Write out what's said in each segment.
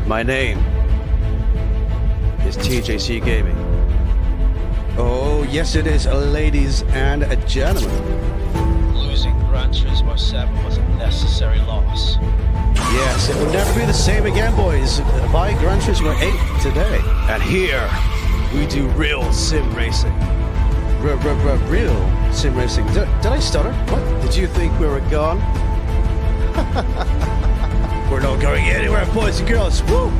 My name is TJC Gaming. Oh, yes it is, ladies and gentlemen. Losing Gran Turismo 7 was a necessary loss. Yes, it will never be the same again, boys. Buy Gran Turismo 8 today. And here, we do real sim racing. Real sim racing. Did I stutter? What? Did you think we were gone? We're not going anywhere, boys and girls. Woo!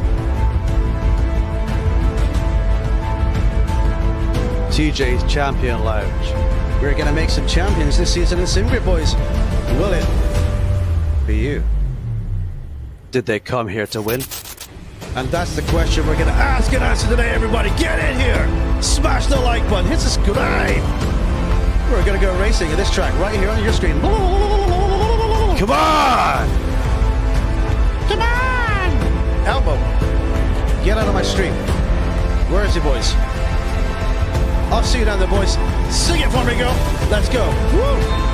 TJ's Champion Lounge. We're gonna make some champions this season in Simgrid, boys. Will it be you? Did they come here to win? And that's the question we're gonna ask and answer today, everybody. Get in here! Smash the like button, hit subscribe! We're gonna go racing at this track right here on your screen. Come on! Come on! Elbow. Get out of my stream. Where is he, boys? I'll see you down there, boys. Sing it for me, girl. Let's go. Woo!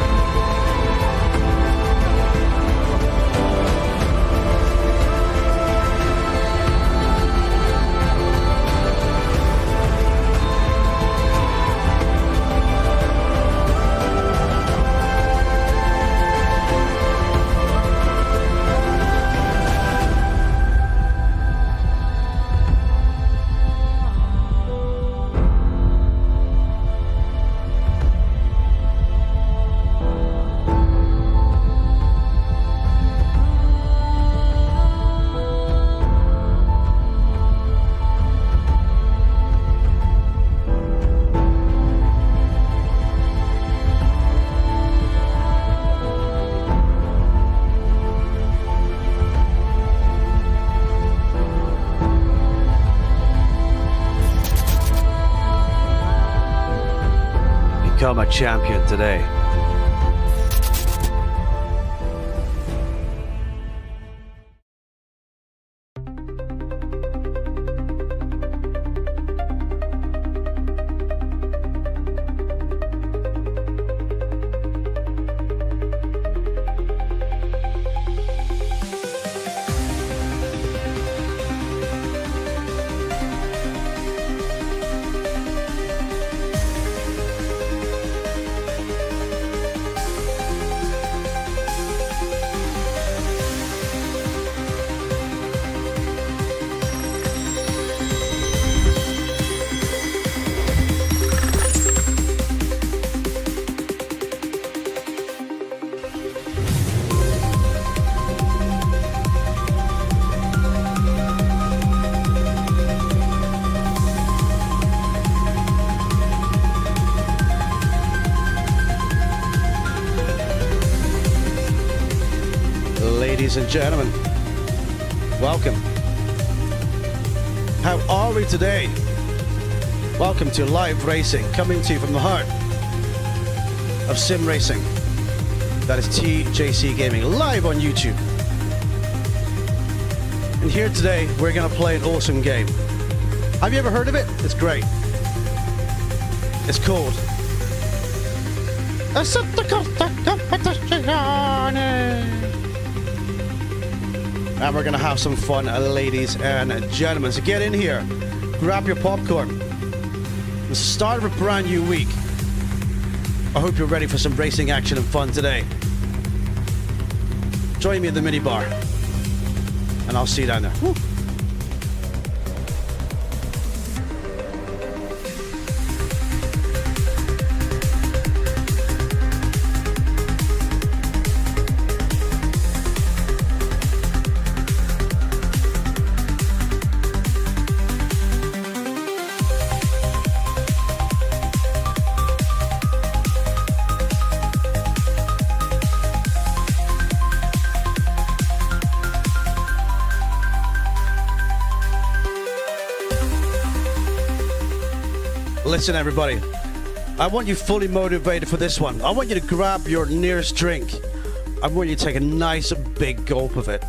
Become a champion today. Ladies and gentlemen, welcome. How are we today? Welcome to live racing, coming to you from the heart of sim racing. That is TJC Gaming, live on YouTube. And here today, we're going to play an awesome game. Have you ever heard of it? It's great. It's called Assetto Corsa Competizione. And we're gonna have some fun, ladies and gentlemen. So get in here, grab your popcorn. It's the start of a brand new week. I hope you're ready for some racing action and fun today. Join me at the mini bar, and I'll see you down there. Woo. Listen, everybody, I want you fully motivated for this one. I want you to grab your nearest drink. I want you to take a nice big gulp of it.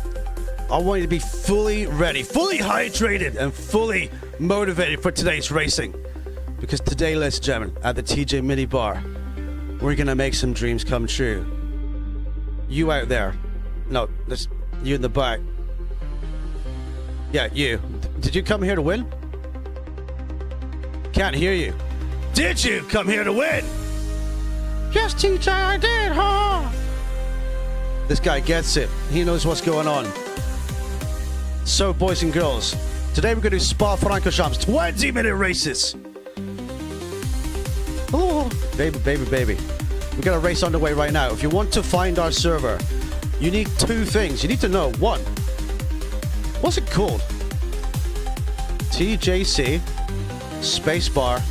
I want you to be fully ready, fully hydrated, and fully motivated for today's racing. Because today, ladies and gentlemen, at the TJ Mini Bar, we're going to make some dreams come true. You out there, no, you in the back. Yeah, you. Did you come here to win? Can't hear you. Did you come here to win? Yes, TJ, I did, huh? This guy gets it. He knows what's going on. So, boys and girls, today we're going to do Spa Francorchamps 20-minute races. Oh, baby, baby, baby. We've got a race underway right now. If you want to find our server, you need two things. You need to know, one, what's it called? TJC spacebar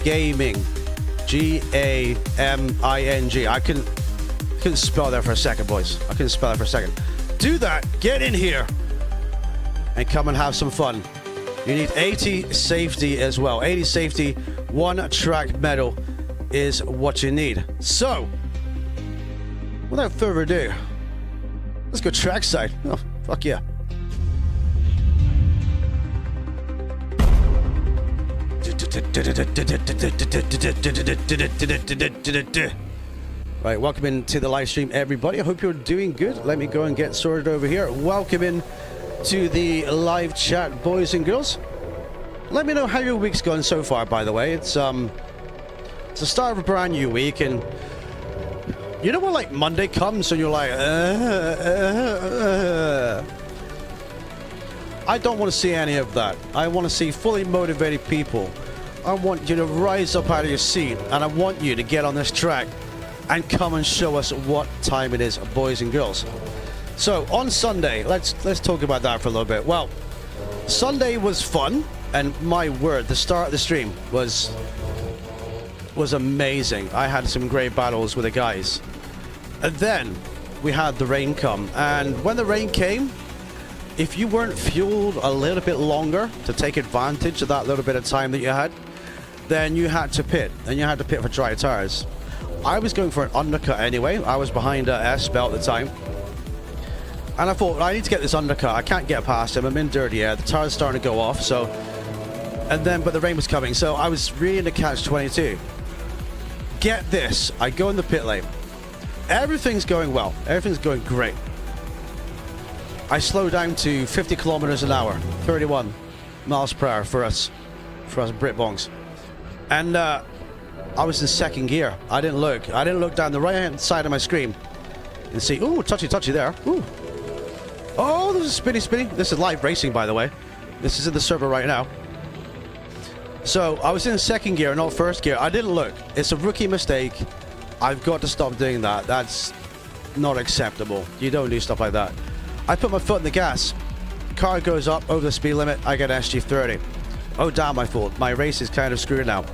gaming. Gaming. I couldn't spell that for a second, boys. I couldn't spell that for a second. Do that. Get in here and come and have some fun. You need 80 safety as well. 80 safety, 1 track medal is what you need. So, without further ado, let's go trackside. Oh, fuck yeah. Right, welcome into the live stream, everybody. I hope you're doing good. Let me go and get sorted over here. Welcome in to the live chat, boys and girls. Let me know how your week's gone so far, by the way. It's the start of a brand new week, and you know when like Monday comes and you're like, I don't want to see any of that. I want to see fully motivated people. I want you to rise up out of your seat, and I want you to get on this track and come and show us what time it is, boys and girls. So on Sunday, let's talk about that for a little bit. Well, Sunday was fun, and my word, the start of the stream was amazing. I had some great battles with the guys, and then we had the rain come, and when the rain came, if you weren't fueled a little bit longer to take advantage of that little bit of time that you had, then you had to pit, and you had to pit for dry tires. I was going for an undercut anyway. I was behind S-Belt at the time, and I thought, I need to get this undercut. I can't get past him. I'm in dirty air. The tire's starting to go off, so, and then, but the rain was coming, so I was really in the catch-22. Get this, I go in the pit lane. Everything's going well. Everything's going great. I slow down to 50 kilometers an hour, 31 miles per hour for us Britbongs. And I was in second gear. I didn't look down the right-hand side of my screen and see, ooh, touchy there. Ooh. Oh, there's a spinny. This is live racing, by the way. This is in the server right now. So I was in second gear, not first gear. I didn't look. It's a rookie mistake. I've got to stop doing that. That's not acceptable. You don't do stuff like that. I put my foot in the gas. Car goes up over the speed limit. I get SG30. Oh, damn, I thought. My race is kind of screwed now.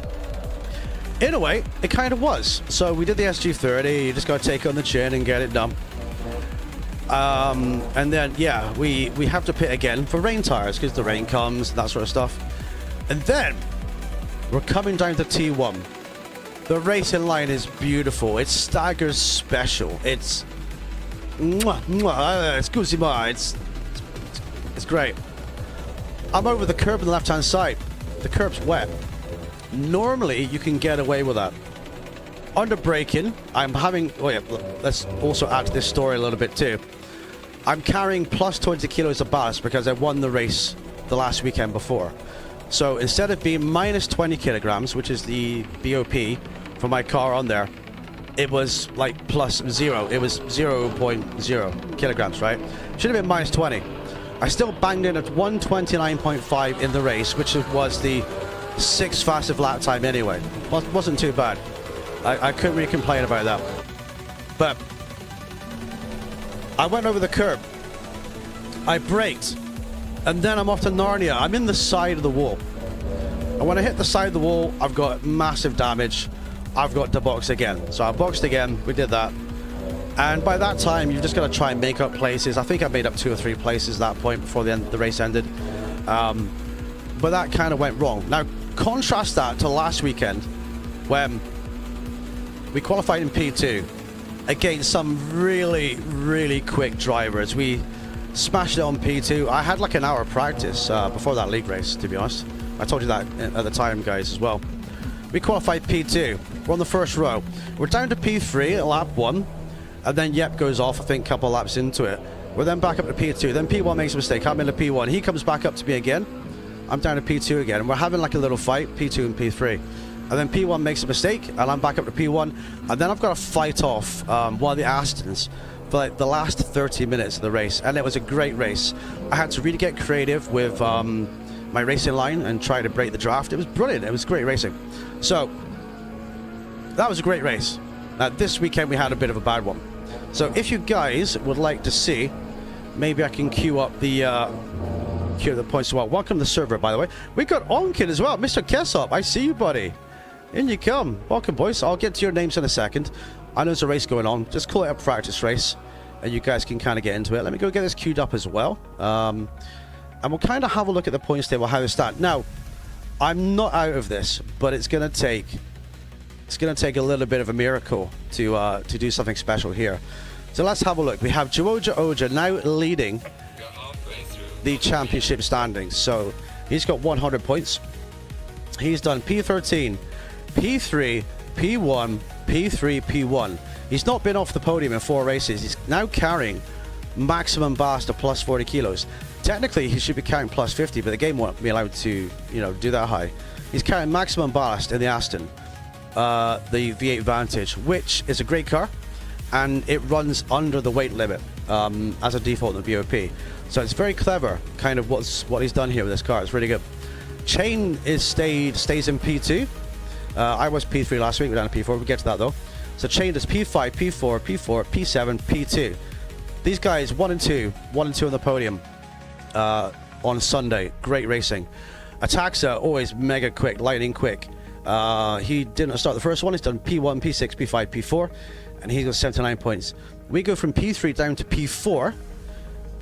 In a way, it kind of was. So we did the SG30. You just got to take it on the chin and get it done. And then, yeah, we have to pit again for rain tires because the rain comes, that sort of stuff. And then we're coming down to T1. The racing line is beautiful. It's Stagger's special. It's it's Guzima. It's great. I'm over the curb on the left-hand side. The curb's wet. Normally, you can get away with that. Under braking, I'm having... Oh yeah, let's also add to this story a little bit too. I'm carrying plus 20 kilos of ballast because I won the race the last weekend before. So instead of being minus 20 kilograms, which is the BOP for my car on there, it was like plus 0. It was 0.0 kilograms, right? Should have been minus 20. I still banged in at 129.5 in the race, which was the 6th fastest lap time anyway. Wasn't too bad. I couldn't really complain about that. But I went over the curb. I braked. And then I'm off to Narnia. I'm in the side of the wall. And when I hit the side of the wall, I've got massive damage. I've got to box again. So I boxed again. We did that. And by that time, you've just got to try and make up places. I think I made up 2 or 3 places at that point before the race ended. But that kind of went wrong. Now, contrast that to last weekend when we qualified in P2 against some really, really quick drivers. We smashed it on P2. I had like an hour of practice before that league race, to be honest. I told you that at the time, guys, as well. We qualified P2. We're on the first row. We're down to P3 at lap 1. And then Yep goes off, I think, a couple of laps into it. We're then back up to P2. Then P1 makes a mistake. I'm in the P1. He comes back up to me again. I'm down to P2 again. And we're having like a little fight, P2 and P3. And then P1 makes a mistake, and I'm back up to P1. And then I've got to fight off one of the Astons for like the last 30 minutes of the race. And it was a great race. I had to really get creative with my racing line and try to break the draft. It was brilliant. It was great racing. So that was a great race. This weekend we had a bit of a bad one. So if you guys would like to see, maybe I can queue up the points as well. Welcome to the server, by the way. We got Onkin as well. Mr. Kessop, I see you, buddy. In you come. Welcome, boys. I'll get to your names in a second. I know there's a race going on. Just call it a practice race, and you guys can kind of get into it. Let me go get this queued up as well. And we'll kind of have a look at the points table, how they stand. Now, I'm not out of this, but it's going to take a little bit of a miracle to do something special here. So let's have a look. We have Joja Oja now leading the championship standings. So he's got 100 points. He's done P13, P3, P1, P3, P1. He's not been off the podium in 4 races. He's now carrying maximum ballast of plus 40 kilos. Technically, he should be carrying plus 50, but the game won't be allowed to, do that high. He's carrying maximum ballast in the Aston, the V8 Vantage, which is a great car, and it runs under the weight limit as a default in the VOP. So it's very clever, kind of what he's done here with this car. It's really good. Chain stays in P2. I was P3 last week. We're down to P4. We'll get to that though. So Chain does P5, P4, P4, P7, P2. These guys 1 and 2 on the podium on Sunday. Great racing. Ataxa always mega quick, lightning quick. He didn't start the first one. He's done P1, P6, P5, P4, and he's got 79 points. We go from P3 down to P4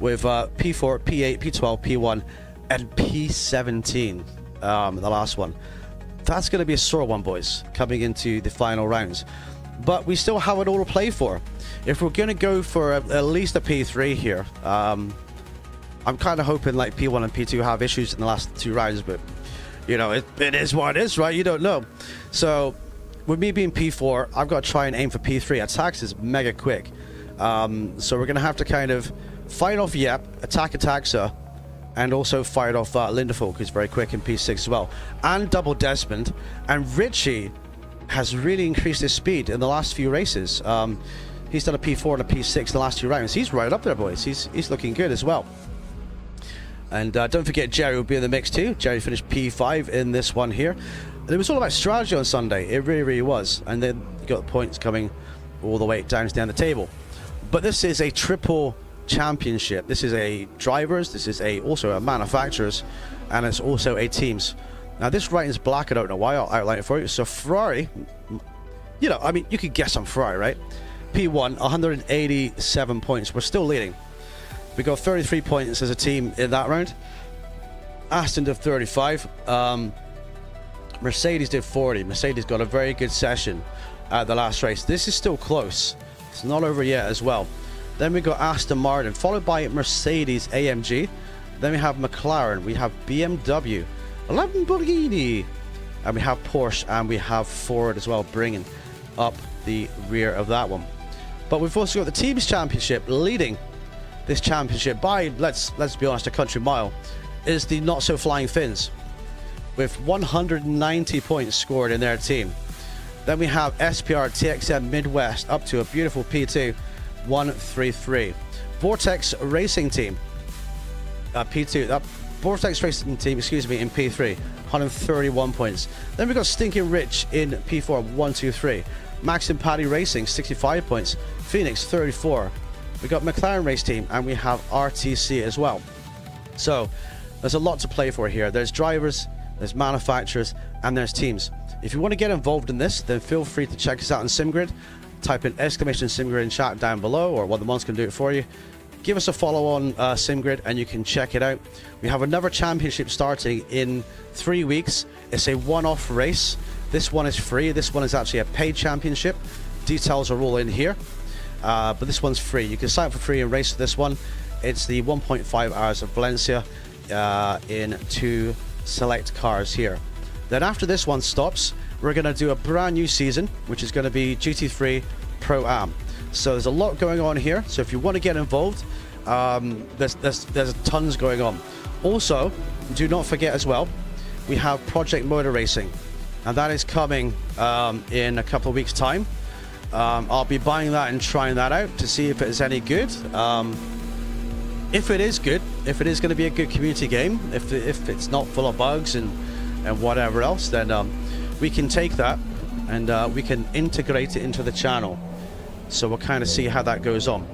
with P4, P8, P12, P1, and P17, the last one. That's going to be a sore one, boys, coming into the final rounds. But we still have it all to play for. If we're going to go for at least a P3 here, I'm kind of hoping like P1 and P2 have issues in the last 2 rounds, but it is what it is, right? You don't know. So with me being P4, I've got to try and aim for P3. Attacks is mega quick. So we're going to have to kind of fight off Yep, attack Ataxa, and also fight off Lindefolk, who's very quick in P6 as well. And double Desmond. And Richie has really increased his speed in the last few races. He's done a P4 and a P6 in the last 2 rounds. He's right up there, boys. He's looking good as well. And don't forget Jerry will be in the mix too. Jerry finished P5 in this one here. And it was all about strategy on Sunday. It really, really was. And then you got the points coming all the way down the table. But this is a triple championship. This is a drivers, this is also a manufacturers, and it's also a teams. Now this writing's black. I don't know why. I'll outline it for you. So Ferrari, you could guess on Ferrari, right? P1, 187 points. We're still leading. We got 33 points as a team in that round. Aston did 35. Mercedes did 40. Mercedes got a very good session at the last race. This is still close. It's not over yet as well. Then we got Aston Martin, followed by Mercedes AMG. Then we have McLaren. We have BMW, Lamborghini, and we have Porsche, and we have Ford as well, bringing up the rear of that one. But we've also got the Teams Championship leading this championship by, let's be honest, a country mile, is the Not So Flying Finns, with 190 points scored in their team. Then we have SPR TXM Midwest up to a beautiful P2, 133. Vortex Racing Team, P2. Vortex Racing Team, in P3, 131 points. Then we got Stinking Rich in P4, 123. Max and Paddy Racing, 65 points. Phoenix, 34. We got McLaren Race Team, and we have RTC as well. So there's a lot to play for here. There's drivers, there's manufacturers, and there's teams. If you want to get involved in this, then feel free to check us out on Simgrid. Type in !Simgrid in chat down below, or one of the mods can do it for you. Give us a follow on Simgrid and you can check it out. We have another championship starting in 3 weeks. It's a one-off race. This one is free. This one is actually a paid championship. Details are all in here. But this one's free. You can sign up for free and race this one. It's the 1.5 hours of Valencia in 2 select cars here. Then after this one stops, we're going to do a brand new season, which is going to be GT3 Pro-Am. So there's a lot going on here. So if you want to get involved, There's tons going on. Also, do not forget as well, we have Project Motor Racing, and that is coming in a couple of weeks' time. I'll be buying that and trying that out to see if it's any good. If it is good, if it is going to be a good community game, if it's not full of bugs and whatever else, then we can take that and we can integrate it into the channel. So we'll kind of see how that goes on.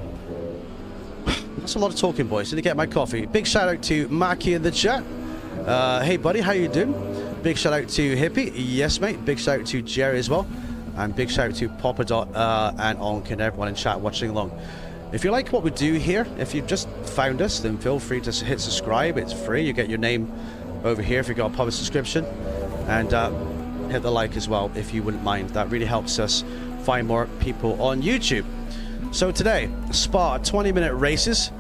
That's a lot of talking, boys. Did I get my coffee? Big shout out to Mackie in the chat. Hey buddy, how you doing? Big shout out to Hippie. Yes mate. Big shout out to Jerry as well. And big shout out to Popadot and Onk and everyone in chat watching along. If you like what we do here, if you've just found us, then feel free to hit subscribe. It's free. You get your name over here if you've got a public subscription. And hit the like as well if you wouldn't mind. That really helps us find more people on YouTube. So today, Spa 20-minute races.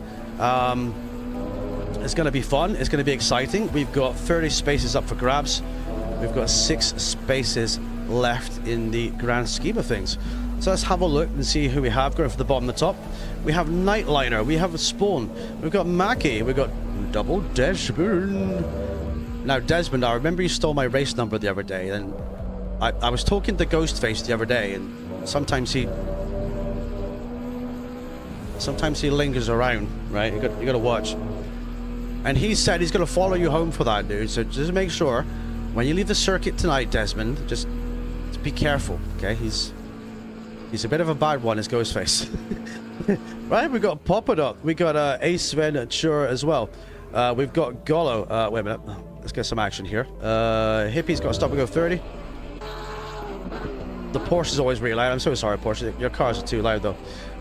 It's going to be fun. It's going to be exciting. We've got 30 spaces up for grabs. We've got 6 spaces left in the grand scheme of things. So let's have a look and see who we have going for the bottom and the top. We have Nightliner, we have a Spawn, we've got Mackie, we've got Double Desmond. Now Desmond, I remember you stole my race number the other day, and I was talking to Ghostface the other day, and sometimes he lingers around, right? You got to watch. And he said he's going to follow you home for that, dude. So just make sure when you leave the circuit tonight, Desmond, just be careful, okay? He's a bit of a bad one, is Ghostface. Right, we got Popadot, we got Ace Ventura as well. We've got Golo. Wait a minute, let's get some action here. Hippie's got to stop and go 30. The Porsche is always really loud. I'm so sorry, Porsche. Your cars are too loud, though.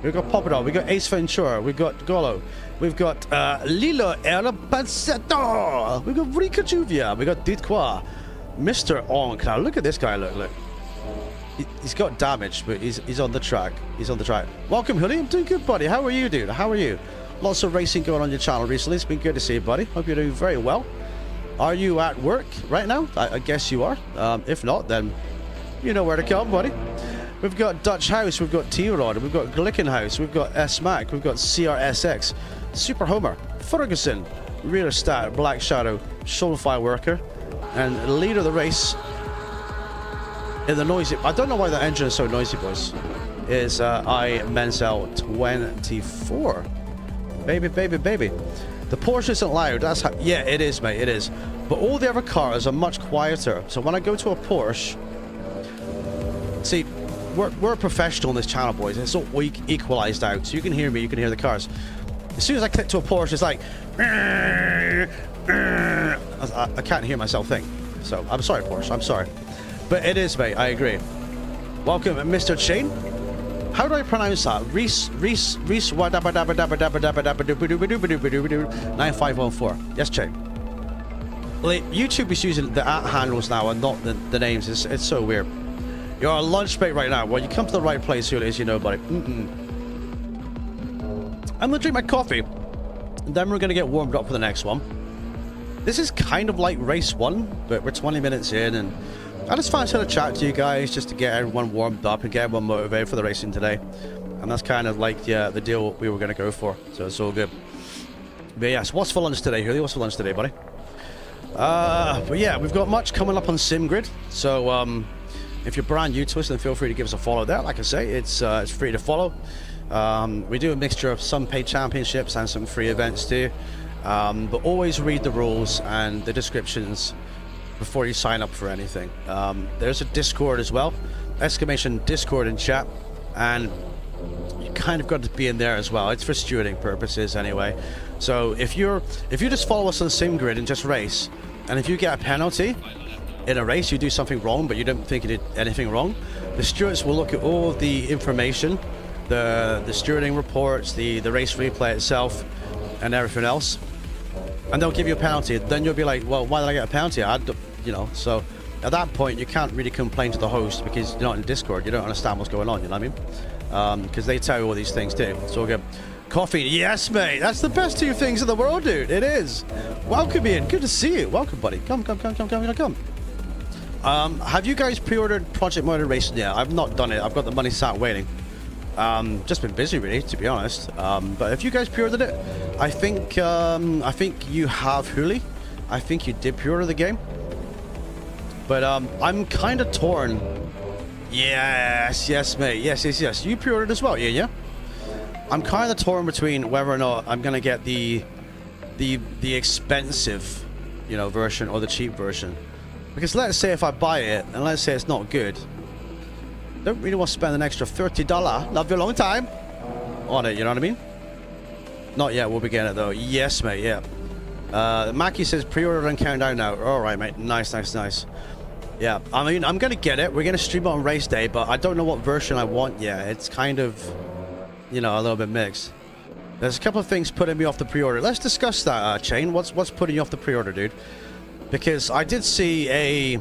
We've got Popadot, we got Ace Ventura, we've got Golo, we've got Lilo El Passetto, we've got Rica Juvia, we got Ditqua, Mr. Onk. Now look at this guy, look. He's got damage, but he's on the track. He's on the track. Welcome, Hoodie. I'm doing good, buddy. How are you, dude? How are you? Lots of racing going on your channel recently. It's been good to see you, buddy. Hope you're doing very well. Are you at work right now? I guess you are. If not, then you know where to come, buddy. We've got Dutch House. We've got T-Rod. We've got Glickenhaus. We've got S-Mac. We've got CRSX. Super Homer. Ferguson. Rear Stat. Black Shadow. Soulfire Worker. And leader of the race in the noisy, I don't know why the engine is so noisy, boys, is I Menzel 24. Baby. The Porsche isn't loud. That's how, yeah, it is, mate, it is. But all the other cars are much quieter. So when I go to a Porsche, see, we're a professional on this channel, boys. It's all equalized out. So you can hear me, you can hear the cars. As soon as I click to a Porsche, it's like, I can't hear myself think. So I'm sorry, Porsche, I'm sorry. But it is, mate, I agree. Welcome, Mr. Chain. How do I pronounce that? Reese 9514. Yes, Chain. Well, YouTube is using the handles now and not the names. It's so weird. You're on lunch break right now. Well, you come to the right place, here it is, you know, buddy. I'm gonna drink my coffee, and then we're gonna get warmed up for the next one. This is kind of like race 1, but we're 20 minutes in, and I just fancy to chat to you guys just to get everyone warmed up and get everyone motivated for the racing today. And that's kind of like the deal we were going to go for. So it's all good. But yes, what's for lunch today, Hurley? What's for lunch today, buddy? But yeah, we've got much coming up on Simgrid. So if you're brand new to us, then feel free to give us a follow there. Like I say, it's free to follow. We do a mixture of some paid championships and some free events too. But always read the rules and the descriptions before you sign up for anything. There's a Discord as well, exclamation Discord in chat, and you kind of got to be in there as well. It's for stewarding purposes anyway. So if you just follow us on Simgrid and just race, and if you get a penalty in a race, you do something wrong but you don't think you did anything wrong, the stewards will look at all of the information, the stewarding reports, the race replay itself and everything else, and they'll give you a penalty. Then you'll be like, well, why did I get a penalty? You know, so at that point you can't really complain to the host because you're not in Discord, you don't understand what's going on, you know what I mean? Because they tell you all these things too. So we'll get coffee. Yes, mate, that's the best 2 things in the world, dude. It is. Welcome in, good to see you. Welcome, buddy. Come. Have you guys pre-ordered Project Motor Racing yet? I've not done it. I've got the money sat waiting. Just been busy, really, to be honest. But if you guys pre-ordered it, I think you have Huli. I think you did pre-order the game. But I'm kind of torn. Yes, mate. Yes. You pre-ordered as well, yeah. I'm kind of torn between whether or not I'm gonna get the expensive, version or the cheap version. Because let's say if I buy it and let's say it's not good, don't really want to spend an extra $30, love you a long time, on it, you know what I mean? Not yet, we'll be getting it though. Yes, mate, yeah. Mackie says pre-order and countdown now. Alright, mate, nice. Yeah, I mean, I'm gonna get it. We're gonna stream it on race day, but I don't know what version I want yet. It's kind of, a little bit mixed. There's a couple of things putting me off the pre-order. Let's discuss that, Chain. What's putting you off the pre-order, dude? Because I did see a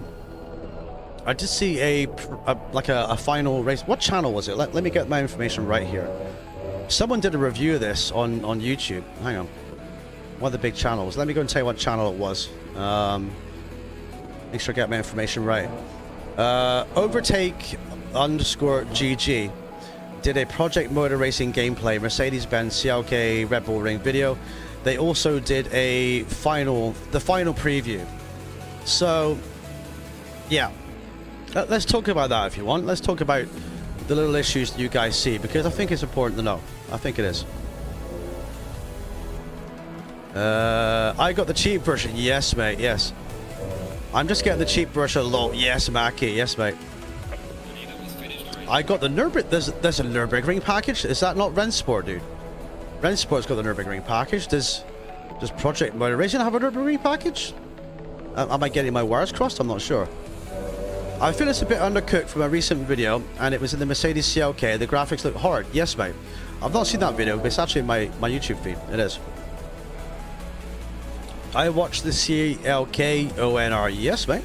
final race. What channel was it? Let me get my information right here. Someone did a review of this on YouTube. Hang on. One of the big channels. Let me go and tell you what channel it was. Make sure I get my information right. Overtake_GG did a Project Motor Racing gameplay Mercedes-Benz CLK Red Bull Ring video. They also did the final preview. So, yeah. Let's talk about that if you want. Let's talk about the little issues that you guys see, because I think it's important to know. I think it is. I got the cheap version. Yes, mate. Yes. I'm just getting the cheap version low. Yes, Mackie. Yes, mate. I got the Nürburgring. There's a Nürburgring package. Is that not Rennsport, dude? Rennsport's got the Nürburgring package. Does Project Motor Racing have a Nürburgring package? Am I getting my wires crossed? I'm not sure. I feel it's a bit undercooked from a recent video, and it was in the Mercedes CLK. The graphics look hard. Yes, mate. I've not seen that video, but it's actually in my YouTube feed. It is. I watched the CLK ONR. Yes, mate.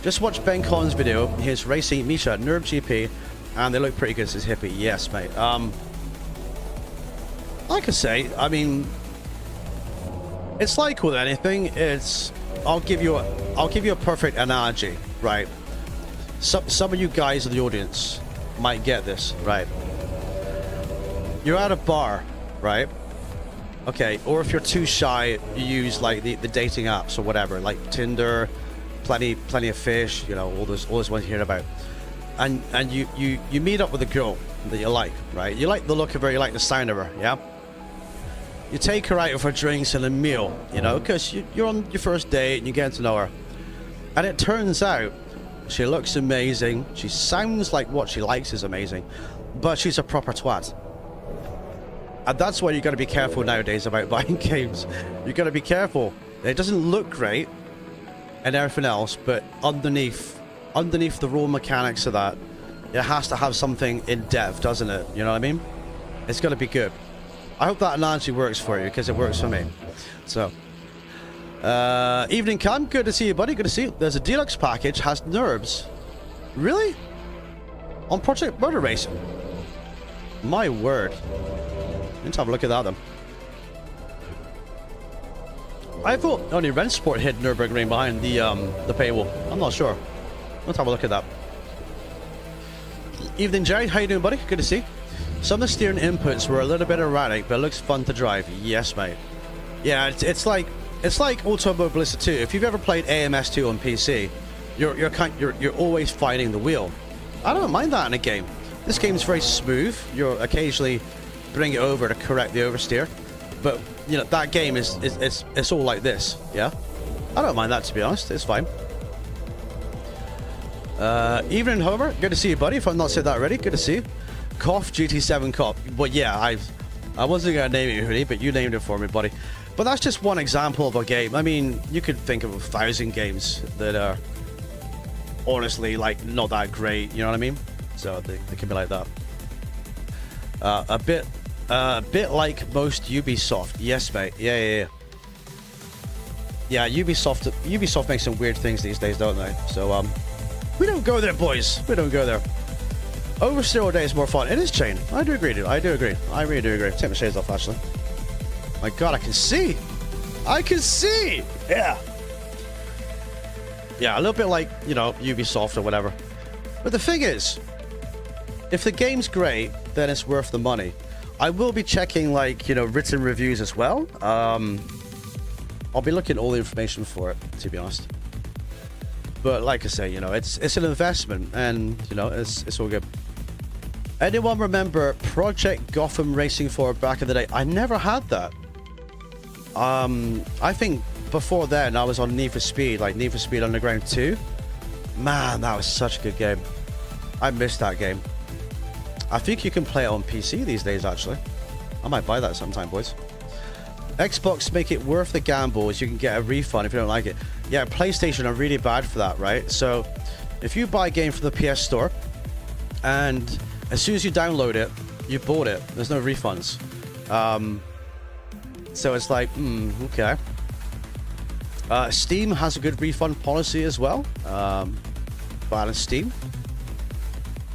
Just watched Ben Collins' video. His racing Misha Nerve GP, and they look pretty good. Says Hippie. Yes, mate. Like I say, I mean, it's like with anything. I'll give you a perfect analogy, right? Some of you guys in the audience might get this, right? You're at a bar, right? Okay, or if you're too shy, you use like the dating apps or whatever, like Tinder, plenty of fish, all those ones you hear about. And you meet up with a girl that you like, right? You like the look of her, you like the sound of her, yeah? You take her out for drinks and a meal, because you're on your first date and you get to know her. And it turns out she looks amazing, she sounds like what she likes is amazing, but she's a proper twat. And that's why you got to be careful nowadays about buying games. You got to be careful. It doesn't look great and everything else, but underneath the raw mechanics of that, it has to have something in depth, doesn't it? You know what I mean? It's got to be good. I hope that analogy works for you, because it works for me. So, evening Cam, good to see you, buddy. Good to see you. There's a deluxe package, has NURBS. Really? On Project Motor Racing? My word. Let's have a look at that then. I thought only Rennsport hid Nürburgring behind the paywall. I'm not sure. Let's have a look at that. Evening, Jerry. How you doing, buddy? Good to see you. Some of the steering inputs were a little bit erratic, but it looks fun to drive. Yes, mate. Yeah, it's like Automobilista 2. If you've ever played AMS2 on PC, you're always fighting the wheel. I don't mind that in a game. This game's very smooth. You'll occasionally bring it over to correct the oversteer, but that game it's all like this. Yeah, I don't mind that, to be honest. It's fine. Evening, Homer. Good to see you, buddy. If I've not said that already, good to see you. Cough GT7 Cop. Well, yeah, I wasn't gonna name it really, but you named it for me, buddy. But that's just one example of a game. I mean, you could think of 1,000 games that are honestly like not that great. You know what I mean? So they can be like that. A bit like most Ubisoft. Yes, mate. Yeah. Ubisoft makes some weird things these days, don't they? So we don't go there, boys. We don't go there. Oversteer all day is more fun. It is, Chain. I do agree, dude. I do agree. I really do agree. Take my shades off, actually. My God, I can see. I can see. Yeah. Yeah, a little bit like Ubisoft or whatever. But the thing is, if the game's great, then it's worth the money. I will be checking, like, you know, written reviews as well. I'll be looking at all the information for it, to be honest. But like I say, you know, it's an investment, and you know, it's all good. Anyone remember Project Gotham Racing 4 back in the day? I never had that. I think before then I was on Need for Speed, like Need for Speed Underground 2. Man, that was such a good game. I missed that game. I think you can play it on PC these days, actually. I might buy that sometime, boys. Xbox make it worth the gamble, as you can get a refund if you don't like it. Yeah, PlayStation are really bad for that, right? So if you buy a game from the PS Store, and as soon as you download it, you bought it. There's no refunds. So it's like, okay. Steam has a good refund policy as well. Buy on Steam,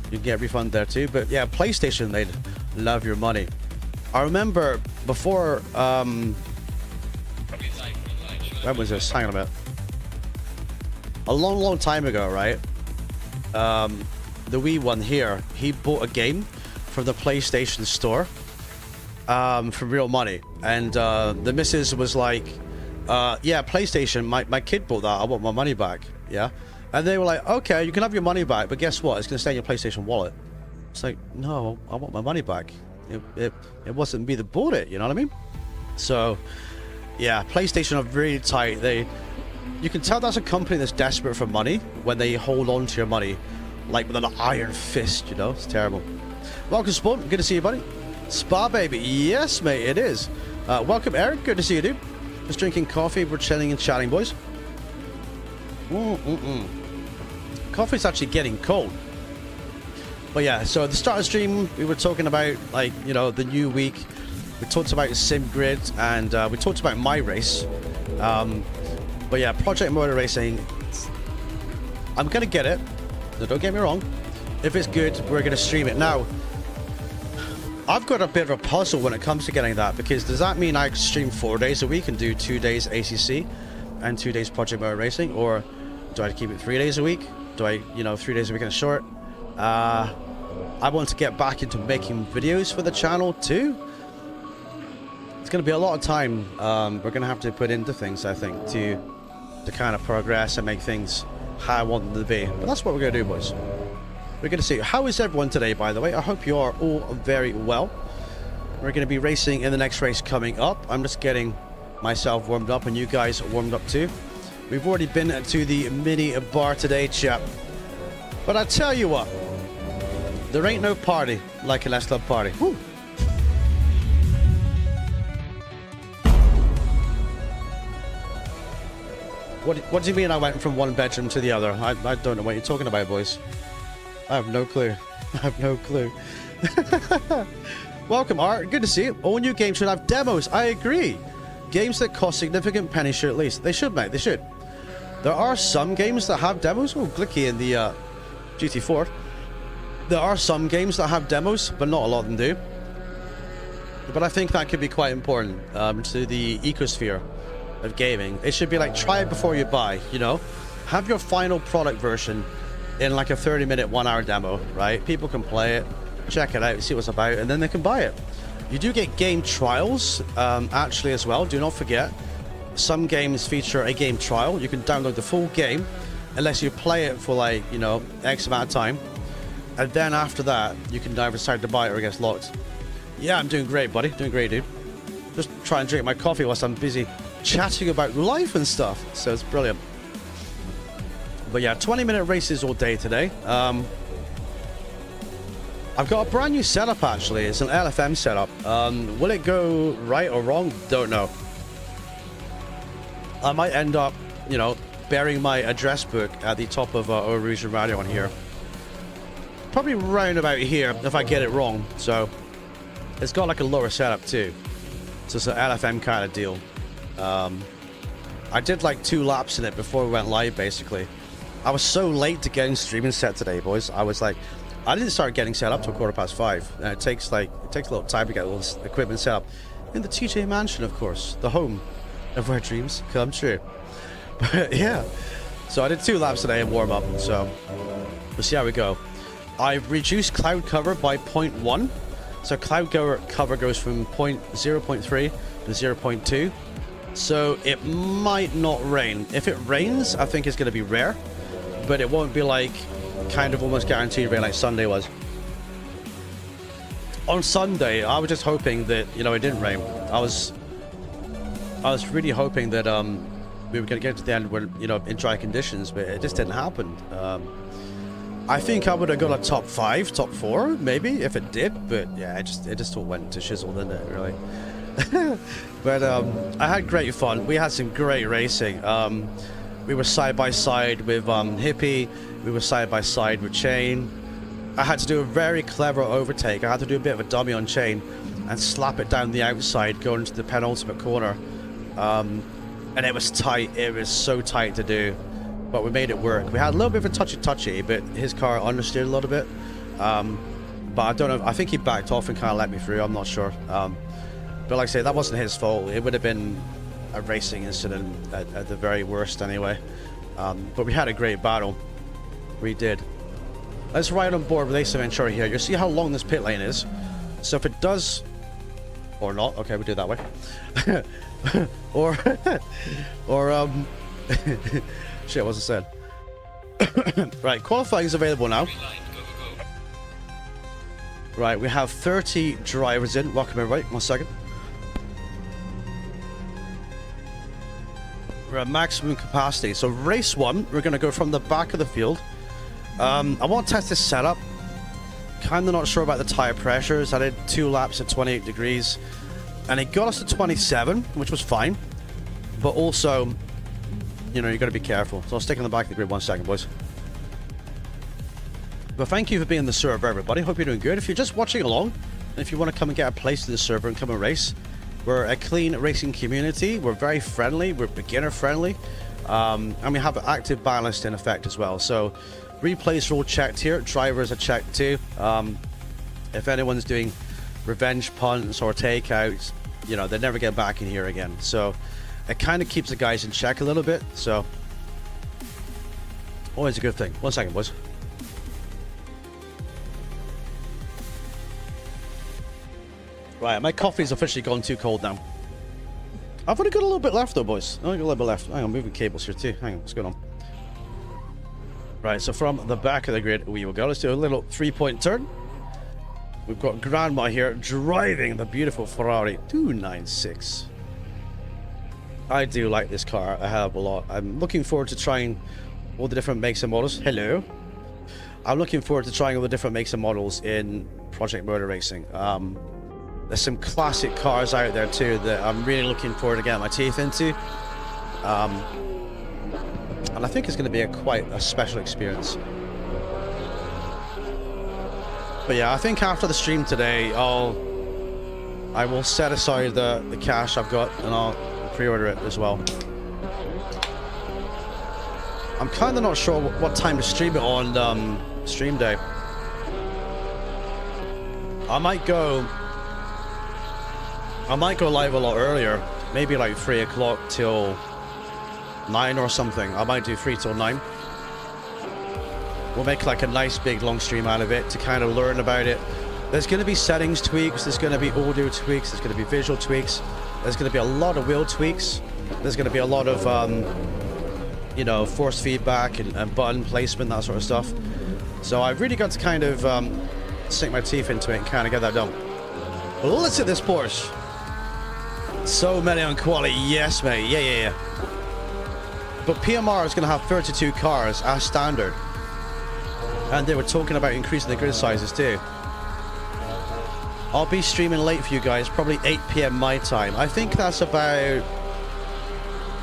you can get a refund there too. But yeah, PlayStation, they'd love your money. I remember before, when was this? Hang on a minute. A long time ago, right? The wee one here, he bought a game from the PlayStation Store for real money. And the missus was like, yeah, PlayStation, my kid bought that, I want my money back. Yeah. And they were like, okay, you can have your money back, but guess what? It's going to stay in your PlayStation wallet. It's like, no, I want my money back. It wasn't me that bought it, you know what I mean? So, yeah, PlayStation are really tight. You can tell that's a company that's desperate for money when they hold on to your money, like with an iron fist, you know? It's terrible. Welcome, Spawn. Good to see you, buddy. Spa Baby. Yes, mate, it is. Welcome, Eric. Good to see you, dude. Just drinking coffee. We're chilling and chatting, boys. Coffee's actually getting cold. But yeah, so at the start of the stream, we were talking about, like, you know, the new week. We talked about Simgrid, and we talked about my race. But yeah, Project Motor Racing, I'm going to get it. So don't get me wrong. If it's good, we're going to stream it. Now, I've got a bit of a puzzle when it comes to getting that, because does that mean I stream 4 days a week and do 2 days ACC and 2 days Project Motor Racing? Or do I keep it 3 days a week? Do I, you know, 3 days a week in a short? I want to get back into making videos for the channel too. It's going to be a lot of time we're going to have to put into things, I think, to kind of progress and make things how I want them to be. But that's what we're going to do, boys. We're going to see. How is everyone today, by the way? I hope you are all very well. We're going to be racing in the next race coming up. I'm just getting myself warmed up and you guys warmed up too. We've already been to the mini bar today, chap. But I tell you what, there ain't no party like a Let's Club party. Woo. What do you mean I went from one bedroom to the other? I don't know what you're talking about, boys. I have no clue. I have no clue. Welcome, Art. Good to see you. All new games should have demos. I agree. Games that cost significant pennies should at least. They should, mate. They should. There are some games that have demos. Oh, Glicky in the GT4. There are some games that have demos, but not a lot of them do. But I think that could be quite important to the ecosphere of gaming. It should be like, try it before you buy, you know? Have your final product version in like a 30-minute, 1-hour demo, right? People can play it, check it out, see what it's about, and then they can buy it. You do get game trials, actually, as well. Do not forget, some games feature a game trial. You can download the full game, unless you play it for like, you know, X amount of time. And then after that, you can either decide to buy it or it gets locked. Yeah, I'm doing great, buddy. Doing great, dude. Just try and drink my coffee whilst I'm busy chatting about life and stuff. So it's brilliant. But yeah, 20-minute races all day today. I've got a brand new setup, actually. It's an LFM setup. Will it go right or wrong? Don't know. I might end up, you know, burying my address book at the top of Eau Radio on here. Probably round about here if I get it wrong. So it's got like a lower setup too. So it's an LFM kind of deal. I did like 2 laps in it before we went live, basically. I was so late to getting streaming set today, boys. I was like, I didn't start getting set up till 5:15. And it takes a little time to get all this equipment set up. In the TJ Mansion, of course. The home of where dreams come true. But yeah. So I did 2 laps today and warm up. So we'll see how we go. I've reduced cloud cover by 0.1. So cloud cover goes from 0.3 to 0.2. So it might not rain. If it rains, I think it's going to be rare. But it won't be like kind of almost guaranteed rain like Sunday was. On Sunday, I was just hoping that, you know, it didn't rain. I was really hoping that we were going to get to the end where, you know, in dry conditions, but it just didn't happen. I think I would have got a top 5, top 4, maybe, if it did, but yeah, it just all went to shizzle, didn't it, really? But I had great fun. We had some great racing. We were side by side with Hippie. We were side by side with Chain. I had to do a very clever overtake. I had to do a bit of a dummy on Chain and slap it down the outside, going into the penultimate corner. And it was tight. It was so tight to do, but we made it work. We had a little bit of a touchy, but his car understeered a little bit. But I don't know. I think he backed off and kind of let me through. I'm not sure. But like I say, that wasn't his fault. It would have been a racing incident at the very worst anyway. But we had a great battle. We did. Let's ride on board with Ace Ventura here. You'll see how long this pit lane is. So if it does... Or not. Okay, we do it that way. or... Shit, what's it said? Right, qualifying is available now. Right, we have 30 drivers in. Welcome everybody. 1 second. We're at maximum capacity. So race 1, we're going to go from the back of the field. I want to test this setup. Kind of not sure about the tire pressures. I did 2 laps at 28 degrees. And it got us to 27, which was fine. But also, you know, you got to be careful. So I'll stick in the back of the grid 1 second, boys. But thank you for being in the server, everybody. Hope you're doing good. If you're just watching along, and if you want to come and get a place in the server and come and race, we're a clean racing community. We're very friendly. We're beginner friendly. And we have active ballast in effect as well. So replays are all checked here. Drivers are checked too. If anyone's doing revenge punts or takeouts, you know, they never get back in here again. So it kind of keeps the guys in check a little bit. So always a good thing. 1 second, boys. Right, my coffee's officially gone too cold now. I've only got a little bit left though, boys. I've only got a little bit left. Hang on, moving cables here too. Hang on, what's going on? Right, so from the back of the grid, we will go. Let's do a little 3-point turn. We've got Grandma here driving the beautiful Ferrari 296. I do like this car a hell of a lot. I'm looking forward to trying all the different makes and models. Hello. I'm looking forward to trying all the different makes and models in Project Motor Racing. There's some classic cars out there too that I'm really looking forward to getting my teeth into. And I think it's going to be quite a special experience. But yeah, I think after the stream today, I will set aside the cash I've got and I'll pre-order it as well. I'm kind of not sure what time to stream it on stream day. I might go live a lot earlier, maybe like 3 o'clock till 9 or something. I might do 3 till 9. We'll make like a nice big long stream out of it to kind of learn about it. There's going to be settings tweaks, there's going to be audio tweaks, there's going to be visual tweaks, there's going to be a lot of wheel tweaks, there's going to be a lot of you know, force feedback and button placement, that sort of stuff. So I've really got to kind of sink my teeth into it and kind of get that done. Well, let's hit this Porsche. So many on quality, yes mate, yeah. But PMR is going to have 32 cars as standard. And they were talking about increasing the grid sizes too. I'll be streaming late for you guys, probably 8 PM my time. I think that's about...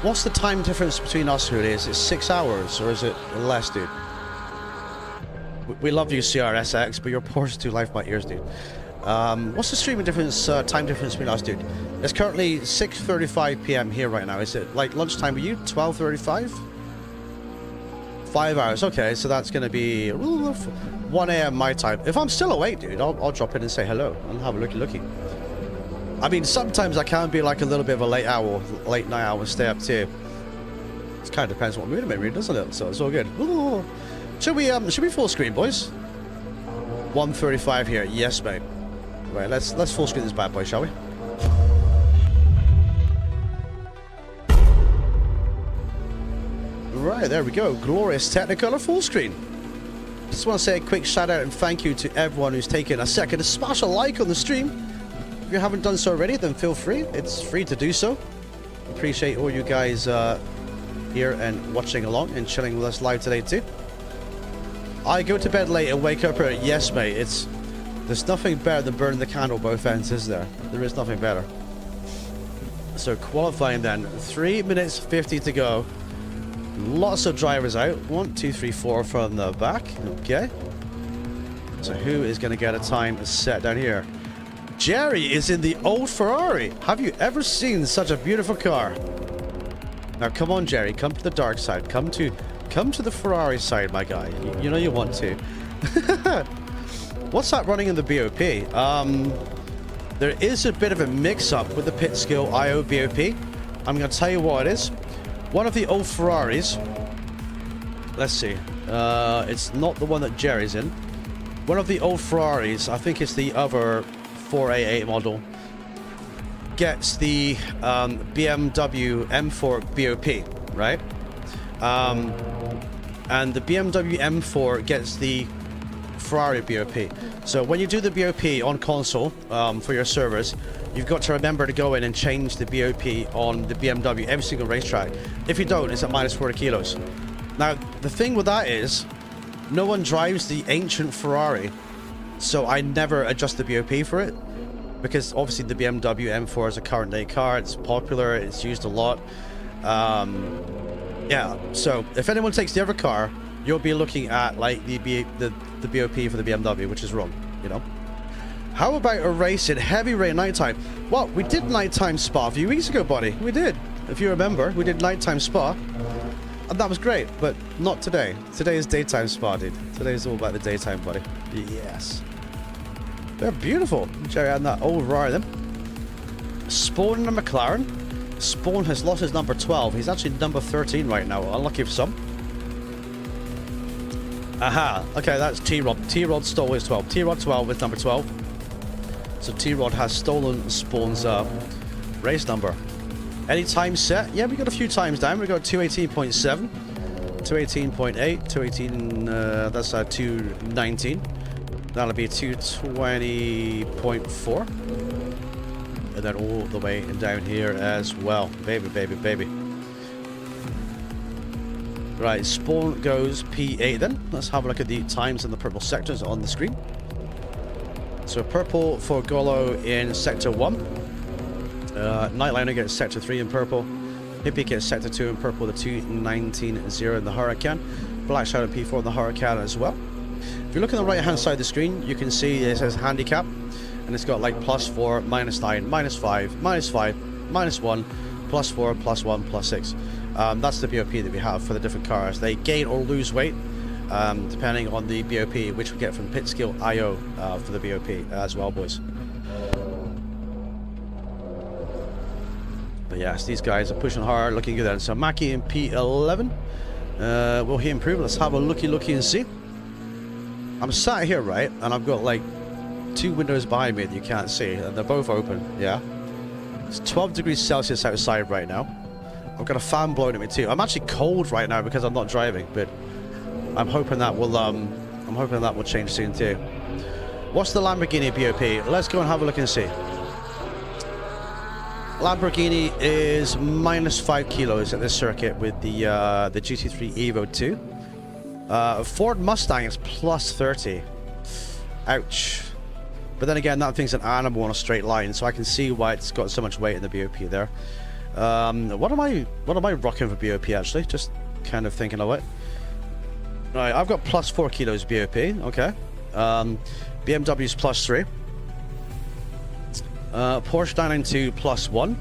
What's the time difference between us, who it is? It's 6 hours, or is it less, dude? We love you, CRSX, but your Porsche too life my ears, dude. What's the streaming difference, time difference between us, dude? It's currently 6:35 PM here right now. Is it like lunchtime with you? 12:35? 5 hours. Okay, so that's going to be 1 AM my time. If I'm still awake, dude, I'll drop in and say hello and have a looky. I mean, sometimes I can be like a little bit of a late night owl, stay up too. It kind of depends what mood I'm in, really, doesn't it? So it's all good. Ooh. Should we full screen, boys? 135 here. Yes, mate. Right, let's full screen this bad boy, shall we? Right, there we go. Glorious Technicolor full screen. Just want to say a quick shout out and thank you to everyone who's taken a second to smash a like on the stream. If you haven't done so already, then feel free. It's free to do so. Appreciate all you guys here and watching along and chilling with us live today too. I go to bed late and wake up early. Yes, mate. There's nothing better than burning the candle both ends, is there? There is nothing better. So qualifying then, 3 minutes 50 to go. Lots of drivers out. 1, 2, 3, 4 from the back. Okay. So who is going to get a time set down here? Jerry is in the old Ferrari. Have you ever seen such a beautiful car? Now come on, Jerry. Come to the dark side. Come to the Ferrari side, my guy. You know you want to. What's that running in the BOP? There is a bit of a mix-up with the pit skill IO BOP. I'm going to tell you what it is. One of the old Ferraris. Let's see. It's not the one that Jerry's in. One of the old Ferraris, I think it's the other 4A8 model, gets the BMW M4 BOP, right? And the BMW M4 gets the Ferrari BOP. So when you do the BOP on console for your servers, you've got to remember to go in and change the BOP on the BMW every single racetrack. If you don't, it's at minus 40 kilos. Now, the thing with that is, no one drives the ancient Ferrari, so I never adjust the BOP for it, because obviously the BMW M4 is a current day car, it's popular, it's used a lot. Yeah, so if anyone takes the other car, you'll be looking at like the BOP for the BMW, which is wrong, you know. How about a race in heavy rain nighttime? Well, we did nighttime Spa a few weeks ago, buddy. We did. If you remember, we did nighttime Spa. And that was great, but not today. Today is daytime Spa, dude. Today is all about the daytime, buddy. Yes. They're beautiful. Check out that old Ferrari then. Spawn and McLaren. Spawn has lost his number 12. He's actually number 13 right now. Unlucky for some. Aha. Okay, that's T-Rod. T-Rod stole his 12. T-Rod 12 with number 12. So T-Rod has stolen Spawn's race number. Any time set? Yeah, we got a few times down. We got 218.7, 218.8, 218. That's 219. That'll be 220.4, and then all the way down here as well. Baby, baby, baby. Right, Spawn goes P8 then. Let's have a look at the times in the purple sectors on the screen. So purple for Golo in sector 1. Nightliner gets sector 3 in purple. Hippie gets sector 2 in purple, the 219.0 in the Huracan. Black Shadow P4 in the Huracan as well. If you look on the right hand side of the screen, you can see it says handicap, and it's got like +4, -9, -5, -5, -1, +4, +1, +6. That's the BOP that we have for the different cars. They gain or lose weight depending on the BOP, which we get from pit skill IO for the BOP as well, boys. But yes, these guys are pushing hard, looking good then. So Mackie in P11. Will he improve? Let's have a looky and see. I'm sat here, right, and I've got like 2 windows behind me that you can't see, and they're both open, yeah? It's 12 degrees Celsius outside right now. I've got a fan blowing at me too. I'm actually cold right now because I'm not driving, but I'm hoping that will change soon too. What's the Lamborghini BOP? Let's go and have a look and see. Lamborghini is -5 kilos at this circuit with the GT3 Evo 2. Ford Mustang is +30. Ouch. But then again, that thing's an animal on a straight line, so I can see why it's got so much weight in the BOP there. What am I rocking for BOP actually? Just kind of thinking of it. Right, I've got +4 kilos BOP. Okay. BMW's +3. Porsche 992 +1.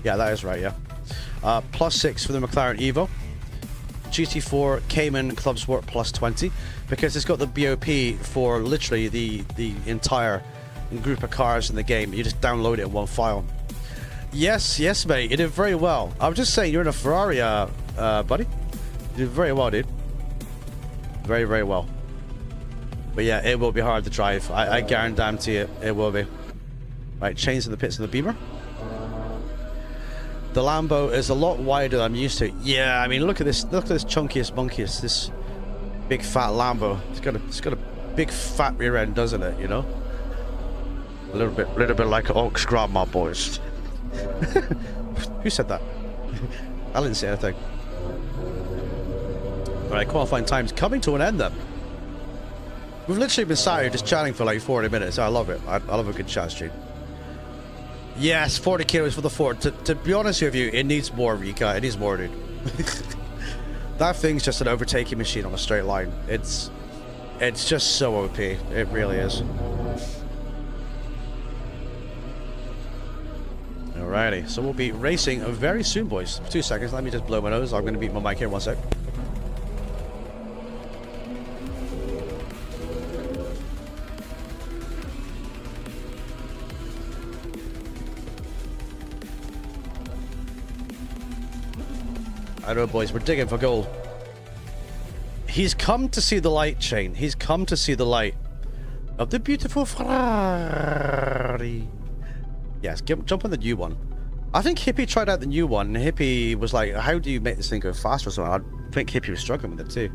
Yeah, that is right, yeah. +6 for the McLaren Evo. GT4 Cayman Club Sport +20, because it's got the BOP for literally the entire group of cars in the game. You just download it in one file. Yes, mate, you did very well. I was just saying, you're in a Ferrari, buddy. You did very well, dude. Very, very well. But yeah, it will be hard to drive. I guarantee it. It will be. Right, chains in the pits of the Beamer. The Lambo is a lot wider than I'm used to. Yeah, I mean, look at this. Look at this chunkiest, bunkiest. This big fat Lambo. It's got a big fat rear end, doesn't it? You know, a little bit like an Ox grandma, boys. Who said that? I didn't say anything. All right, qualifying time's coming to an end then. We've literally been sat here just chatting for like 40 minutes. I love it. I love a good chat stream. Yes, 40 kilos for the Ford. To be honest with you, it needs more, Rika. It needs more, dude. That thing's just an overtaking machine on a straight line. It's just so OP. It really is. Alrighty, so we'll be racing very soon, boys. 2 seconds. Let me just blow my nose. I'm going to beat my mic here 1 sec. I know, boys, we're digging for gold. He's come to see the light, Shane. He's come to see the light of the beautiful Ferrari. Yes, jump on the new one. I think Hippie tried out the new one, and Hippie was like, how do you make this thing go faster or something? I think Hippie was struggling with it too.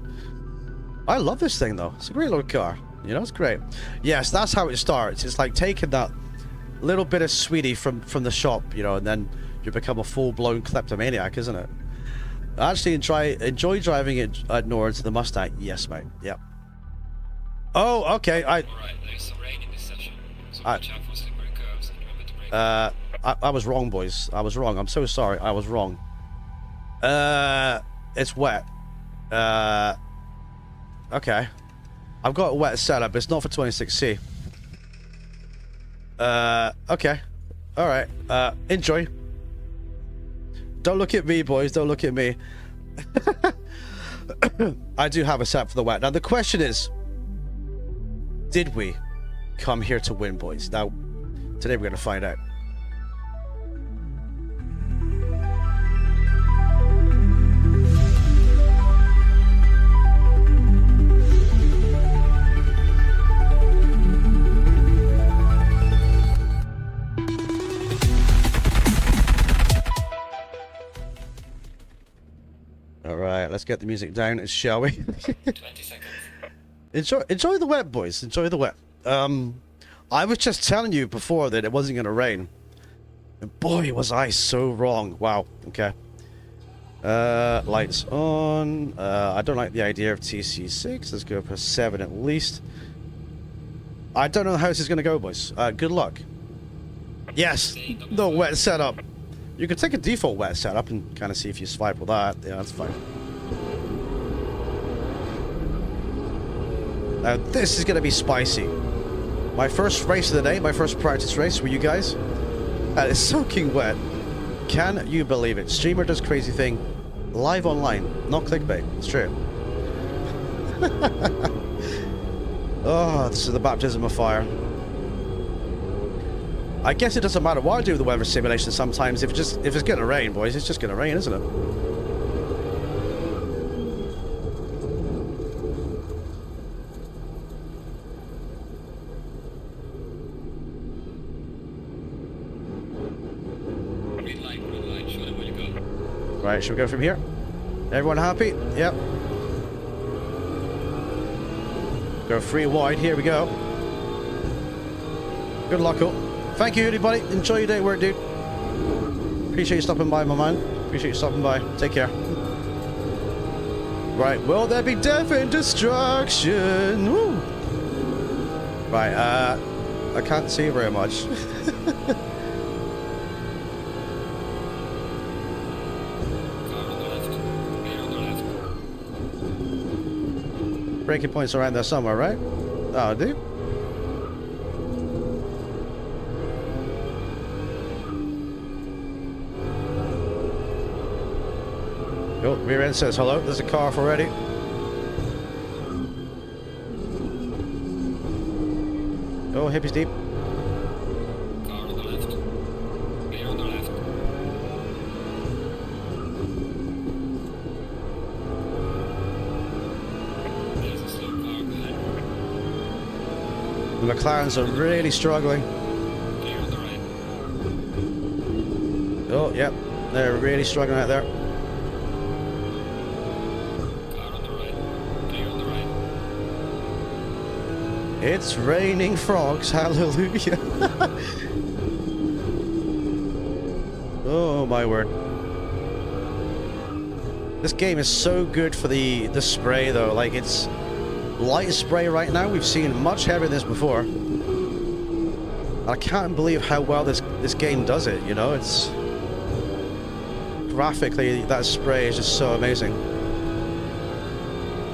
I love this thing, though. It's a great little car. You know, it's great. Yes, that's how it starts. It's like taking that little bit of sweetie from the shop, you know, and then you become a full-blown kleptomaniac, isn't it? I actually enjoy driving it at Nords, the Mustang. Yes, mate. Yep. Oh, okay. Alright, there's some rain in this session, so watch out for slippery curves and remember to brake. I was wrong, boys. I was wrong. I'm so sorry. I was wrong. It's wet. Okay. I've got a wet setup. It's not for 26C. Okay. Alright. Enjoy. Don't look at me, boys. Don't look at me. I do have a set for the wet. Now, the question is, did we come here to win, boys? Now, today we're going to find out. Alright, let's get the music down, shall we? 20 seconds. Enjoy the wet, boys. Enjoy the wet. I was just telling you before that it wasn't going to rain. And boy, was I so wrong. Wow. Okay. Lights on. I don't like the idea of TC6. Let's go for 7 at least. I don't know how this is going to go, boys. Good luck. Yes, the wet setup. You could take a default wet setup and kind of see if you swipe with that. Yeah, that's fine. Now, this is going to be spicy. My first race of the day, my first practice race with you guys. And it's soaking wet. Can you believe it? Streamer does crazy thing. Live online. Not clickbait. It's true. Oh, this is the baptism of fire. I guess it doesn't matter what I do with the weather simulation sometimes. If it's gonna rain, boys, it's just gonna rain, isn't it? Green light, show them where you go. Right, should we go from here? Everyone happy? Yep. Go 3 wide, here we go. Good luck up. Thank you, everybody. Enjoy your day at work, dude. Appreciate you stopping by, my man. Appreciate you stopping by. Take care. Right, will there be death and destruction? Woo! Right, I can't see very much. Braking points around there somewhere, right? Oh, dude. Oh, rear end says hello. There's a car off already. Oh, hippies deep. Car on the left. Clear on the left. The McLarens are really struggling. Clear on the right. Oh, yep. They're really struggling out there. Car on the right. Clear on the right. It's raining frogs. Hallelujah. Oh, my word. This game is so good for the spray, though. Like, it's light spray right now. We've seen much heavier than this before. I can't believe how well this game does it, you know? It's... Graphically, that spray is just so amazing.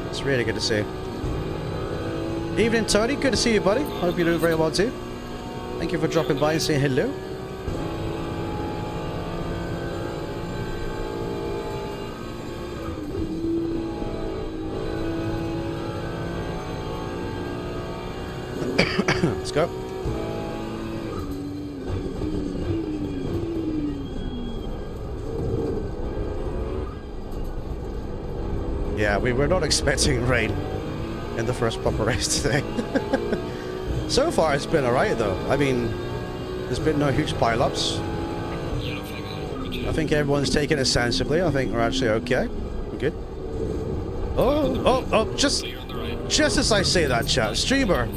It's really good to see. Evening, Tony. Good to see you, buddy. Hope you're doing very well, too. Thank you for dropping by and saying hello. Let's go. Yeah, we were not expecting rain in the first proper race today. So far, it's been alright though. I mean, there's been no huge pileups. Yellow flag on. I think everyone's taking it sensibly. I think we're actually okay. We're good. Oh, just as I say that, chat, streamer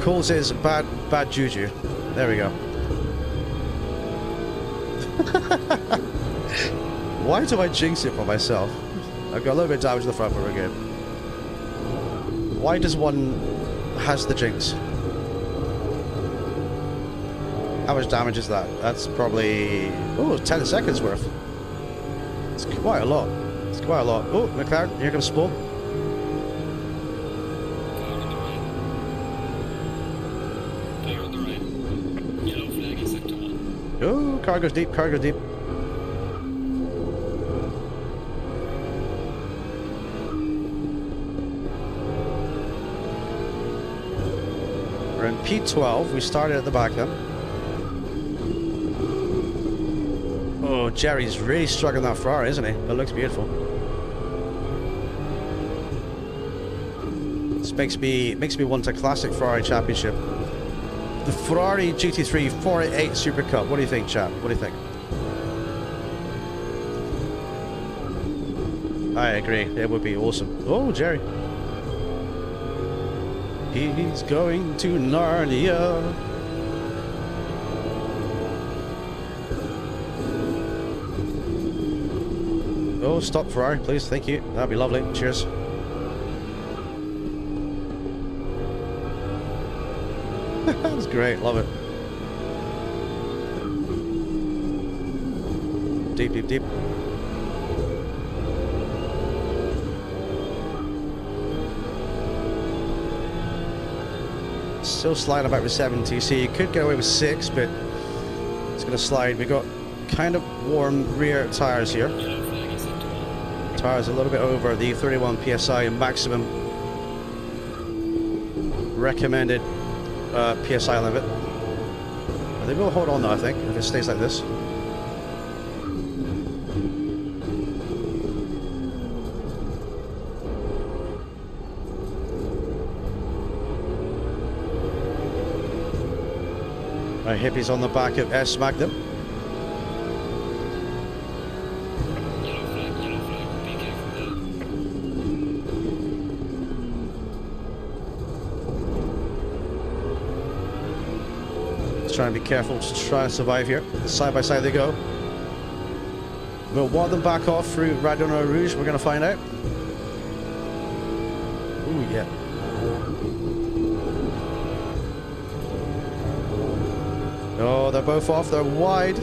calls his bad juju. There we go. Why do I jinx it for myself? I've got a little bit of damage in the front, but we're good. Why does one has the jinx? How much damage is that? That's probably 10 seconds worth. It's quite a lot. It's quite a lot. Oh, McLaren, here comes Spore. Car on the right. Clear on the right. Yellow flag in sector 1. Oh, car goes deep, car goes deep. We're in P12. We started at the back then. Oh, Jerry's really struggling that Ferrari, isn't he? That looks beautiful. This makes me want a classic Ferrari championship. The Ferrari GT3 488 Super Cup. What do you think, chap? What do you think? I agree. It would be awesome. Oh, Jerry. He's going to Narnia. Oh, stop Ferrari, please. Thank you. That'd be lovely. Cheers. That's great. Love it. Deep, deep, deep. Still sliding about with 70, so you could get away with 6, but it's going to slide. We got kind of warm rear tires here. Tires a little bit over the 31 psi maximum recommended psi limit. But they will hold on though, I think, if it stays like this. Right, Hippie's on the back of S Magnum. Yellow flag, be careful there. Let's try and be careful to try and survive here. Side by side they go. We'll ward them back off through Radon Rouge, we're going to find out. Ooh, yeah. Oh, they're both off. They're wide.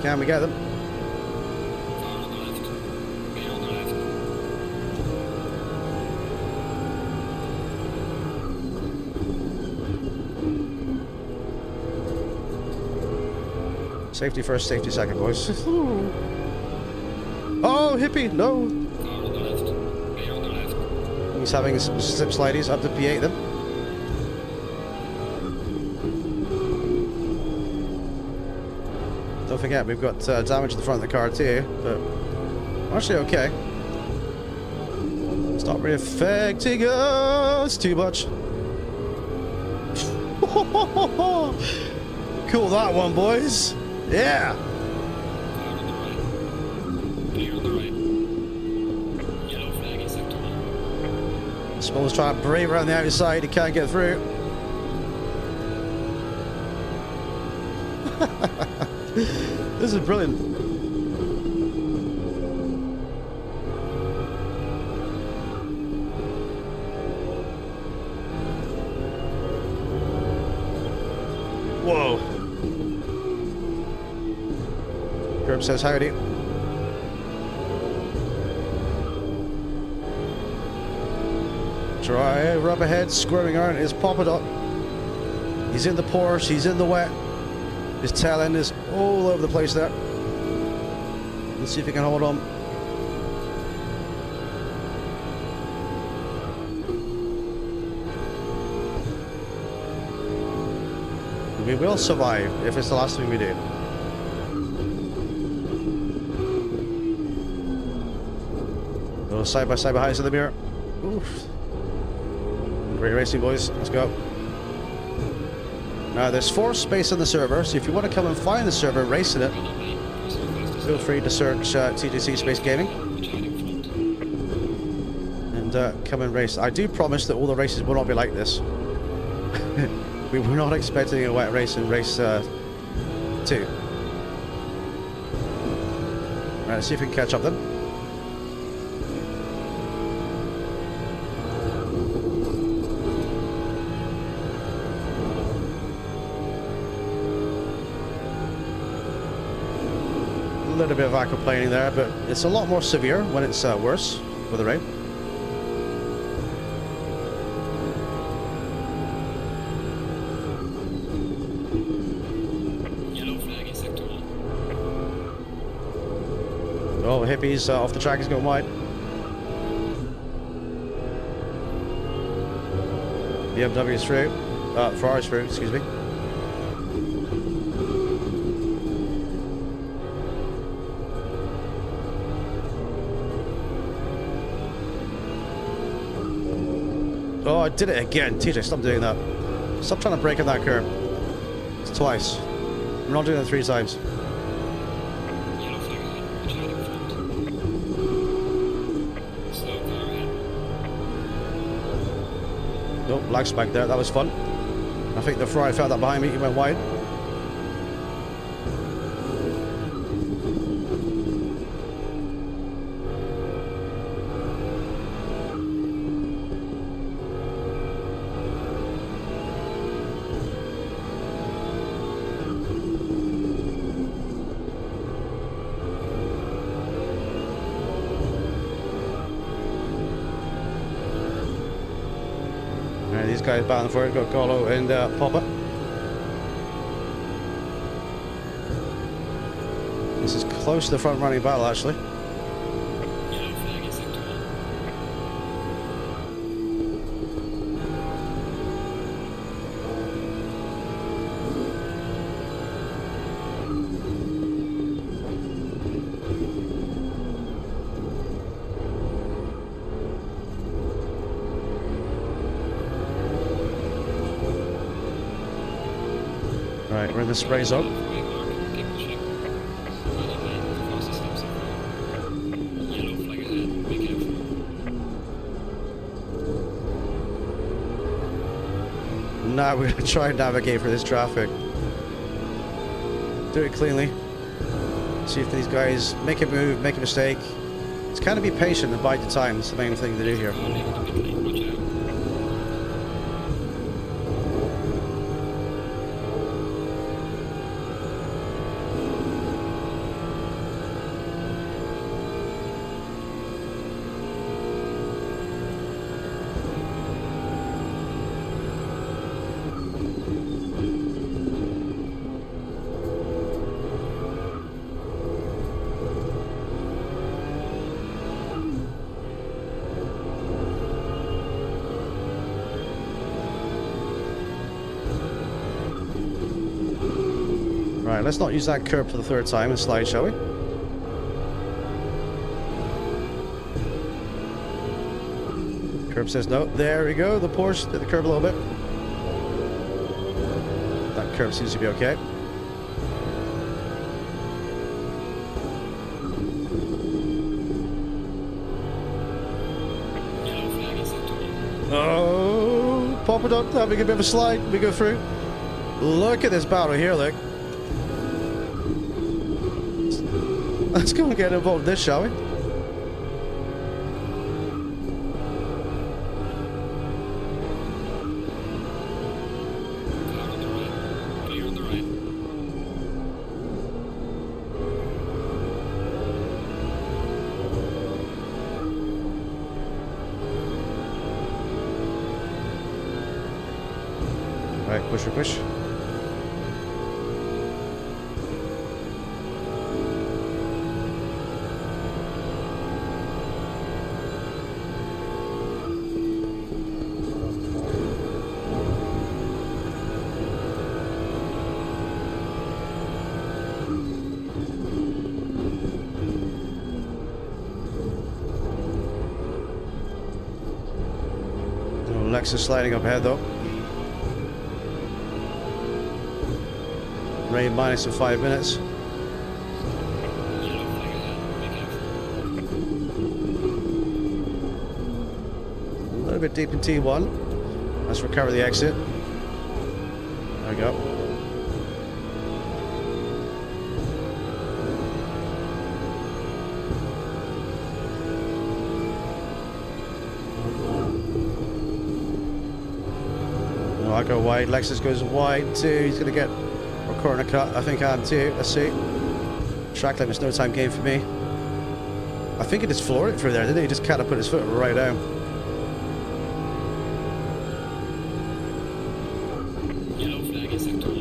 Can we get them? Car on the left. Clear on the left. Safety first, safety second, boys. Oh, Hippie, no. Car on the left. Clear on the left. He's having some slip slideys up to P8 then. Don't forget, we've got damage in the front of the car too, but actually okay. Stop affecting us too much. Cool that one, boys. Yeah. Clear on the right. Yellow flag in sector 1. Small's trying to brave around the outside. He can't get through. This is brilliant. Whoa. Curb says howdy. Drive up ahead, squirming around his Poppadot. He's in the Porsche, he's in the wet. His tail end is all over the place there. Let's see if he can hold on. We will survive if it's the last thing we do. Go side by side behind us in the mirror. Oof. Great racing, boys. Let's go. Now, there's 4 space on the server, so if you want to come and find the server racing it, feel free to search TGC Space Gaming and come and race. I do promise that all the races will not be like this. We were not expecting a wet race in race 2. Right, let's see if we can catch up then. A little bit of aquaplaning there, but it's a lot more severe when it's worse with the rain. Oh, hippies off the track, he's going wide. BMW is through. Ferrari's through, excuse me. Oh, I did it again. TJ, stop doing that. Stop trying to break in that curb. It's twice. We're not doing it 3 times. Nope, lag spike there. That was fun. I think the Ferrari felt that behind me. He went wide. These guys battling for it. Got Carlo and Popper. This is close to the front running battle, actually. Yellow flag in sector 1. Right, we're in the spray zone. Now we're going to try and navigate for this traffic. Do it cleanly. See if these guys make a move, make a mistake. It's kind of be patient and bide the time. It's the main thing to do here. Right, let's not use that curb for the 3rd time and slide, shall we? Curb says no. There we go. The Porsche did the curb a little bit. That curb seems to be okay. Yellow flag in sector 1. Oh, pop it up, having a bit of a slide. We go through. Look at this battle here, look. Let's go and get involved in this, shall we? Car on the right. Clear on the right. Right, push or push. Lexus sliding up ahead though. Rain minus in 5 minutes. Yellow flag ahead. Be careful. A little bit deep in T1. Let's recover the exit. There we go. No, I go wide. Lexus goes wide too. He's going to get a corner cut. I think I am too. Let's see. Track limit's no time game for me. I think he just floored it through there, didn't he? He just kind of put his foot right down. Yellow flag in sector 1.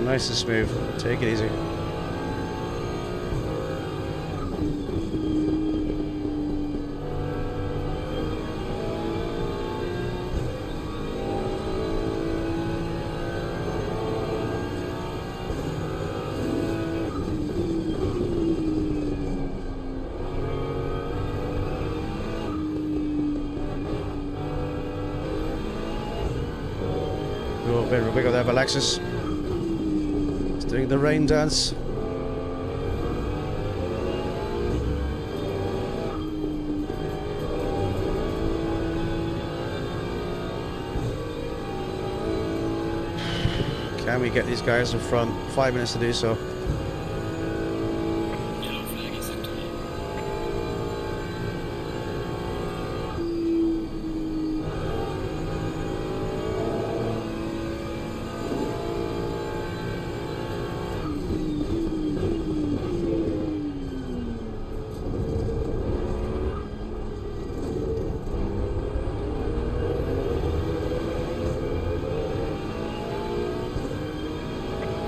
Nice and smooth. Take it easy. A little bit of a wiggle there for Lexus. Doing the rain dance. Can we get these guys in front? 5 minutes to do so. Yellow flag in sector 1.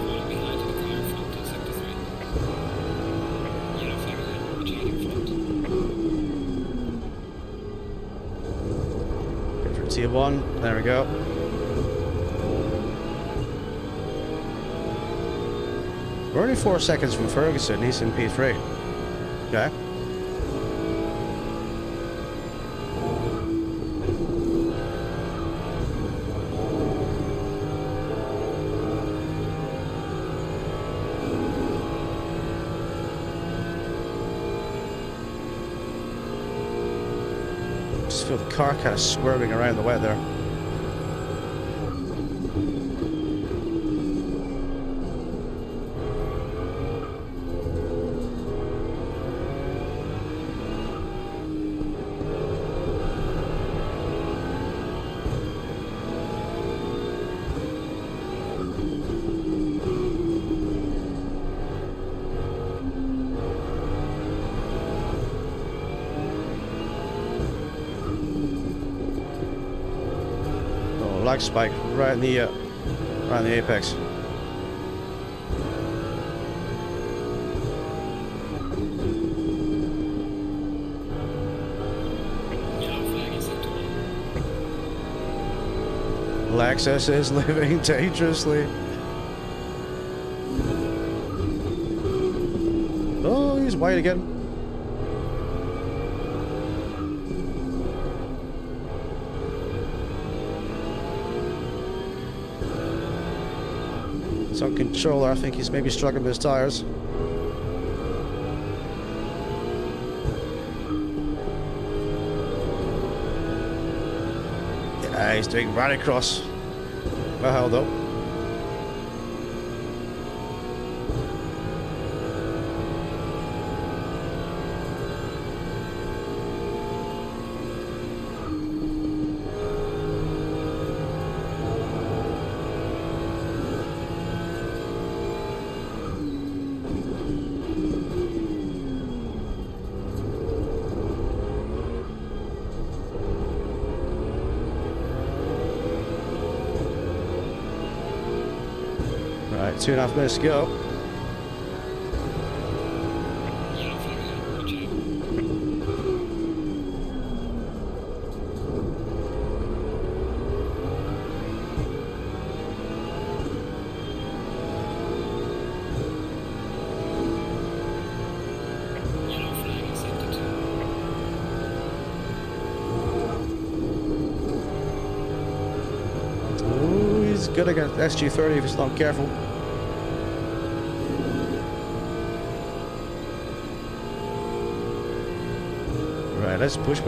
Falling behind in the car in front in sector 3. Yellow flag ahead. Retaining front. Get for T1. There we go. We're only 4 seconds from Ferguson. He's in P3. Okay. Just feel the car kind of swerving around the way there. lag spike right in the apex. Yellow flag in sector 1. Lexus is living dangerously. Oh, he's wide again. It's on controller. I think he's maybe struggling with his tires. Yeah, he's doing right across. Well, hell though. Right, 2.5 minutes to go. Yellow flag ahead. Watch out. Yellow flag in sector 2. Ooh, he's good against SG30 if he's not careful. Right, let's push.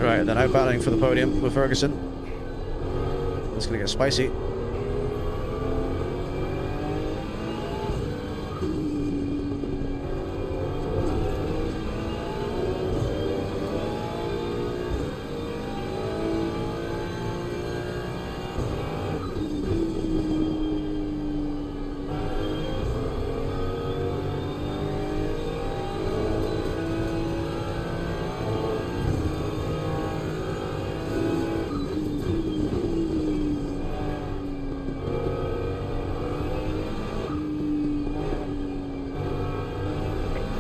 Right, then out battling for the podium with Ferguson. It's gonna get spicy.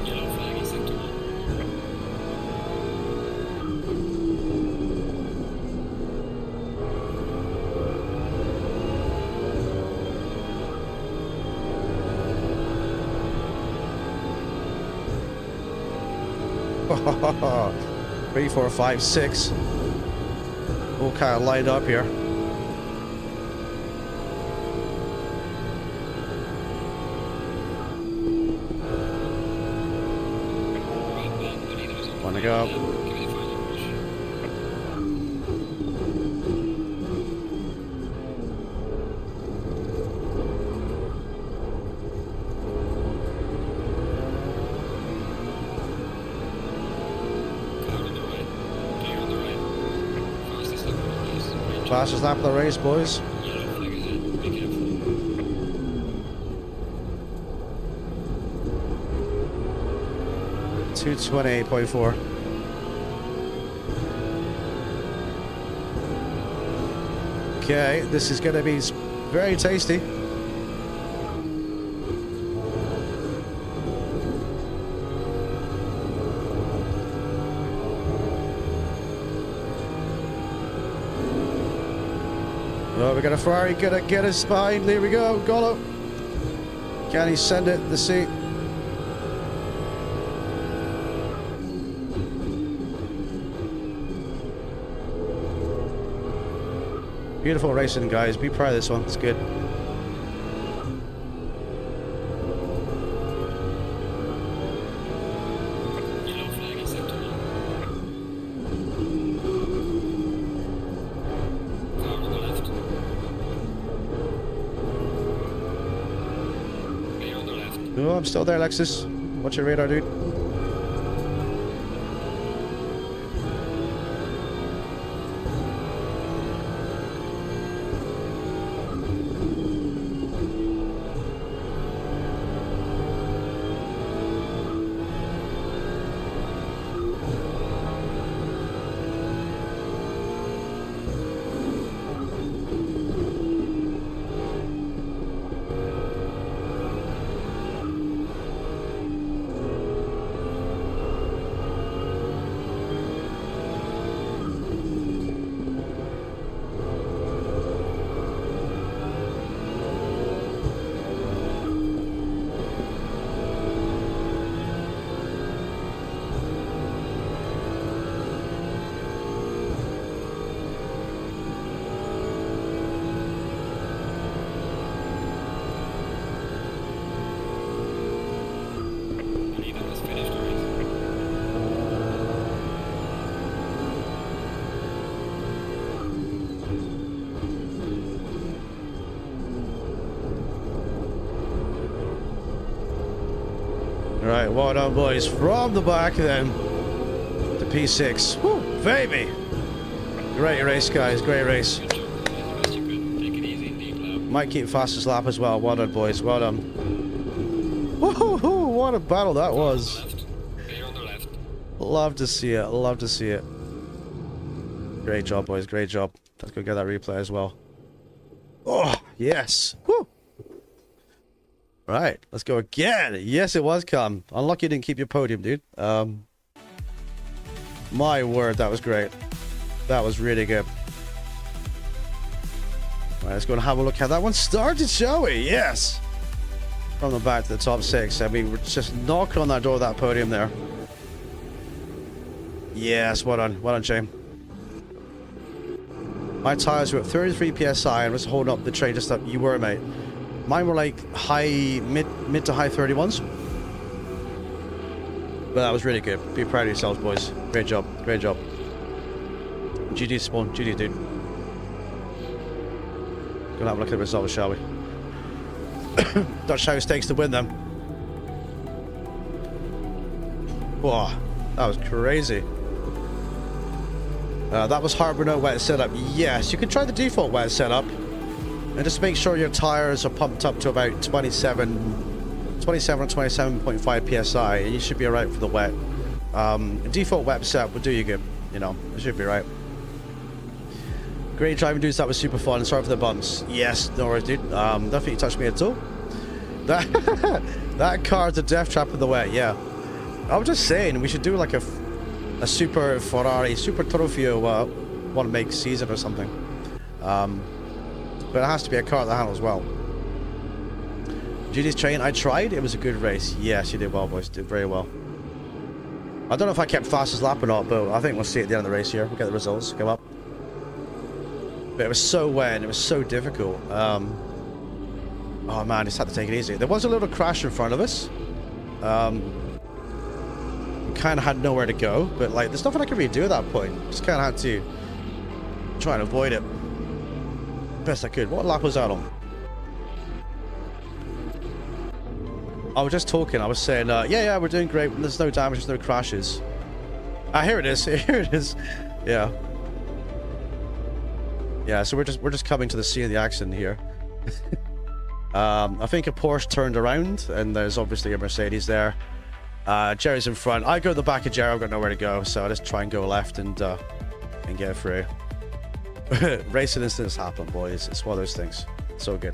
Yellow flag in sector 1. Three, four, five, six. All kind of lined up here. Right back, the leader is on. Wanna go? Give it a final push. Car on the right. Clear on the right. Fastest lap of the race. Right. Fastest lap of the race, boys. Yellow flag ahead. Be careful. 228.4. Okay, this is going to be very tasty. Oh, we got a Ferrari gonna get us behind. There we go, Golo. Can he send it the seat? Beautiful racing, guys. Be proud of this one. It's good. Yellow flag in sector 1. Car on the left. Clear on the left. Oh, I'm still there, Lexus. Watch your radar, dude. Right, well done, boys. From the back, then, the P6. Woo, baby! Great race, guys. Great race. Good job. You did the best you could. Take it easy in deep lap. Might keep fastest lap as well. Well done, boys. Well done. Woohoo! What a battle that was. Left. Clear on the left. Love to see it. Love to see it. Great job, boys. Great job. Let's go get that replay as well. Oh, yes. Woo! Right, let's go again. Yes, it was calm. Unlucky you didn't keep your podium, dude. My word, that was great. That was really good. Right, let's go and have a look how that one started, shall we? Yes! From the back to the top 6. I mean, we're just knocking on that door of that podium there. Yes, well done. Well done, Shane. My tires were at 33 PSI and was holding up the train just up. You were, mate. Mine were like mid to high 31s. But that was really good. Be proud of yourselves, boys. Great job. Great job. GG spawn. GG, dude. Gonna have a look at the results, shall we? Dutch House takes the win then. Whoa, that was crazy. That was hard with no wet setup. Yes, you can try the default wet setup. And just make sure your tires are pumped up to about 27 or 27.5 PSI, and you should be alright for the wet. Default wet setup will do you good, you know, it should be right. Great driving, dudes, that was super fun. Sorry for the bumps. Yes, no worries, dude. Nothing touched me at all. That car's a death trap in the wet, yeah. I was just saying, we should do like a super Ferrari, super Trofeo, want to make season or something. But it has to be a car that handles well. GD's train, I tried. It was a good race. Yes, you did well, boys. Did very well. I don't know if I kept fastest lap or not, but I think we'll see at the end of the race here. We'll get the results. Come up. But it was so wet and it was so difficult. Oh man, just had to take it easy. There was a little crash in front of us. We kind of had nowhere to go, but like, there's nothing I could really do at that point. Just kind of had to try and avoid it best I could. What lap was that on? I was just talking. I was saying, yeah, we're doing great. There's no damage, there's no crashes. Here it is. Here it is. Yeah. Yeah. So we're just coming to the scene of the accident here. I think a Porsche turned around, and there's obviously a Mercedes there. Jerry's in front. I go to the back of Jerry. I've got nowhere to go, so I just try and go left and get through. Racing incidents happen, boys. It's one of those things. So good.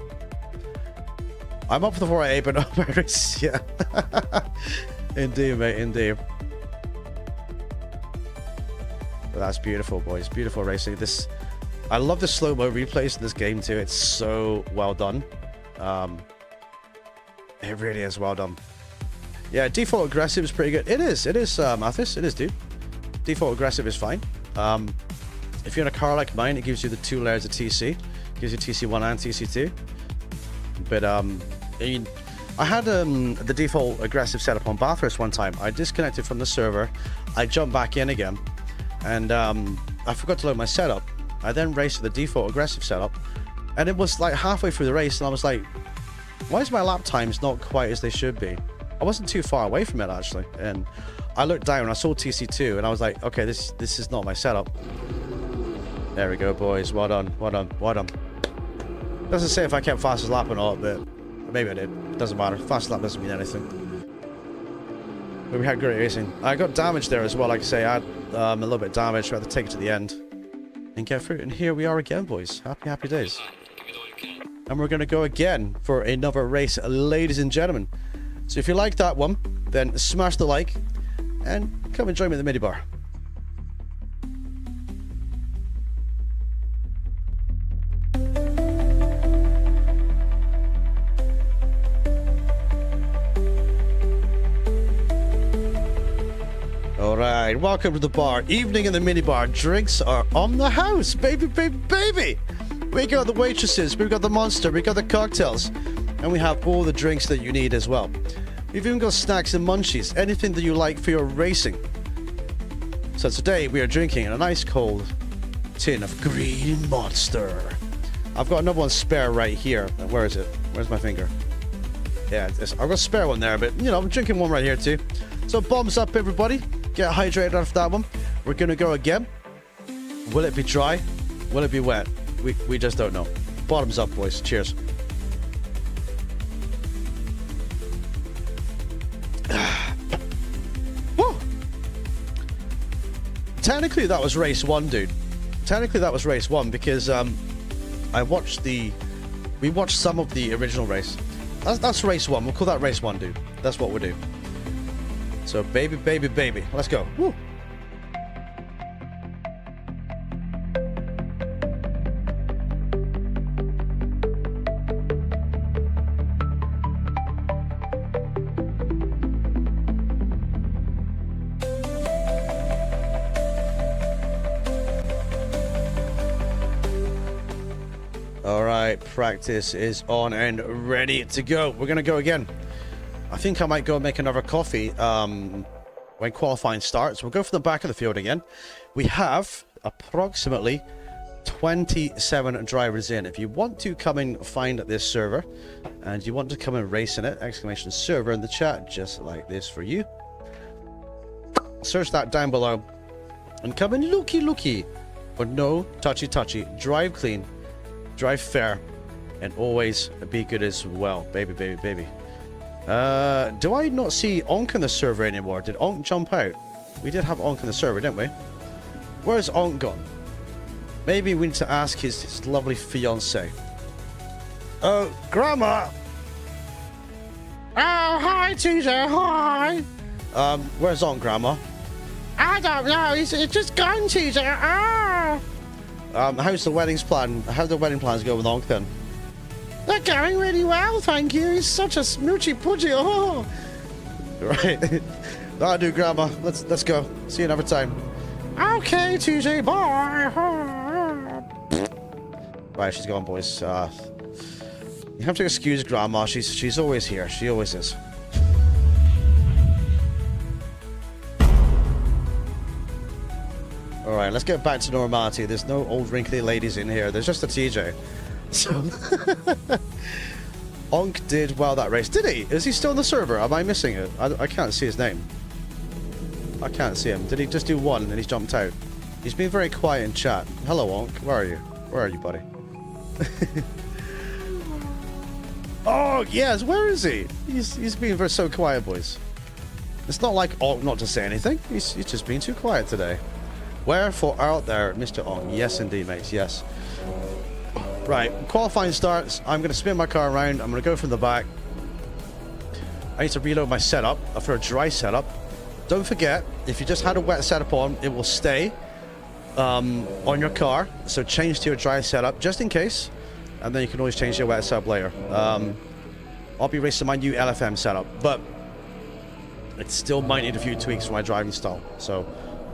I'm up for the 4A, but not my race. Yeah. Indeed, mate. Indeed. But that's beautiful, boys. Beautiful racing. I love the slow-mo replays in this game too. It's so well done. It really is well done. Yeah, default aggressive is pretty good. It is, Mathis. It is, dude. Default aggressive is fine. If you're in a car like mine, it gives you the 2 layers of TC. It gives you TC1 and TC2. But I had the default aggressive setup on Bathurst one time. I disconnected from the server. I jumped back in again, and I forgot to load my setup. I then raced with the default aggressive setup, and it was like halfway through the race, and I was like, why is my lap times not quite as they should be? I wasn't too far away from it actually, and I looked down and I saw TC2, and I was like, okay, this is not my setup. There we go, boys. Well done, well done, well done. Doesn't say if I kept fastest lap or not, but maybe I did. Doesn't matter. Fastest lap doesn't mean anything. But we had great racing. I got damaged there as well. Like I say, I had a little bit of damage. We had to take it to the end and get through. And here we are again, boys. Happy, happy days. And we're going to go again for another race, ladies and gentlemen. So if you like that one, then smash the like and come and join me in the minibar. Alright, welcome to the bar. Evening in the minibar. Drinks are on the house. Baby, baby, baby! We got the waitresses, we got the monster, we got the cocktails, and we have all the drinks that you need as well. We've even got snacks and munchies, anything that you like for your racing. So today we are drinking a nice cold tin of Green Monster. I've got another one spare right here. Where is it? Where's my finger? Yeah, I've got a spare one there, but you know, I'm drinking one right here too. So bombs up, everybody. Get hydrated after that one. We're gonna go again. Will it be dry? Will it be wet? We just don't know. Bottoms up, boys. Cheers. Woo! Technically, that was race 1, dude. Technically, that was race 1 because we watched some of the original race. That's race 1. We'll call that race 1, dude. That's what we'll do. So, baby, baby, baby. Let's go. Woo! All right, practice is on and ready to go. We're gonna go again. I think I might go make another coffee when qualifying starts. We'll go for the back of the field again. We have approximately 27 drivers in. If you want to come and find this server and you want to come and race in it, exclamation server in the chat, just like this for you. Search that down below and come and looky. But no touchy. Drive clean. Drive fair, and always be good as well. Baby, baby, baby. Do I not see Onk on the server anymore? Did Onk jump out? We did have Onk on the server, didn't we? Where's Onk gone? Maybe we need to ask his lovely fiancée. Oh, Grandma! Oh, hi, TJ, hi! Where's Onk, Grandma? I don't know, it's just gone, TJ, ah! How's the wedding's plan? How'd the wedding plans go with Onk then? They're going really well, thank you. He's such a smoochy pudgy. Oh, right. That'll do, Grandma. Let's go. See you another time. Okay, TJ. Bye. Right, she's gone, boys. You have to excuse Grandma. She's always here. She always is. All right, let's get back to normality. There's no old wrinkly ladies in here. There's just a TJ. So, Onk did well that race. Did he? Is he still on the server? Am I missing it? I can't see his name. I can't see him. Did he just do one and he's jumped out? He's been very quiet in chat. Hello, Onk. Where are you? Where are you, buddy? Oh, yes. Where is he? He's been so quiet, boys. It's not like Onk not to say anything. He's just been too quiet today. Wherefore out there, Mr. Onk. Yes, indeed, mates. Yes. Right, qualifying starts. I'm going to spin my car around. I'm going to go from the back. I need to reload my setup for a dry setup. Don't forget, if you just had a wet setup on, it will stay on your car. So change to your dry setup just in case. And then you can always change your wet setup later. I'll be racing my new LFM setup. But it still might need a few tweaks for my driving style. So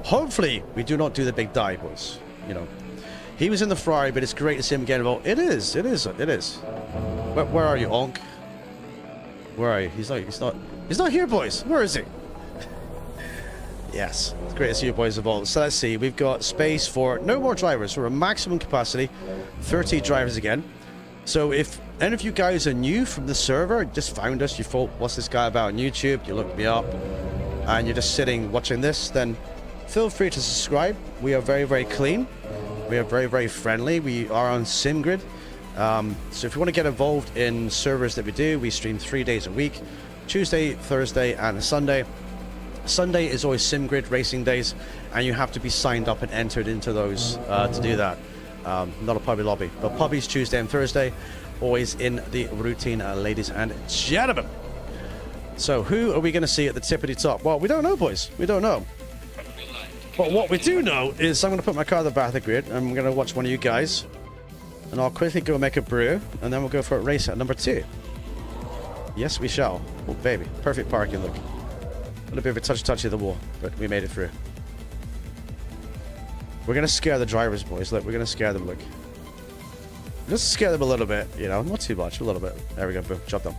hopefully we do not do the big dive, boys. You know. He was in the Ferrari, but it's great to see him get involved. It is. Where are you, Onk? Where are you? He's not here, boys. Where is he? Yes, it's great to see you boys involved. So let's see. We've got space for no more drivers. We're a maximum capacity, 30 drivers again. So if any of you guys are new from the server, just found us, you thought, what's this guy about on YouTube? You looked me up, and you're just sitting watching this, then feel free to subscribe. We are very, very clean. We are very, very friendly. We are on Simgrid. So if you want to get involved in servers that we do, we stream 3 days a week. Tuesday, Thursday, and Sunday. Sunday is always Simgrid racing days, and you have to be signed up and entered into those to do that. Not a puppy lobby, but puppies Tuesday and Thursday, always in the routine, ladies and gentlemen. So who are we going to see at the tippity top? Well, we don't know, boys. We don't know. But what we do know is I'm going to put my car at the back of the grid, and I'm going to watch one of you guys, and I'll quickly go make a brew, and then we'll go for a race at number 2. Yes, we shall. Oh, baby. Perfect parking, look. A little bit of a touchy of the wall, but we made it through. We're going to scare the drivers, boys. Look, we're going to scare them, look. Just scare them a little bit, you know, not too much, a little bit. There we go, boom, job done.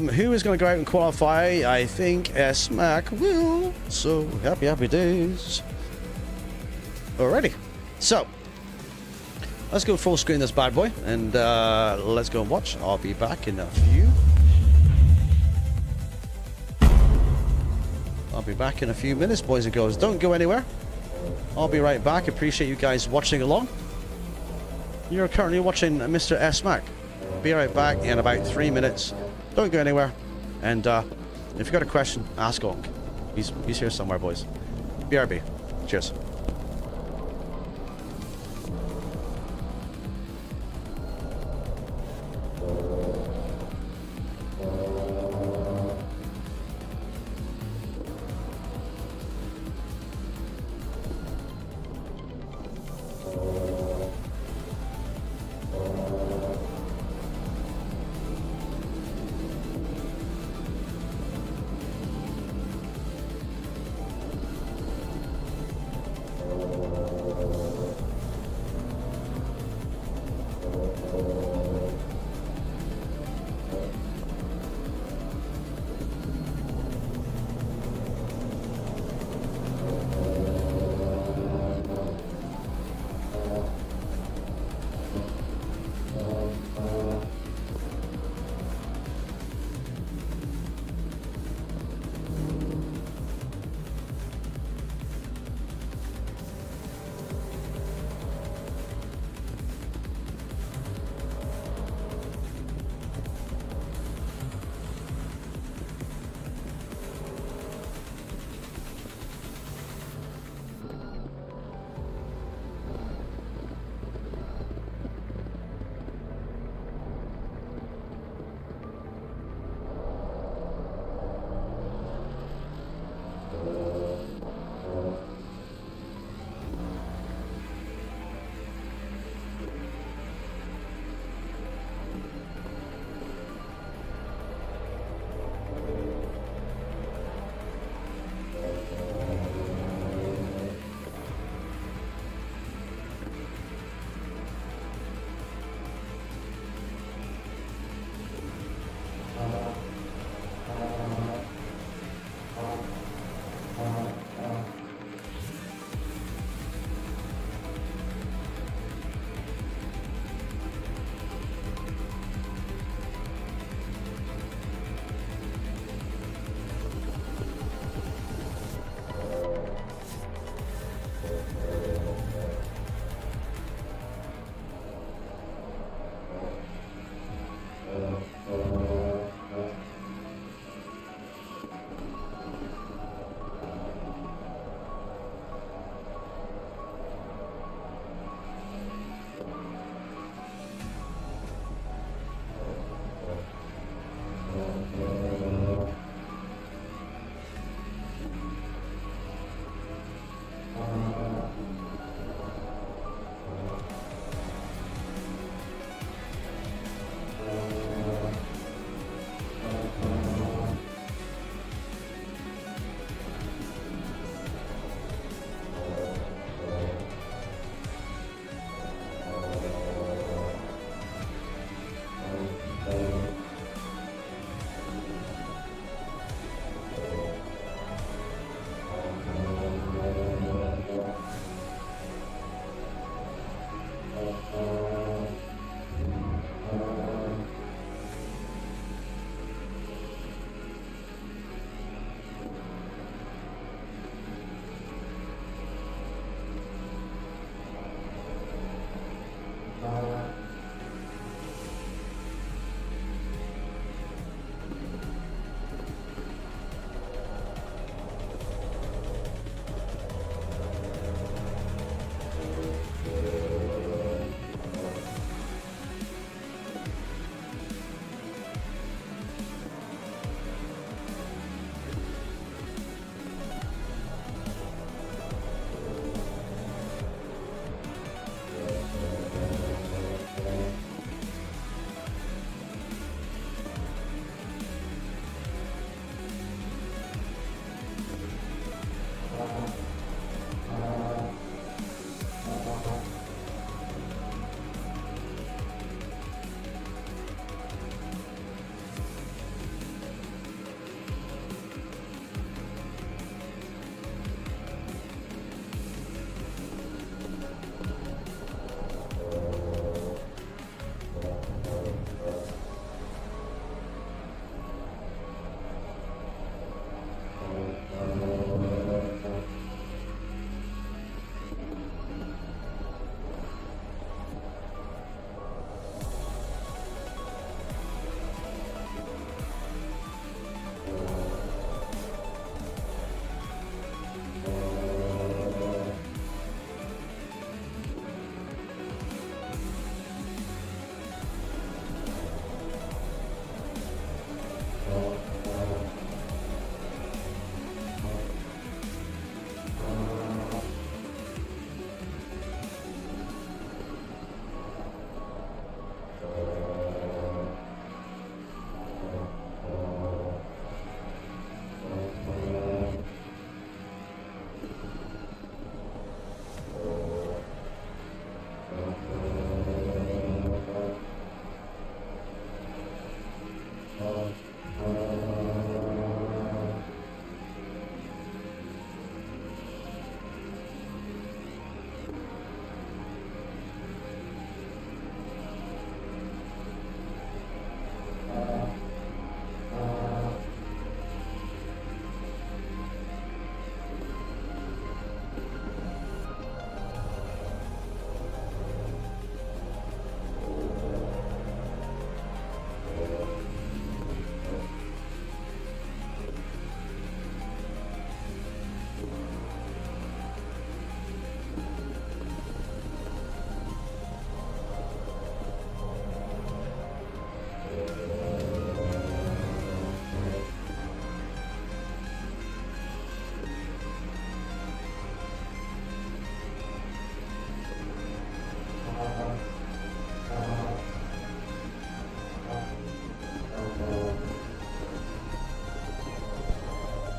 Who is going to go out and qualify? I think S-Mac will. So, happy days. Alrighty. So, let's go full screen this bad boy, and let's go and watch. I'll be back in a few I'll be back in a few minutes, boys and girls. Don't go anywhere. I'll be right back. Appreciate you guys watching along. You're currently watching Mr. S Mac. Be right back in about 3 minutes. Don't go anywhere. And if you've got a question, ask Onk. He's here somewhere, boys. BRB. Cheers.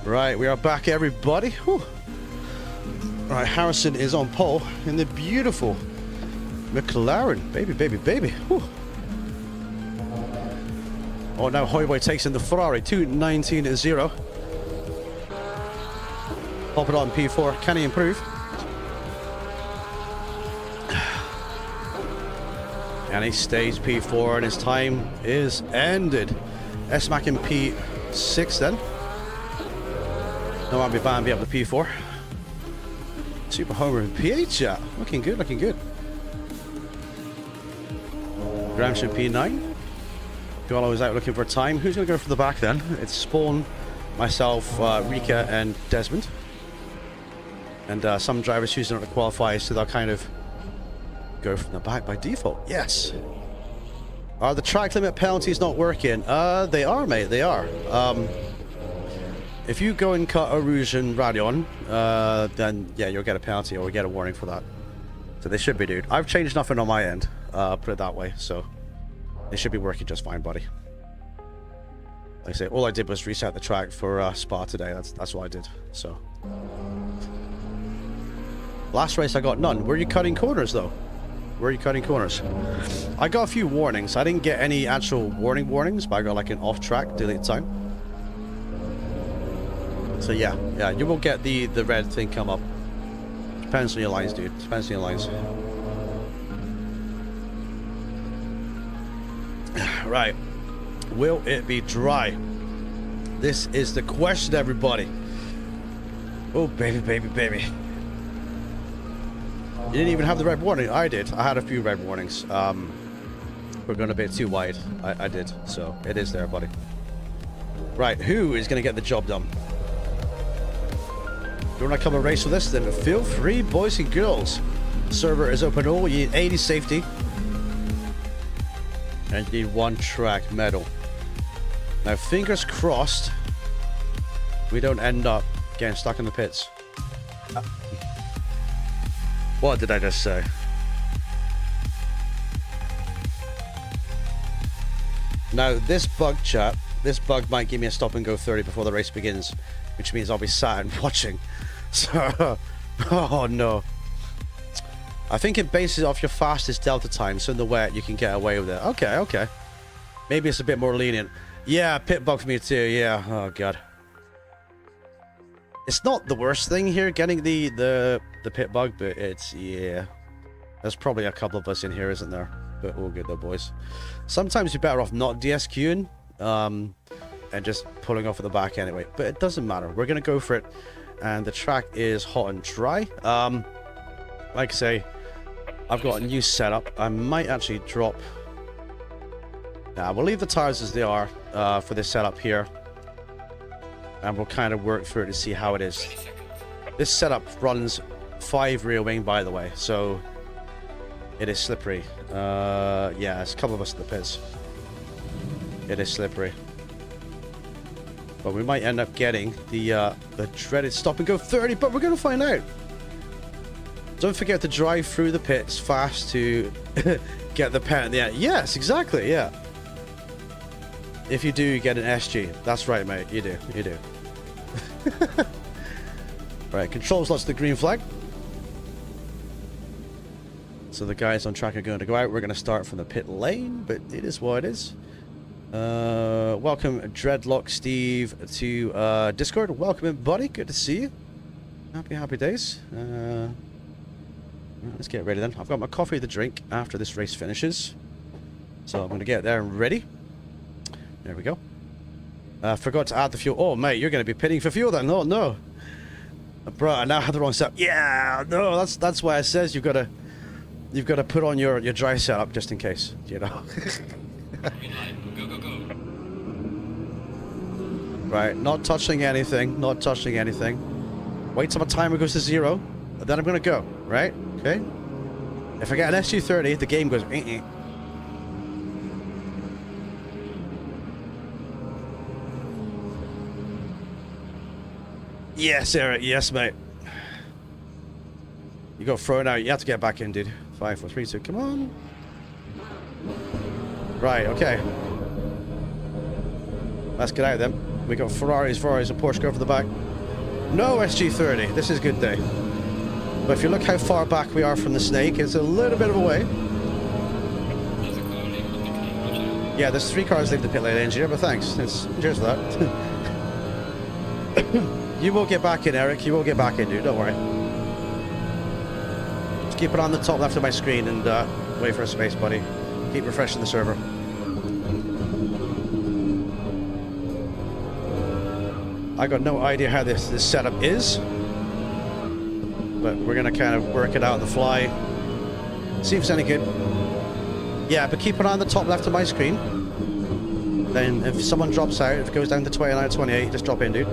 Right, we are back, everybody. Whew. Right, Harrison is on pole in the beautiful McLaren. Baby, baby, baby. Whew. Oh, now Hoyboy takes in the Ferrari 219-0. Pop it on P4. Can he improve? And he stays P4, and his time is ended. S-Mac in P6 then. No Bambi Bambi up to P4. Super Homer in P8, yeah. Looking good, looking good. Gramsci P9. Piolo is out looking for time. Who's going to go for the back then? It's Spawn, myself, Rika, and Desmond. And some drivers choose not to qualify, so they'll kind of go from the back by default. Yes. Are the track limit penalties not working? They are, mate. They are. If you go and cut a Rouge and Radeon, then yeah, you'll get a penalty or get a warning for that. So they should be, dude. I've changed nothing on my end. Put it that way. So they should be working just fine, buddy. Like I say, all I did was reset the track for Spa today. That's what I did. So last race I got none. Were you cutting corners though? Were you cutting corners? I got a few warnings. I didn't get any actual warnings, but I got like an off-track delete time. So yeah, you will get the red thing come up. Depends on your lines, dude. Depends on your lines. Right. Will it be dry? This is the question, everybody. Oh, baby, baby, baby. You didn't even have the red warning. I did. I had a few red warnings. We're going a bit too wide. I did. So it is there, buddy. Right. Who is going to get the job done? If you want to come and race with us, then feel free, boys and girls. The server is open all. You need 80 safety. And you need 1 track medal. Now, fingers crossed, we don't end up getting stuck in the pits. What did I just say? Now, this bug, chat, this bug might give me a stop and go 30 before the race begins, which means I'll be sat and watching. So, oh no. I think it bases off your fastest delta time, so in the wet you can get away with it. Okay, okay. Maybe it's a bit more lenient. Yeah, pit bug for me too, yeah. Oh god. It's not the worst thing here, getting the pit bug, but it's, yeah. There's probably a couple of us in here, isn't there? But all good though, boys. Sometimes you're better off not DSQing, and just pulling off at the back anyway. But it doesn't matter. We're going to go for it. And the track is hot and dry. Like I say, I've got a new setup. I might actually drop... Nah, we'll leave the tires as they are for this setup here. And we'll kind of work through it to see how it is. This setup runs 5 rear wing, by the way. So it is slippery. Yeah, there's a couple of us in the pits. It is slippery. But we might end up getting the dreaded stop and go 30, but we're going to find out. Don't forget to drive through the pits fast to get the pen at the end. Yes, exactly, yeah. If you do, you get an SG. That's right, mate. You do. You do. Right, controls lots of the green flag. So the guys on track are going to go out. We're going to start from the pit lane, but it is what it is. Welcome Dreadlock Steve to Discord. Welcome in, buddy. Good to see you. Happy days. Let's get ready then. I've got my coffee to drink after this race finishes, so I'm going to get there and ready. There we go. Forgot to add the fuel. Oh mate, you're going to be pitting for fuel then. Oh no, bro, I now have the wrong setup. Yeah, no, that's why it says you've got to put on your dry setup just in case, you know. Go. Right, not touching anything, not touching anything. Wait till my timer goes to 0, then I'm gonna go, right? Okay? If I get an SG30, the game goes Yes, Eric, yes, mate. You got thrown out, you have to get back in, dude. 5, 4, 3, 2, come on. Right, okay. Let's get out then. We got Ferraris, and Porsche car for the back. No SG30. This is a good day. But if you look how far back we are from the snake, it's a little bit of a way. Yeah, there's 3 cars leave the pit lane, engineer, but thanks. Cheers for that. You will get back in, Eric. You will get back in, dude. Don't worry. Just keep it on the top left of my screen and wait for a space, buddy. Keep refreshing the server. I got no idea how this setup is, but we're gonna kind of work it out on the fly. See if it's any good. Yeah, but keep it on the top left of my screen. Then if someone drops out, if it goes down to 29 or 28, just drop in, dude.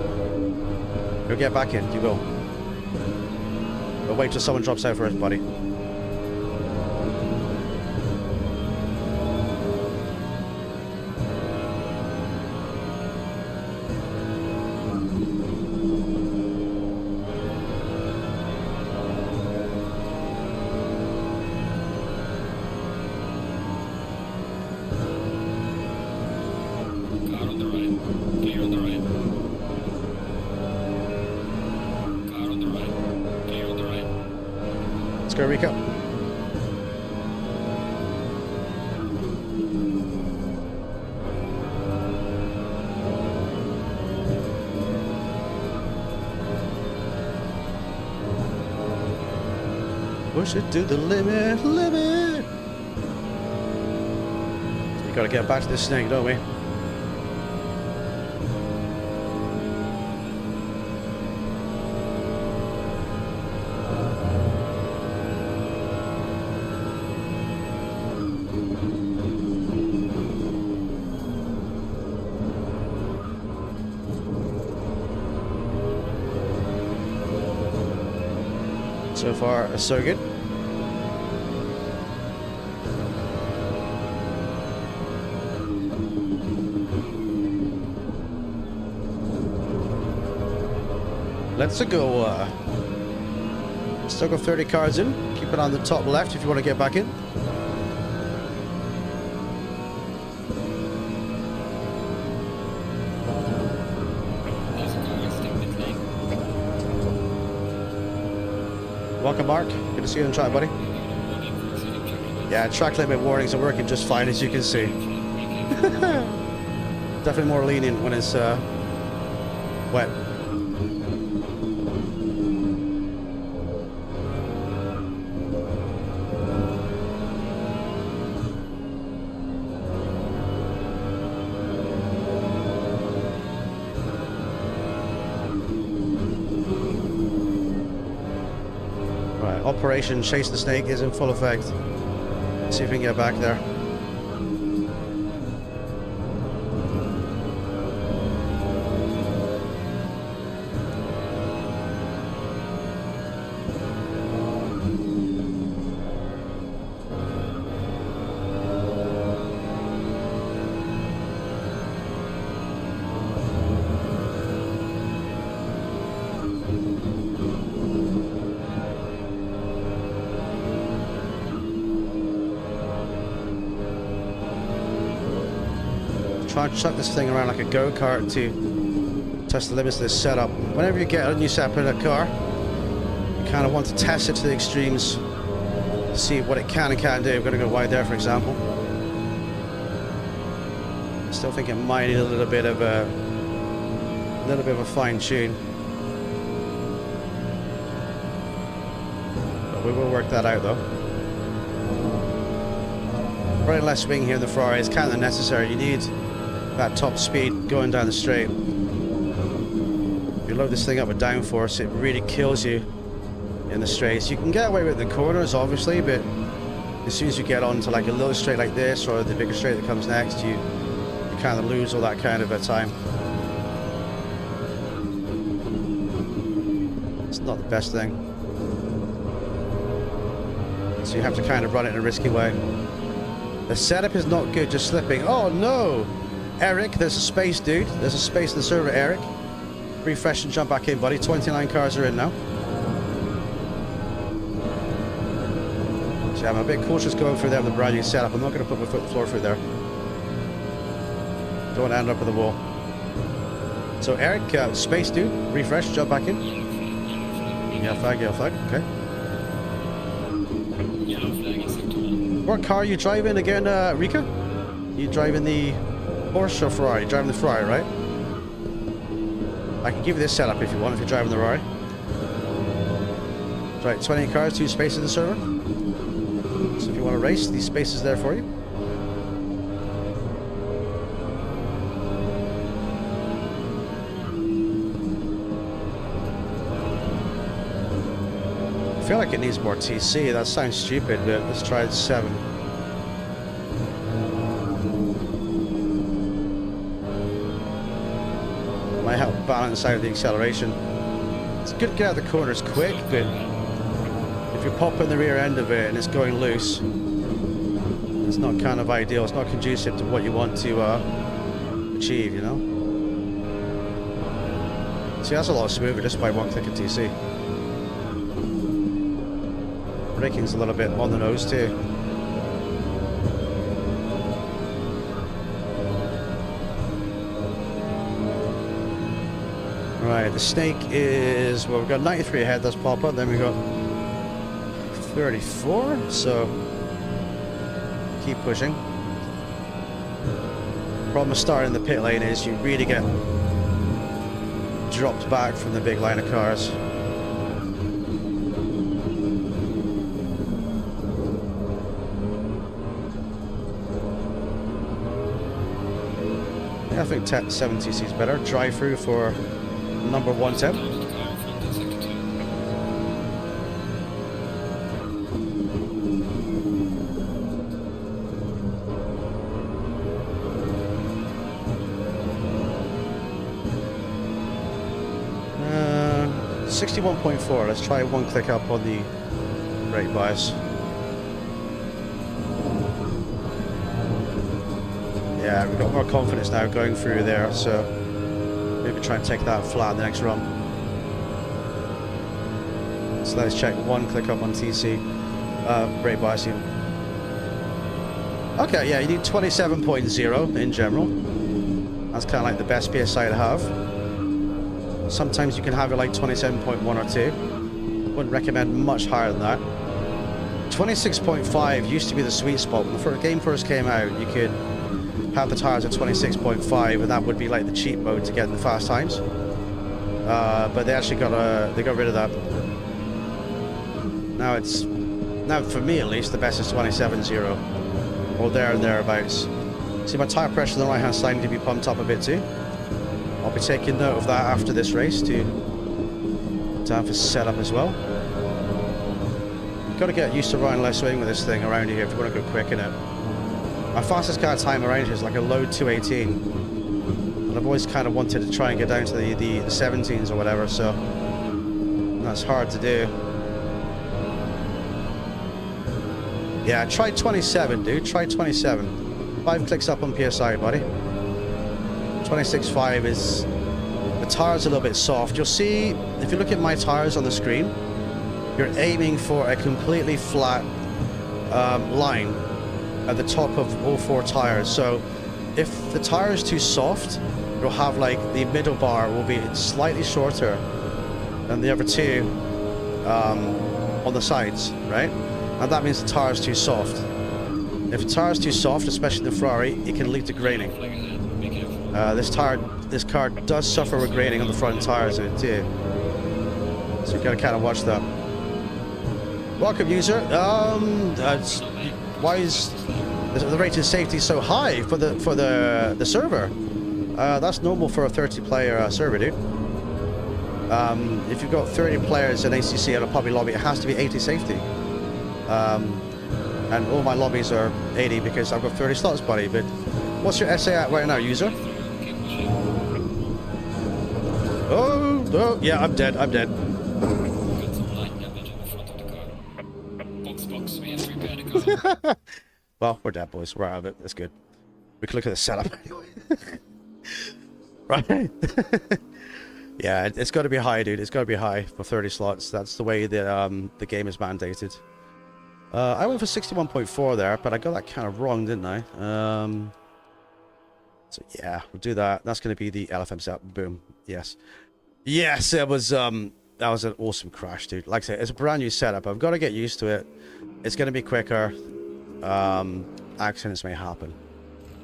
You'll get back in, you will. But wait till someone drops out first, buddy. Go, Rico. Push it to the limit, limit. We gotta get back to this snake, don't we? So far, so good. Let's go. Still got 30 cars in. Keep it on the top left if you want to get back in. Welcome, Mark. Good to see you on track, buddy. Yeah, track limit warnings are working just fine, as you can see. Definitely more lenient when it's wet. Operation Chase the Snake is in full effect. See if we can get back there. Try to chuck this thing around like a go-kart to test the limits of this setup. Whenever you get a new setup in a car, you kind of want to test it to the extremes, see what it can and can't do. I'm going to go wide there, for example. Still think it might need a little bit of a fine tune, but we will work that out though. Running less swing here in the Ferrari is kind of necessary. You need that top speed going down the straight. If you load this thing up with downforce, it really kills you in the straights. You can get away with the corners, obviously, but as soon as you get onto like a little straight like this or the bigger straight that comes next, you kind of lose all that kind of time. It's not the best thing. So you have to kind of run it in a risky way. The setup is not good, just slipping. Oh no! Eric, there's a space, dude. There's a space in the server, Eric. Refresh and jump back in, buddy. 29 cars are in now. So I'm a bit cautious going through there with the brand new setup. I'm not going to put my foot on the floor through there. Don't want to end up with a wall. So Eric, space dude, refresh, jump back in. Yellow flag, Yellow flag, okay. yellow flag in sector 1. What car are you driving again, Rika? You driving the Porsche or Ferrari? You're driving the Ferrari, right? I can give you this setup if you want, if you're driving the Ferrari. Right, 20 cars, 2 spaces in the server. So if you want to race, these spaces there for you. I feel like it needs more TC. That sounds stupid, but let's try it 7. Might help balance out the acceleration. It's good to get out the corners quick, but if you're popping the rear end of it and it's going loose, it's not kind of ideal. It's not conducive to what you want to achieve, you know? See, that's a lot smoother just by 1 click of TC. Braking's a little bit on the nose too. Right, the snake is, well, we've got 93 ahead, that's Papa, then we've got 34, so keep pushing. Problem with starting the pit lane is you really get dropped back from the big line of cars. Yeah, I think 7TC is better. Drive through for number 110. Started the car in front in sector 2. Uh, 61.4. Let's try 1 click up on the brake bias. Yeah, we've got more confidence now going through there, so maybe try and take that flat in the next run. So let's check 1 click up on TC, brake biasing. Okay, yeah, you need 27.0 in general. That's kind of like the best PSI to have. Sometimes you can have it like 27.1 or 2. Wouldn't recommend much higher than that. 26.5 used to be the sweet spot. When the game first came out, you could have the tires at 26.5, and that would be like the cheap mode to get the fast times. But they actually got rid of that. Now for me at least, the best is 27.0, or there and thereabouts. See, my tire pressure on the right hand side to be pumped up a bit too. I'll be taking note of that after this race to have a setup as well. You've got to get used to riding left swing with this thing around here if you want to go quick in it. My fastest car time around here is like a low 218, and I've always kind of wanted to try and get down to the 17s or whatever, so that's hard to do. Yeah, try 27, dude. Try 27. 5 clicks up on PSI, buddy. 26.5 is... the tire's a little bit soft. You'll see, if you look at my tires on the screen, you're aiming for a completely flat line at the top of all 4 tires. So if the tire is too soft, you'll have like the middle bar will be slightly shorter than the other 2 on the sides, right? And that means the tire is too soft. If the tire is too soft, especially the Ferrari, it can lead to graining. Be careful. This car does suffer with graining on the front tires in it too. So you gotta kind of watch that. Welcome, user. Why is the rated safety so high for the server? That's normal for a 30-player server, dude. If you've got 30 players in ACC in a public lobby, it has to be 80 safety. And all my lobbies are 80 because I've got 30 slots, buddy. But what's your SA at right now, user? Keep pushing. Oh, yeah, I'm dead. Got some light damage on the front of the car. Box, we have to repair the car. Well, we're dead, boys. We're out of it. That's good. We can look at the setup anyway. Right? Yeah, it's got to be high, dude. It's got to be high for 30 slots. That's the way that the game is mandated. I went for 61.4 there, but I got that kind of wrong, didn't I? So yeah, we'll do that. That's going to be the LFM set. Boom. Yes. Yes, it was that was an awesome crash, dude. Like I said, it's a brand new setup. I've got to get used to it. It's going to be quicker. Accidents may happen.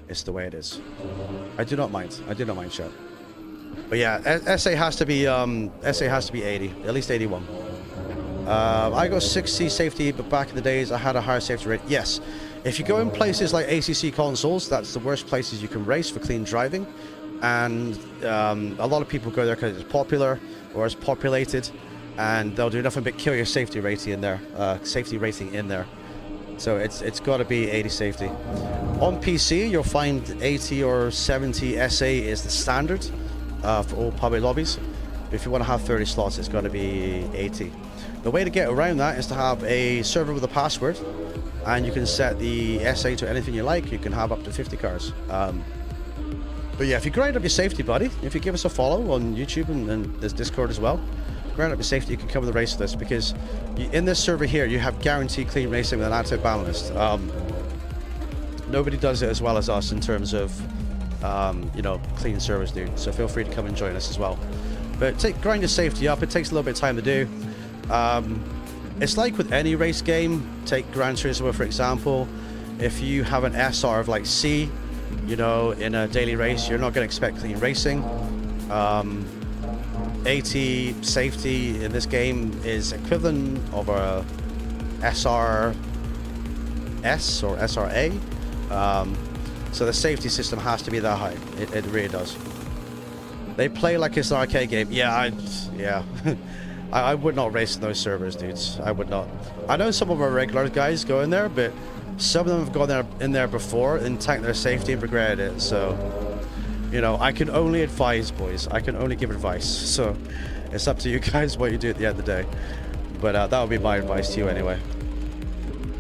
It's the way it is. I do not mind. I do not mind, chat. But yeah, SA has to be 80, at least 81. I got 60 safety, but back in the days I had a higher safety rate. Yes, if you go in places like ACC consoles, that's the worst places you can race for clean driving, and a lot of people go there because it's popular or it's populated, and they'll do nothing but kill your safety rating in there. So it's got to be 80 safety. On PC, you'll find 80 or 70 SA is the standard for all public lobbies. If you want to have 30 slots, it's got to be 80. The way to get around that is to have a server with a password, and you can set the SA to anything you like. You can have up to 50 cars. But yeah, if you grind up your safety, buddy, if you give us a follow on YouTube and there's Discord as well, grind up your safety, you can cover the race with us, because in this server here, you have guaranteed clean racing with an anti-ban list. Nobody does it as well as us in terms of, you know, clean servers, dude. So feel free to come and join us as well. But grind your safety up. It takes a little bit of time to do. It's like with any race game. Take Gran Turismo for example. If you have an SR of like C, you know, in a daily race, you're not going to expect clean racing. 80 safety in this game is equivalent of a SRS or SRA. So the safety system has to be that high. It really does. They play like it's an arcade game. Yeah, I would not race in those servers, dudes. I would not. I know some of our regular guys go in there, but some of them have gone in there before and tanked their safety and regretted it. So, you know, I can only advise, boys. I can only give advice. So it's up to you guys what you do at the end of the day. But that would be my advice to you anyway.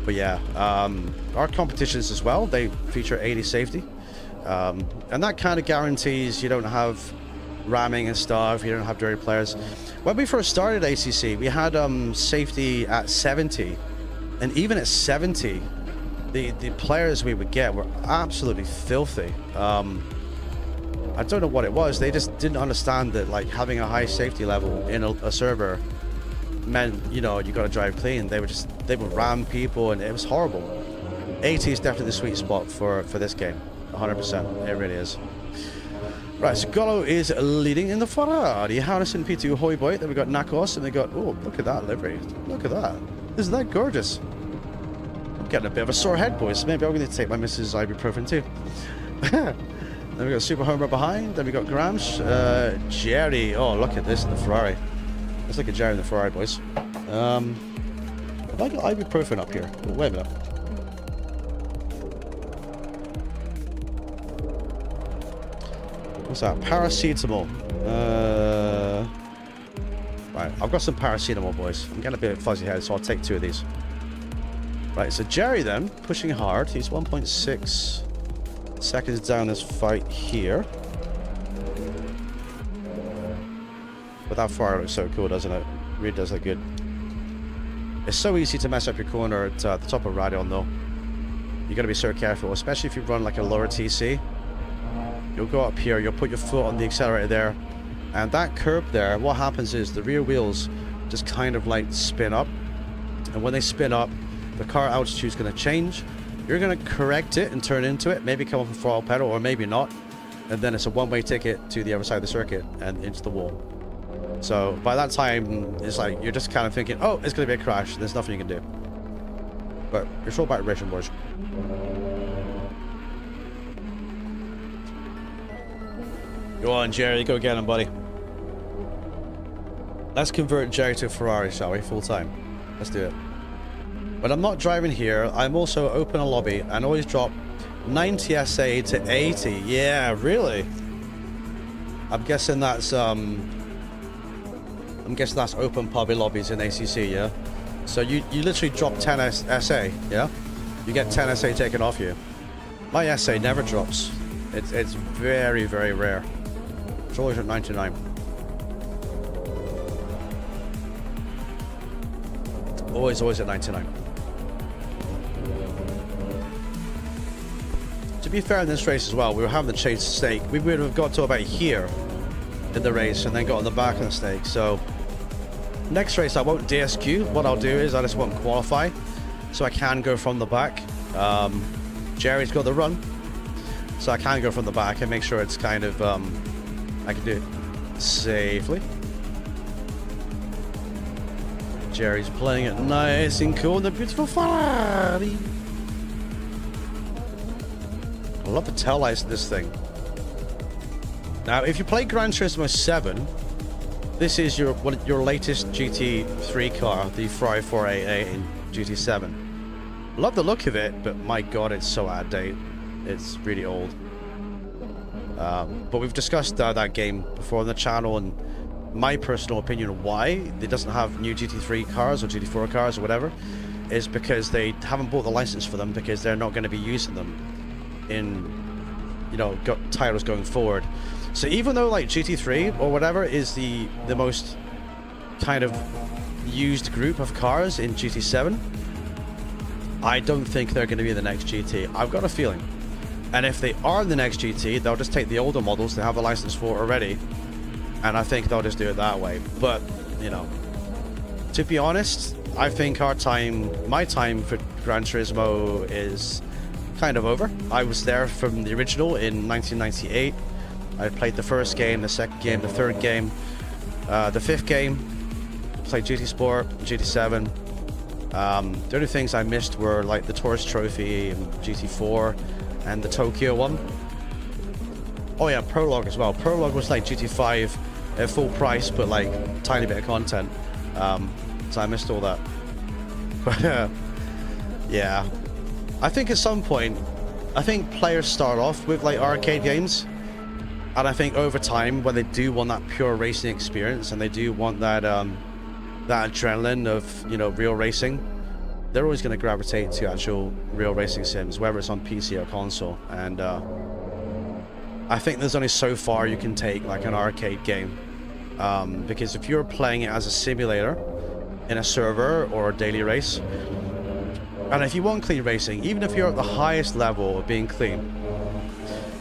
But yeah, our competitions as well, they feature 80 safety. And that kind of guarantees you don't have ramming and stuff, you don't have dirty players. When we first started ACC, we had safety at 70. And even at 70, the players we would get were absolutely filthy. I don't know what it was. They just didn't understand that, like, having a high safety level in a server meant, you know, you got to drive clean. They would ram people, and it was horrible. 80 is definitely the sweet spot for this game. 100%. It really is. Right, so Golo is leading in the Ferrari. Harrison P2 Hoy Boy. Then we got Nakos, and they got, oh, look at that livery. Look at that. Isn't that gorgeous? I'm getting a bit of a sore head, boys. Maybe I'm going to take my Mrs. Ibuprofen too. Then we got Super Homer behind. Then we got Gramsh. Jerry. Oh, look at this in the Ferrari. Let's look at Jerry in the Ferrari, boys. Have I got ibuprofen up here? Oh, wait a minute. What's that? Paracetamol. Right, I've got some paracetamol, boys. I'm getting a bit fuzzy head, so I'll take 2 of these. Right, so Jerry then, pushing hard. He's 1.6 seconds down this fight here. But that fire looks so cool, doesn't it? Really does look good. It's so easy to mess up your corner at the top of Radion, though. You got to be so careful, especially if you run like a lower TC. You'll go up here, you'll put your foot on the accelerator there, and that curb there, what happens is the rear wheels just kind of like spin up, and when they spin up, the car altitude is going to change. You're going to correct it and turn into it, maybe come off a throttle pedal, or maybe not, and then it's a one-way ticket to the other side of the circuit and into the wall. So by that time, it's like you're just kind of thinking, oh, it's going to be a crash. There's nothing you can do. But you're full back racing, boys. Go on, Jerry. Go get him, buddy. Let's convert Jerry to a Ferrari, shall we? Full time. Let's do it. But I'm not driving here. I'm also open a lobby and always drop 90 SA to 80. Yeah, really? I'm guessing that's open public lobbies in ACC, yeah? So you literally drop 10 SA, yeah? You get 10 SA taken off you. My SA never drops. It's very, very rare. It's always at 99. Always at 99. To be fair in this race as well, we were having to change the stake. We would have got to about here in the race and then got on the back of the stake. So next race I won't DSQ. What I'll do is I just won't qualify, so I can go from the back. Jerry's got the run, so I can go from the back and make sure it's kind of I can do it safely. Jerry's playing it nice and cool in the beautiful Ferrari. I love the tail lights of this thing. Now, if you play Gran Turismo 7, this is your latest GT3 car, the Ferrari 488 in GT7. Love the look of it, but my god, it's so out of date. It's really old. But we've discussed that game before on the channel, and my personal opinion of why it doesn't have new GT3 cars or GT4 cars or whatever is because they haven't bought the license for them, because they're not going to be using them in, you know, titles going forward. So even though like GT3 or whatever is the most kind of used group of cars in GT7, I don't think they're going to be the next GT. I've got a feeling. And if they are the next GT, they'll just take the older models they have a license for already, and I think they'll just do it that way. But, you know, to be honest, I think my time for Gran Turismo is kind of over. I was there from the original in 1998. I played the first game, the second game, the third game, the fifth game, played GT Sport, GT7. The only things I missed were like the Tourist Trophy and GT4 and the Tokyo one. Oh yeah, Prologue as well. Prologue was like GT5 at full price, but like tiny bit of content. So I missed all that. But yeah, I think at some point, I think players start off with like arcade games, and I think over time, when they do want that pure racing experience and they do want that that adrenaline of, you know, real racing, they're always going to gravitate to actual real racing sims, whether it's on PC or console. And I think there's only so far you can take like an arcade game, because if you're playing it as a simulator in a server or a daily race, and if you want clean racing, even if you're at the highest level of being clean,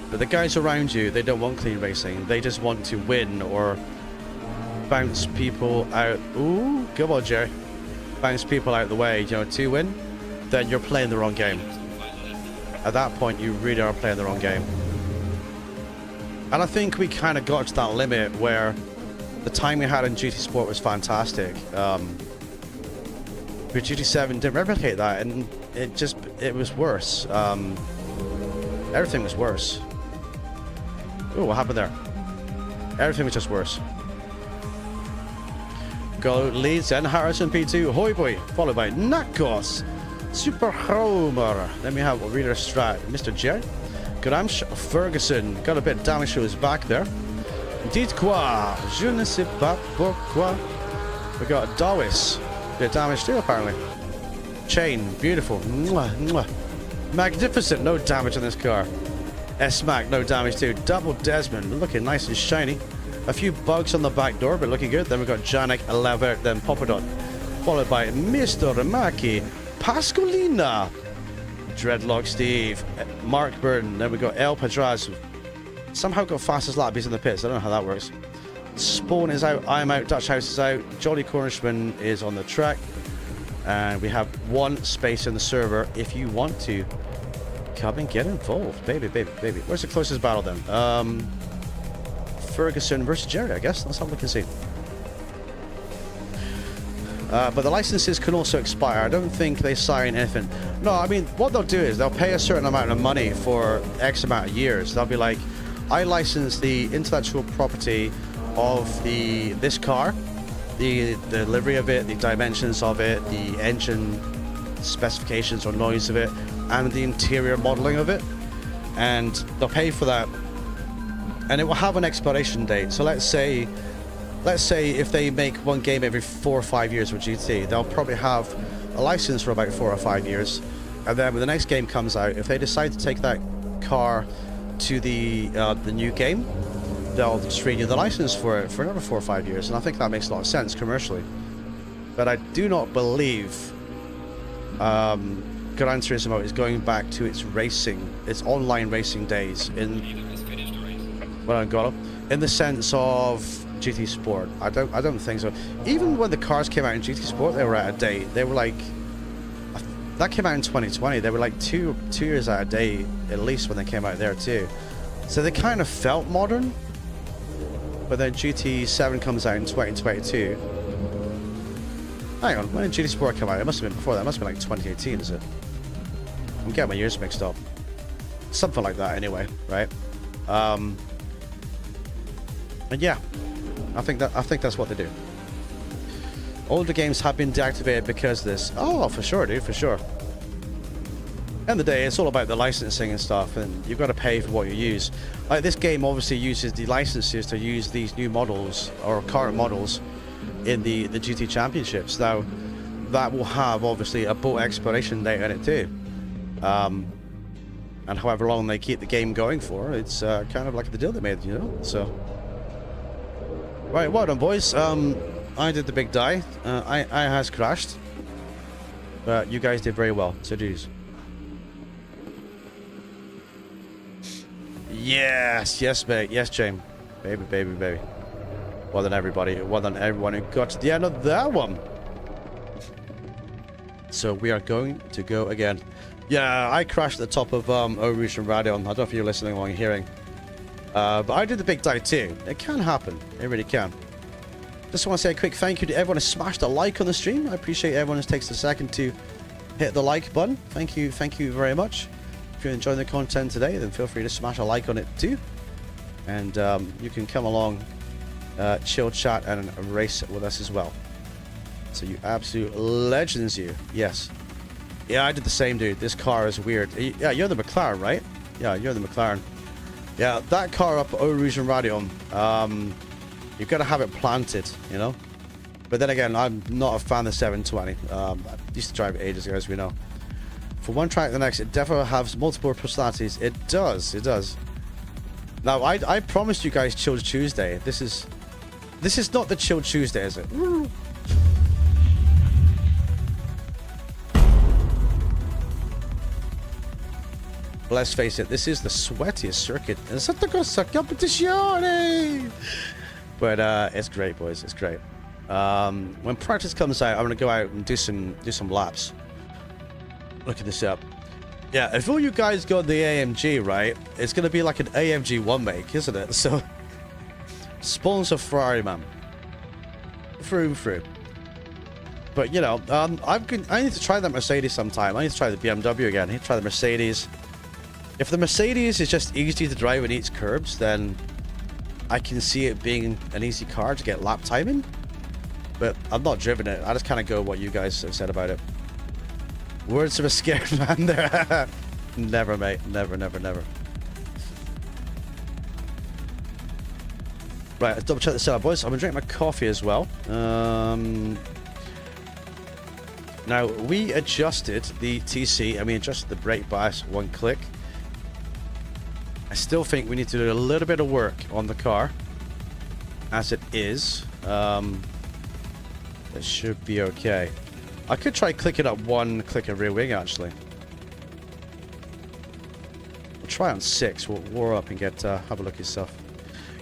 but the guys around you, they don't want clean racing, they just want to win or bounce people out. Ooh, come on, Jerry. Bounce people out of the way, you know, to win, then you're playing the wrong game. At that point, you really are playing the wrong game. And I think we kind of got to that limit where the time we had in GT Sport was fantastic. But GT7 didn't replicate that, and it was worse. Everything was worse. Ooh, what happened there? Everything was just worse. Go leads and Harrison P2, Hoy Boy, followed by Nakos, Super Homer. Then we have Reader Strat, Mr. Jerry, Gramsh Ferguson, got a bit of damage to his back there. Dites quoi? Je ne sais pas pourquoi. We got Dawis, bit of damage too apparently. Chain, beautiful, mwah, mwah. Magnificent, no damage on this car. S-Mac, no damage too. Double Desmond, looking nice and shiny. A few bugs on the back door, but looking good. Then we've got Janik, Levert, then Popadot, followed by Mr. Maki, Pascolina, Dreadlock Steve, Mark Burton. Then we got El Padraz. Somehow got fastest lap. He's in the pits. I don't know how that works. Spawn is out. I'm out. Dutch House is out. Jolly Cornishman is on the track. And we have one space in the server if you want to come and get involved. Baby, baby, baby. Where's the closest battle then? Ferguson versus Jerry, I guess. Let's have a look and see. But the licenses can also expire. I don't think they sign anything. No, I mean, what they'll do is they'll pay a certain amount of money for X amount of years. They'll be like, I license the intellectual property of this car, the livery of it, the dimensions of it, the engine specifications or noise of it, and the interior modeling of it. And they'll pay for that. And it will have an expiration date. So let's say if they make one game every 4 or 5 years with GT, they'll probably have a license for about 4 or 5 years. And then when the next game comes out, if they decide to take that car to the new game, they'll just renew the license for it for another 4 or 5 years. And I think that makes a lot of sense commercially. But I do not believe Gran Turismo is going back to its online racing days in Neither has finished the race. when I got up, in the sense of GT Sport. I don't think so. Even when the cars came out in GT Sport, they were out of date. They were like, that came out in 2020. They were like two years out of date at least when they came out there too. So they kind of felt modern. But then GT7 comes out in 2022. Hang on, when did GT Sport come out? It must have been before that. It must have been like 2018, is it? I'm getting my years mixed up. Something like that, anyway, right? And yeah, I think that's what they do. Older games have been deactivated because of this. Oh, for sure, dude, for sure. End of the day, it's all about the licensing and stuff, and you've got to pay for what you use. Like, this game obviously uses the licenses to use these new models or current models in the GT Championships. Now, that will have obviously a boat expiration date on it too. And however long they keep the game going for, it's kind of like the deal they made, you know. So, right, well done, boys. I did the big die. I has crashed, but you guys did very well. So, geez. Yes, mate. Yes, James. Baby. Well done, everybody. Well done, everyone who got to the end of that one. So we are going to go again. Yeah, I crashed at the top of Evolution Radio. I don't know if you're listening or hearing. But I did the big dive too. It can happen. It really can. Just want to say a quick thank you to everyone who smashed a like on the stream. I appreciate everyone who takes a second to hit the like button. Thank you very much. If you're enjoying the content today, then feel free to smash a like on it too. And you can come along, chill, chat, and race with us as well. So you absolute legends, you. Yes. Yeah, I did the same, dude. This car is weird. Yeah, you're the McLaren, right? Yeah, you're the McLaren. Yeah, that car up at Evolution Radio, you've got to have it planted, you know? But then again, I'm not a fan of the 720. I used to drive it ages ago, as we know. From one track to the next, it definitely has multiple personalities. It does. Now, I promised you guys Chill Tuesday. This is not the Chill Tuesday, is it? Let's face it, this is the sweatiest circuit in Assetto Corsa Competizione. But it's great, boys. It's great. When practice comes out, I'm gonna go out and do some laps. Looking this up. Yeah, if all you guys got the AMG, right, it's gonna be like an AMG one make, isn't it? So sponsor Ferrari, man. Through. But you know, I need to try that Mercedes sometime. I need to try the BMW again. I need to try the Mercedes. If the Mercedes is just easy to drive and eats curbs, then I can see it being an easy car to get lap time in. But I've not driven it. I just kind of go what you guys have said about it. Words of a scared man there. Never, mate. Never. Right, let's double check this out, boys. I'm gonna drink my coffee as well. Now, we adjusted the TC and we adjusted the brake bias one click. I still think we need to do a little bit of work on the car as it is. It should be okay. I could try clicking up one click of rear wing, actually. We'll try on 6. We'll war up and get have a look yourself.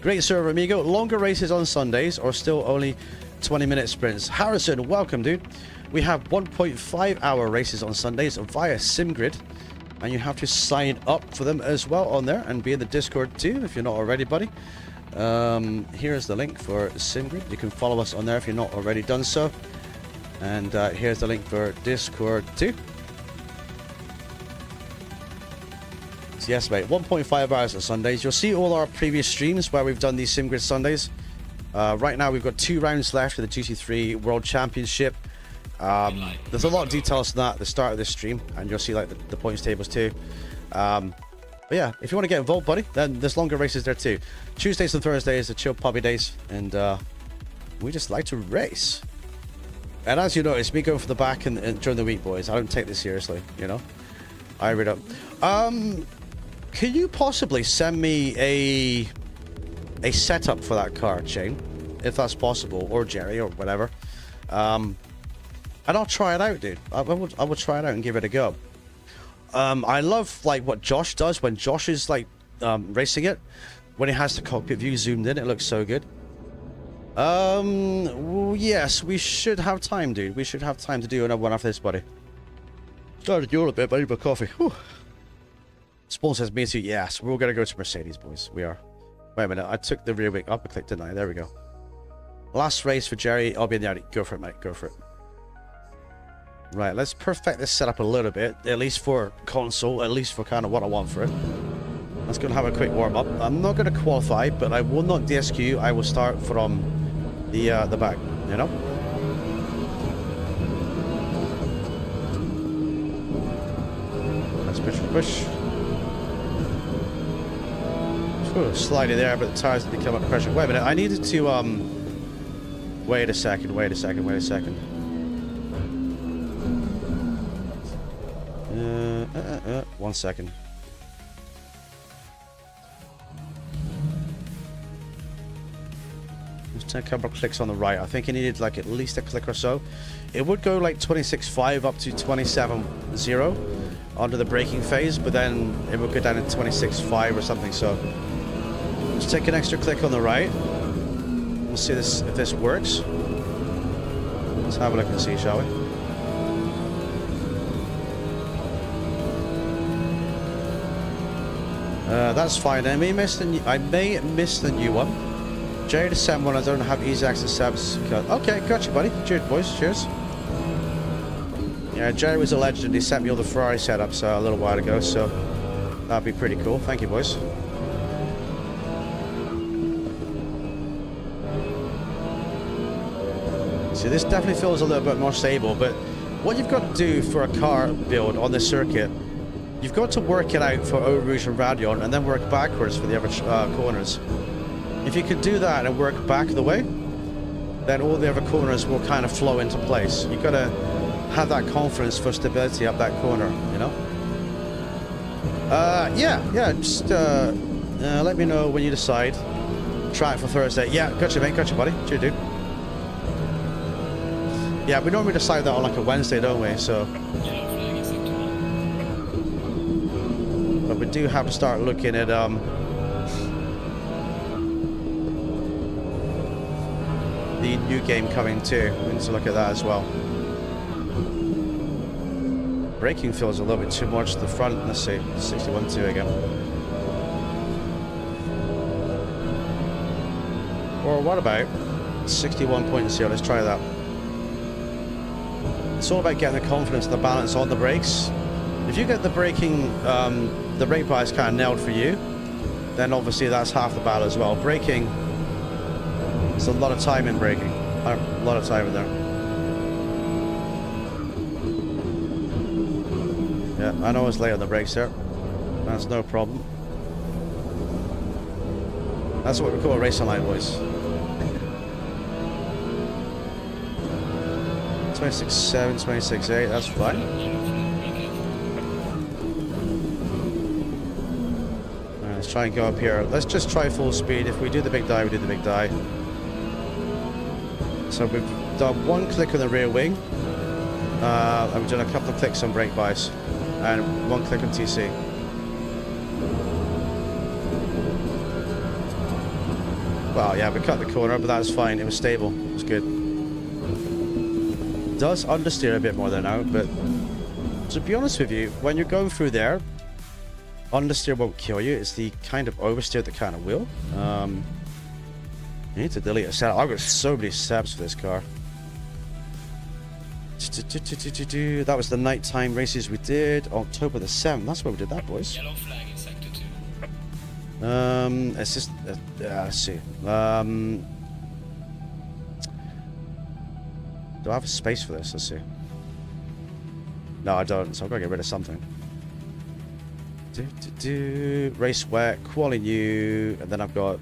Great server, amigo. Longer races on Sundays or still only 20-minute sprints? Harrison, welcome, dude. We have 1.5-hour races on Sundays via Simgrid, and you have to sign up for them as well on there and be in the Discord too if you're not already, buddy. Here's the link for Simgrid. You can follow us on there if you're not already done so. And here's the link for Discord too. So yes, mate, 1.5 hours on Sundays. You'll see all our previous streams where we've done these Simgrid Sundays. Right now we've got 2 rounds left for the GT3 World Championship. There's a lot of details to that at the start of this stream, and you'll see like the points tables too. But yeah, if you want to get involved, buddy, then there's longer races there too. Tuesdays and Thursdays are chill puppy days, and we just like to race. And as you know, it's me going for the back and during the week, boys. I don't take this seriously, you know. I really don't. Can you possibly send me a setup for that car, Shane, if that's possible, or Jerry, or whatever? And I'll try it out, dude. I will try it out and give it a go. I love like what Josh does when Josh is like racing it. When he has the cockpit view zoomed in, it looks so good. Yes, we should have time, dude. We should have time to do another one after this, buddy. Started you a bit, buddy, but coffee. Whew. Spawn says me too. Yes, we're all gonna go to Mercedes, boys. We are. Wait a minute, I took the rear wing up and clicked, didn't I? There we go. Last race for Jerry. I'll be in the Audi. Go for it, mate. Go for it. Right, let's perfect this setup a little bit, at least for console, at least for kind of what I want for it. Let's go and have a quick warm up. I'm not going to qualify, but I will not DSQ. I will start from the back, you know. Let's push. Whew, sliding there, but the tires didn't come up to pressure. Wait a minute, I needed to wait a second. 1 second. Just take a couple of clicks on the right. I think it needed like at least a click or so. It would go like 26.5 up to 27.0 under the braking phase, but then it would go down to 26.5 or something. So just take an extra click on the right. We'll see this if this works. Let's have a look and see, shall we? That's fine. I may miss the new one. Jerry to send one. I don't have easy access subs. Okay, gotcha, buddy. Cheers, boys. Cheers. Yeah, Jerry was a legend. He sent me all the Ferrari setups a little while ago, so that'd be pretty cool. Thank you, boys. See, this definitely feels a little bit more stable, but what you've got to do for a car build on this circuit, you've got to work it out for Eau Rouge and Radeon, and then work backwards for the other corners. If you could do that and work back the way, then all the other corners will kind of flow into place. You've got to have that confidence for stability up that corner, you know? Yeah, just let me know when you decide. Try it for Thursday. Yeah, gotcha, mate, gotcha, buddy. Cheers, dude. Yeah, we normally decide that on like a Wednesday, don't we? So... But we do have to start looking at the new game coming too. We need to look at that as well. Braking feels a little bit too much to the front. Let's see, 61.2 again. Or what about 61.0? Let's try that. It's all about getting the confidence and the balance on the brakes. If you get the braking, the brake bias kind of nailed for you, then obviously that's half the battle as well. Braking, it's a lot of time in braking. A lot of time in there. Yeah, I know I was late on the brakes there. That's no problem. That's what we call a race online, boys. 26.7, 26.8, that's fine. Let's try and go up here. Let's just try full speed. If we do the big die, we do the big die. So we've done one click on the rear wing. And we've done a couple of clicks on brake bias. And one click on TC. Well, yeah, we cut the corner, but that's fine. It was stable. It was good. Does understeer a bit more than now, but to be honest with you, when you're going through there, understeer won't kill you. It's the kind of oversteer that kind of will. You need to delete a set. I've got so many steps for this car. That was the nighttime races we did October the 7th. That's where we did that, boys. Yellow flag in sector 2. It's just let's see. Do I have a space for this? Let's see. No, I don't, so I've got to get rid of something. Race wet, quali new, and then I've got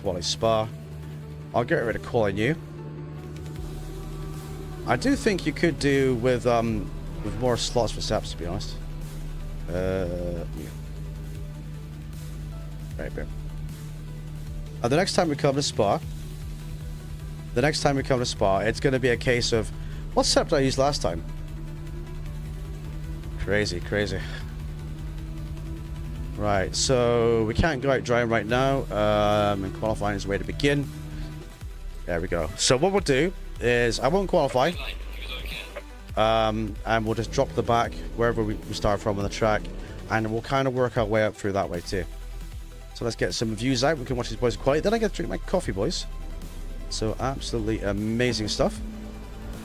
quali spa. I'll get rid of quali new. I do think you could do with more slots for saps, to be honest. Yeah. Right there. The next time we come to Spa, it's going to be a case of what setup did I use last time? Crazy. Right, so we can't go out driving right now. And qualifying is the way to begin. There we go. So what we'll do is I won't qualify. And we'll just drop the back wherever we start from on the track, and we'll kind of work our way up through that way too. So let's get some views out. We can watch these boys quiet. Then I get to drink my coffee, boys. So absolutely amazing stuff.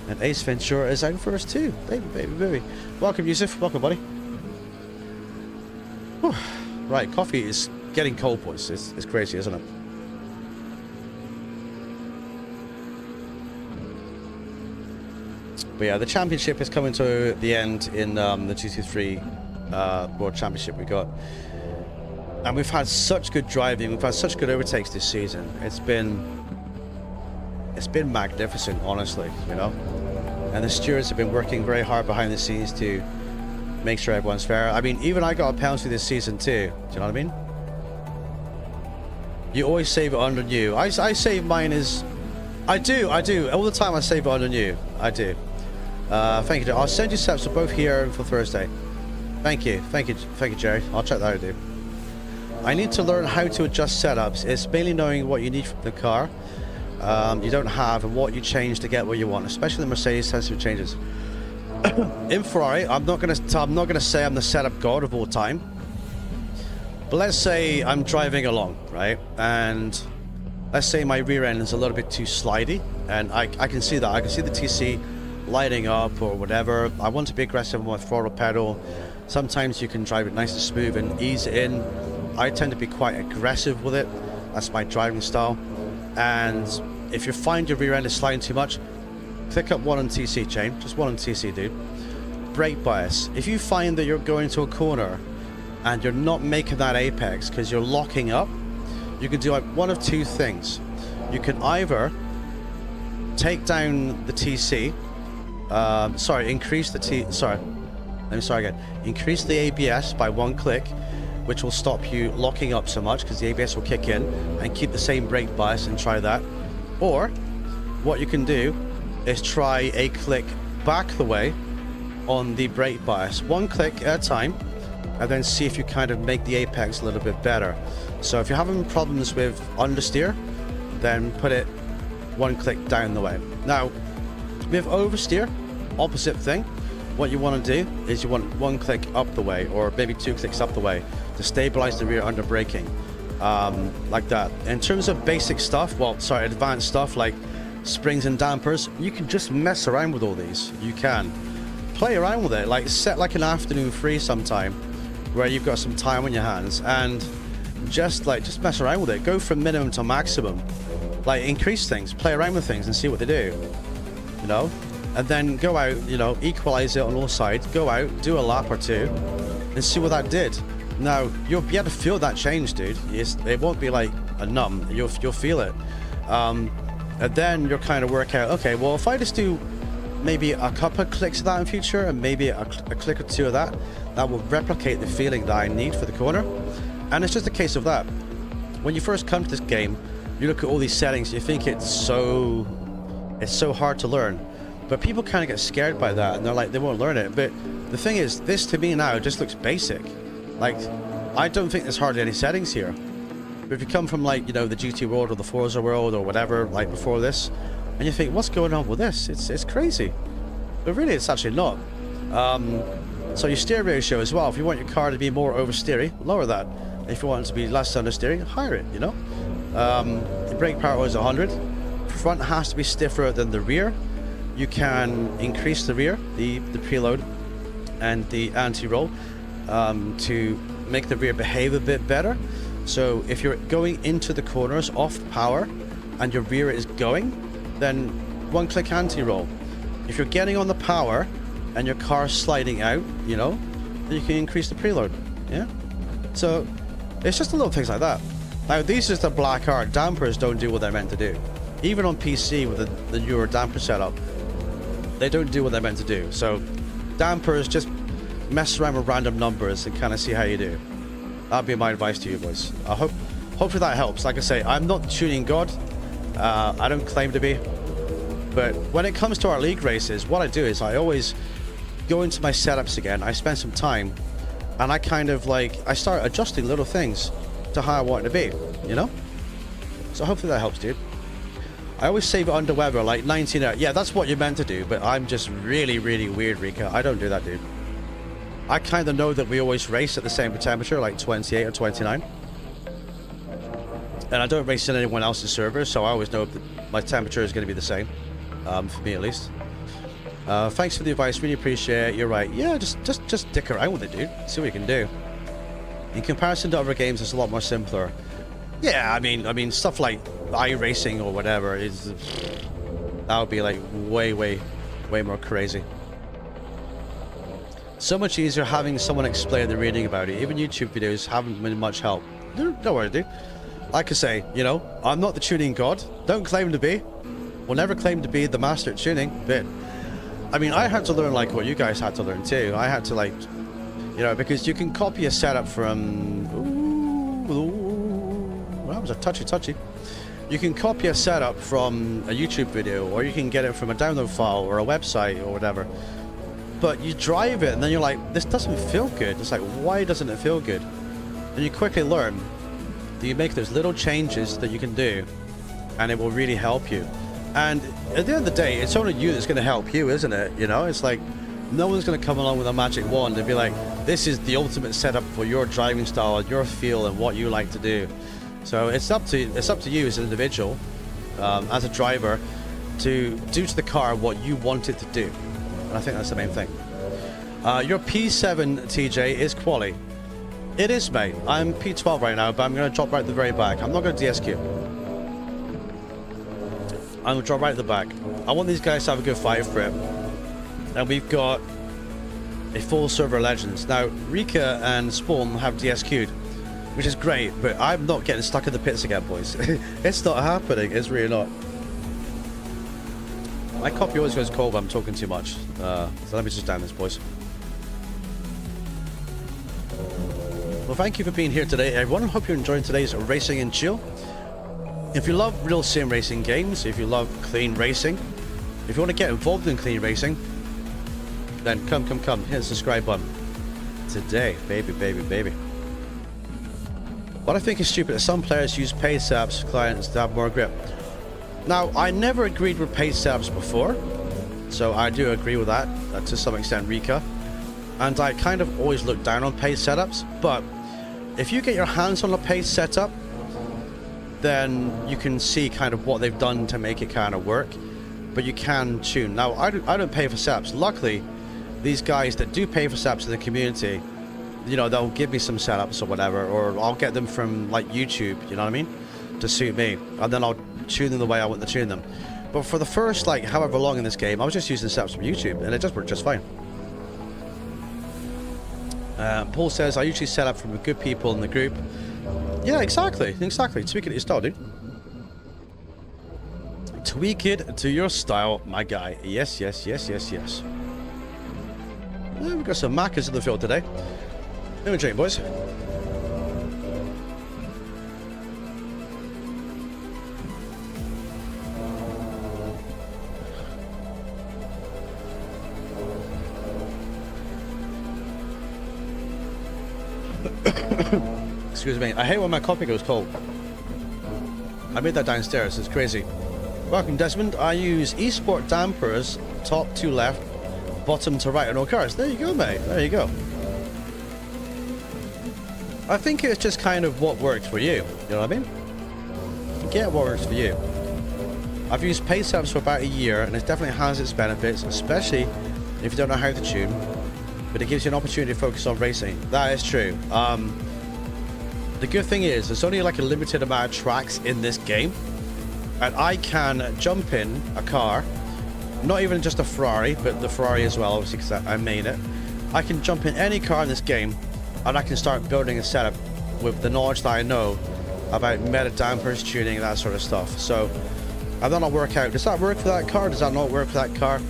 And Ace Ventura is out for us too. Baby, baby, baby. Welcome, Yusuf. Welcome, buddy. Whew. Right, coffee is getting cold, boys. It's crazy, isn't it? But yeah, the championship is coming to the end in the GT3 World Championship we got. And we've had such good driving, we've had such good overtakes this season. It's been magnificent, honestly, you know. And the stewards have been working very hard behind the scenes to make sure everyone's fair. I mean, even I got a penalty this season too. Do you know what I mean? You always save it under new. I save mine as... I do. All the time I save it under new. I do. Thank you. I'll send you steps. We're both here for Thursday. Thank you, Jerry. I'll check that out, dude. I need to learn how to adjust setups. It's mainly knowing what you need from the car you don't have and what you change to get what you want, especially the Mercedes sensitive changes. In Ferrari, I'm not gonna say I'm the setup god of all time, but let's say I'm driving along, right, and let's say my rear end is a little bit too slidey, and I can see that. I can see the TC lighting up or whatever. I want to be aggressive on my throttle pedal. Sometimes you can drive it nice and smooth and ease it in. I tend to be quite aggressive with it. That's my driving style. And if you find your rear end is sliding too much, click up one on TC chain, just one on TC, dude. Brake bias. If you find that you're going to a corner and you're not making that apex because you're locking up, you can do like one of two things. You can either take down the TC, increase the ABS by one click, which will stop you locking up so much because the ABS will kick in, and keep the same brake bias and try that. Or what you can do is try a click back the way on the brake bias, one click at a time, and then see if you kind of make the apex a little bit better. So if you're having problems with understeer, then put it one click down the way. Now with oversteer, opposite thing. What you want to do is you want one click up the way, or maybe two clicks up the way, to stabilize the rear under braking, like that. In terms of basic stuff, advanced stuff like springs and dampers, you can just mess around with all these. You can play around with it, like set like an afternoon free sometime where you've got some time on your hands, and just mess around with it. Go from minimum to maximum, like increase things, play around with things and see what they do, you know. And then go out, you know, equalize it on all sides, go out, do a lap or two, and see what that did. Now, you'll be able to feel that change, dude. It won't be like a numb, you'll feel it. And then you'll kind of work out, okay, well, if I just do maybe a couple of clicks of that in future, and maybe a click or two of that, that will replicate the feeling that I need for the corner. And it's just a case of that. When you first come to this game, you look at all these settings, you think it's so hard to learn. But people kind of get scared by that, and they're like, they won't learn it. But the thing is, this to me now just looks basic. Like, I don't think there's hardly any settings here. But if you come from, like, you know, the GT world or the Forza world or whatever, like before this, and you think, what's going on with this? It's crazy. But really, it's actually not. So your steer ratio as well. If you want your car to be more oversteery, lower that. If you want it to be less understeering, higher it, you know. The brake power is 100. Front has to be stiffer than the rear. You can increase the rear, the preload, and the anti-roll to make the rear behave a bit better. So if you're going into the corners off the power and your rear is going, then one click anti-roll. If you're getting on the power and your car's sliding out, you know, then you can increase the preload. Yeah. So it's just little things like that. Now these are the black art. Dampers don't do what they're meant to do. Even on PC with the newer damper setup, they don't do what they're meant to do. So dampers, just mess around with random numbers and kind of see how you do. That'd be my advice to you boys. Hopefully that helps. Like I say, I'm not tuning god. I don't claim to be. But when it comes to our league races, what I do is I always go into my setups again. I spend some time and I kind of like, I start adjusting little things to how I want it to be, you know? So hopefully that helps, dude. I always save it under weather, like 19 hours. Yeah, that's what you're meant to do, but I'm just really, really weird, Rika. I don't do that, dude. I kind of know that we always race at the same temperature, like 28 or 29. And I don't race in anyone else's server, so I always know that my temperature is going to be the same, for me at least. Thanks for the advice, really appreciate it. You're right. Yeah, just dick around with it, dude. See what you can do. In comparison to other games, it's a lot more simpler. Yeah, I mean, stuff like iRacing or whatever is, that would be like way more crazy. So much easier having someone explain than reading about it. Even YouTube videos haven't been much help. Don't worry, dude. Like I say, you know, I'm not the tuning god. Don't claim to be. Will never claim to be the master at tuning, but I mean, I had to learn like what you guys had to learn too. I had to like, you know, because you can copy a setup from... Well, that was a touchy. You can copy a setup from a YouTube video, or you can get it from a download file or a website or whatever. But you drive it and then you're like, this doesn't feel good. It's like, why doesn't it feel good? And you quickly learn that you make those little changes that you can do, and it will really help you. And at the end of the day, it's only you that's going to help you, isn't it? You know, it's like no one's going to come along with a magic wand and be like, this is the ultimate setup for your driving style and your feel and what you like to do. So it's up to you as an individual, as a driver, to do to the car what you want it to do. And I think that's the main thing. Your P7 TJ is quali. It is, mate. I'm P12 right now, but I'm going to drop right at the very back. I'm not going to DSQ. I'm going to drop right at the back. I want these guys to have a good fight for it. And we've got a full server of legends. Now, Rika and Spawn have DSQ'd, which is great, but I'm not getting stuck in the pits again, boys. It's not happening. It's really not. My copy always goes cold when I'm talking too much. So let me just down this, boys. Well, thank you for being here today, everyone. Hope you're enjoying today's Racing and Chill. If you love real sim racing games, if you love clean racing, if you want to get involved in clean racing, then come, hit the subscribe button. Today, baby. What I think is stupid is some players use paid setups clients to have more grip. Now, I never agreed with paid setups before, so I do agree with that to some extent, Rika. And I kind of always look down on paid setups, but if you get your hands on a paid setup, then you can see kind of what they've done to make it kind of work, but you can tune. Now, I don't pay for setups. Luckily, these guys that do pay for setups in the community, you know, they'll give me some setups or whatever, or I'll get them from like YouTube, you know what I mean, to suit me, and then I'll tune them the way I want to tune them. But for the first like however long in this game, I was just using setups from YouTube, and it just worked just fine. Paul says, I usually set up from good people in the group. Yeah, exactly. Tweak it to your style, dude. Tweak it to your style, my guy. Yes. Yeah, we've got some Maccas in the field today. Let me drink, boys. Excuse me. I hate when my coffee goes cold. I made that downstairs. It's crazy. Welcome, Desmond. I use eSport dampers, top to left, bottom to right on all cars. There you go, mate. There you go. I think it's just kind of what works for you. You know what I mean? Get what works for you. I've used paid setups for about a year, and it definitely has its benefits, especially if you don't know how to tune. But it gives you an opportunity to focus on racing. That is true. The good thing is, there's only like a limited amount of tracks in this game, and I can jump in a car, not even just a Ferrari, but the Ferrari as well, obviously, because I made it. I can jump in any car in this game, and I can start building a setup with the knowledge that I know about meta dampers, tuning, that sort of stuff. So, and then I'll work out, does that work for that car? Does that not work for that car?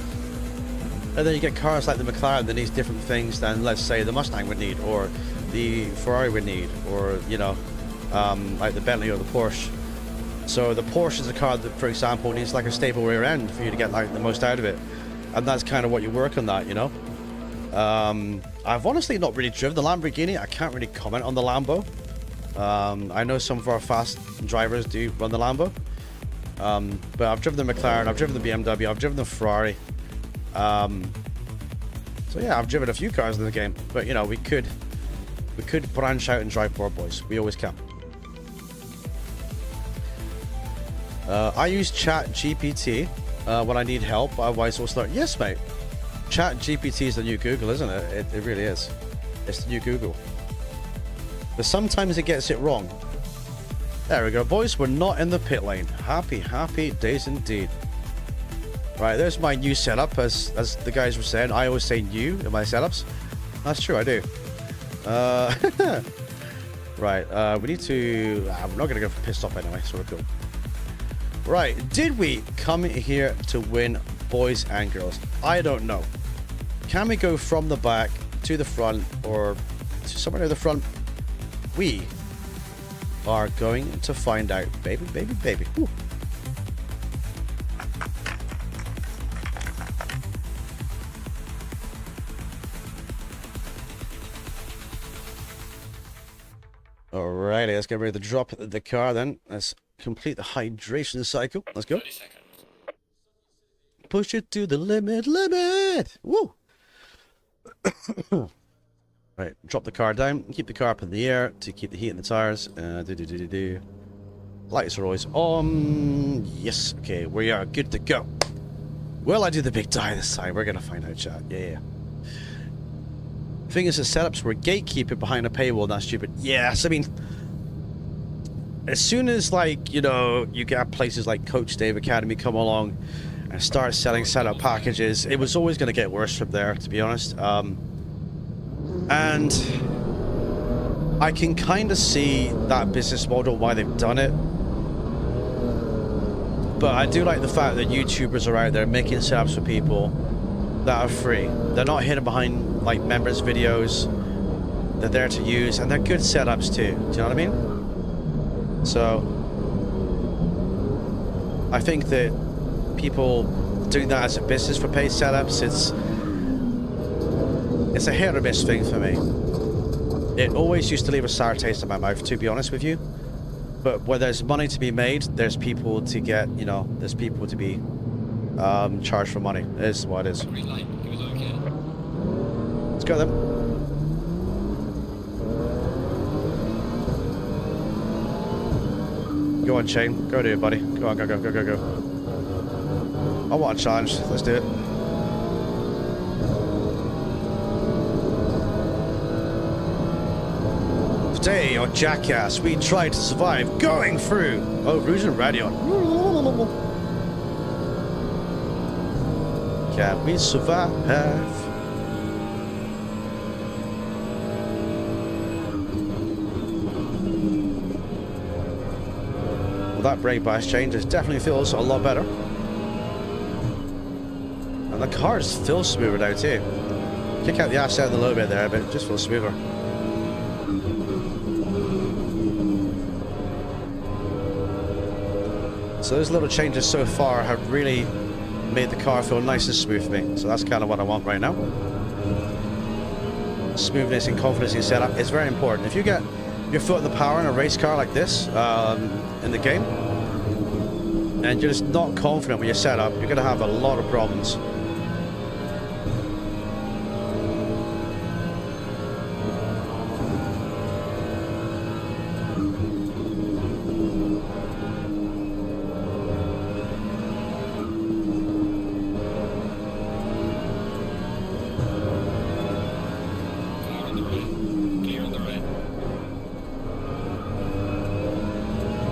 And then you get cars like the McLaren that needs different things than, let's say, the Mustang would need, or the Ferrari would need, or, you know, like the Bentley or the Porsche. So the Porsche is a car that, for example, needs like a stable rear end for you to get like the most out of it. And that's kind of what you work on that, you know? I've honestly not really driven the Lamborghini. I can't really comment on the Lambo. I know some of our fast drivers do run the Lambo. But I've driven the McLaren, I've driven the BMW, I've driven the Ferrari. So yeah, I've driven a few cars in the game. But you know, we could branch out and drive more, boys. We always can. I use Chat GPT when I need help. Otherwise, I'll start. Yes, mate. Chat GPT is the new Google, isn't it? It really is. It's the new Google. But sometimes it gets it wrong. There we go, boys. We're not in the pit lane. Happy, happy days indeed. Right, there's my new setup. As the guys were saying, I always say new in my setups. That's true, I do. Right, we need to... I'm not going to go for pit stop anyway, so we're cool. Right, did we come here to win, boys and girls? I don't know. Can we go from the back to the front or to somewhere near the front? We are going to find out, baby, baby, baby. Ooh. Alrighty, let's get ready to drop the car then. Let's complete the hydration cycle. Let's go. 30 seconds. Push it to the limit, limit! Woo! Right, drop the car down. Keep the car up in the air to keep the heat in the tires. Lights are always on. Yes, okay, we are good to go. Will I do the big die this time? We're gonna find out, chat. Yeah. Thing is, the setups were gatekeeper behind a paywall. That's stupid. Yes, I mean, as soon as, like, you know, you get places like Coach Dave Academy come along and start selling setup packages, it was always going to get worse from there, to be honest. And I can kind of see that business model, why they've done it. But I do like the fact that YouTubers are out there making setups for people that are free. They're not hidden behind like members videos. They're there to use, and they're good setups too. Do you know what I mean? So I think that people doing that as a business for paid setups, it's a hit or miss thing for me. It always used to leave a sour taste in my mouth, to be honest with you. But where there's money to be made, there's people to get, you know, there's people to be charged for money. It is what it is. Green light. Give it a look here. Let's go then. Go on, Shane. Go do it, buddy. Go on, go. I want a challenge. Let's do it. Today on Jackass, we try to survive going through. Oh, Rouge and Radion. Can we survive? Well, that brake bias change definitely feels a lot better. And the cars feel smoother now too. Kick out the Assetto a little bit there, but it just feels smoother. So those little changes so far have really made the car feel nice and smooth for me. So that's kind of what I want right now. Smoothness and confidence in setup is very important. If you get your foot in the power in a race car like this in the game, and you're just not confident with your setup, you're going to have a lot of problems.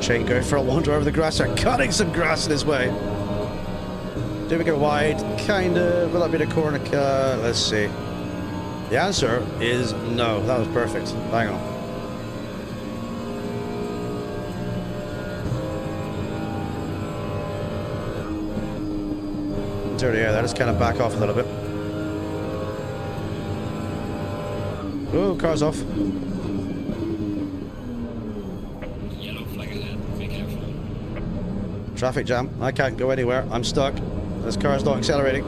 Shane going for a wander over the grass. They're cutting some grass in his way. Do we go wide? Kind of. Will that be the corner cut? Let's see. The answer is no. That was perfect. Hang on. Dirty air there. Let's kind of back off a little bit. Oh, car's off. Traffic jam. I can't go anywhere. I'm stuck. This car's not accelerating.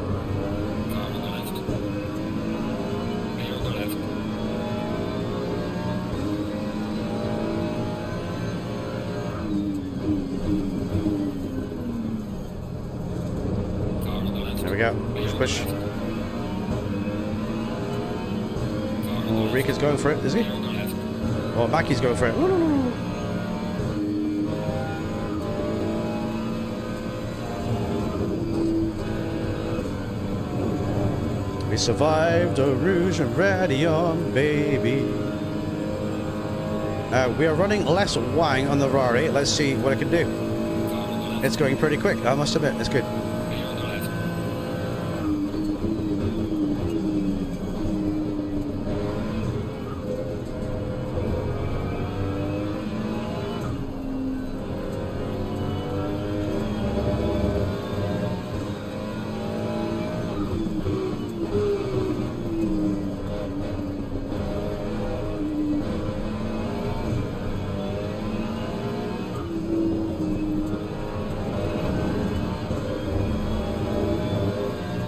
we go. Push. Oh, Rika's going for it, is he? Oh, Mackie's going for it. We survived a Rouge and Radion, baby. We are running less wang on the Rari. Let's see what it can do. It's going pretty quick, I must admit. It's good.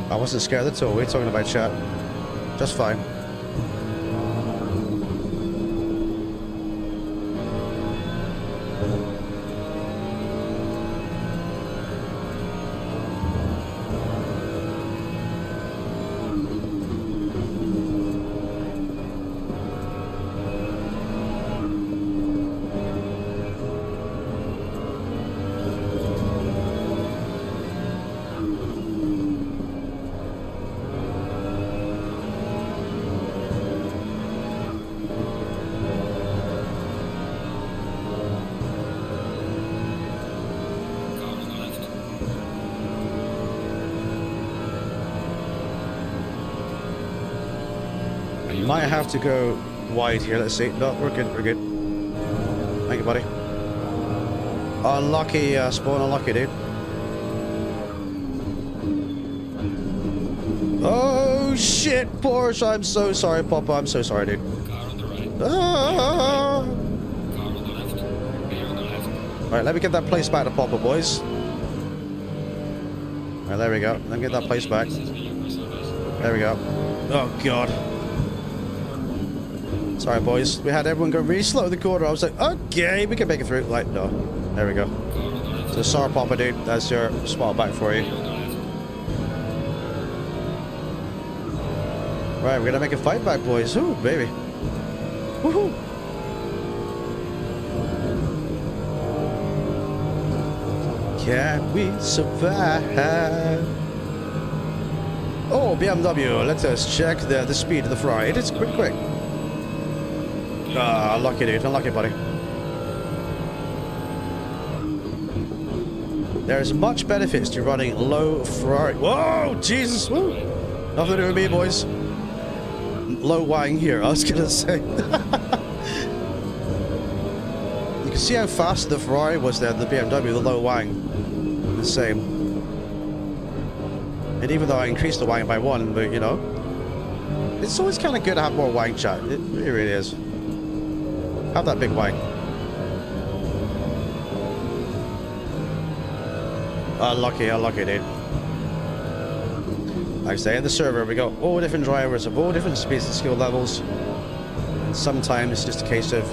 I wasn't scared at all. We're talking about chat. Just fine. Might have to go wide here. Let's see. No, we're good. We're good. Thank you, buddy. Unlucky, Spawn. Unlucky, dude. Oh shit, Porsche! I'm so sorry, Papa. I'm so sorry, dude. Car on the right. Ah! Car on the left. Beer on the left. All right, let me get that place back to Papa, boys. All right, there we go. Let me get that place back. There we go. Oh god. Sorry, boys. We had everyone go really slow in the corner. I was like, okay, we can make it through. Like, no. There we go. So, sorry, Papa, dude. That's your spot back for you. Right, we're gonna make a fight back, boys. Ooh, baby. Woohoo! Can we survive? Oh, BMW. Let us check the speed of the Ferrari. It is pretty quick. Ah, lucky dude, unlucky buddy. There's much benefits to running low Ferrari. Whoa, Jesus! Woo. Nothing to do with me, boys. Low wang here, I was gonna say. You can see how fast the Ferrari was there, the BMW, the low wang. The same. And even though I increased the wang by 1, but you know, it's always kind of good to have more wang chat. It really is. Have that big wang. Unlucky, dude. Like I say, in the server, we got all different drivers of all different speeds and skill levels. And sometimes it's just a case of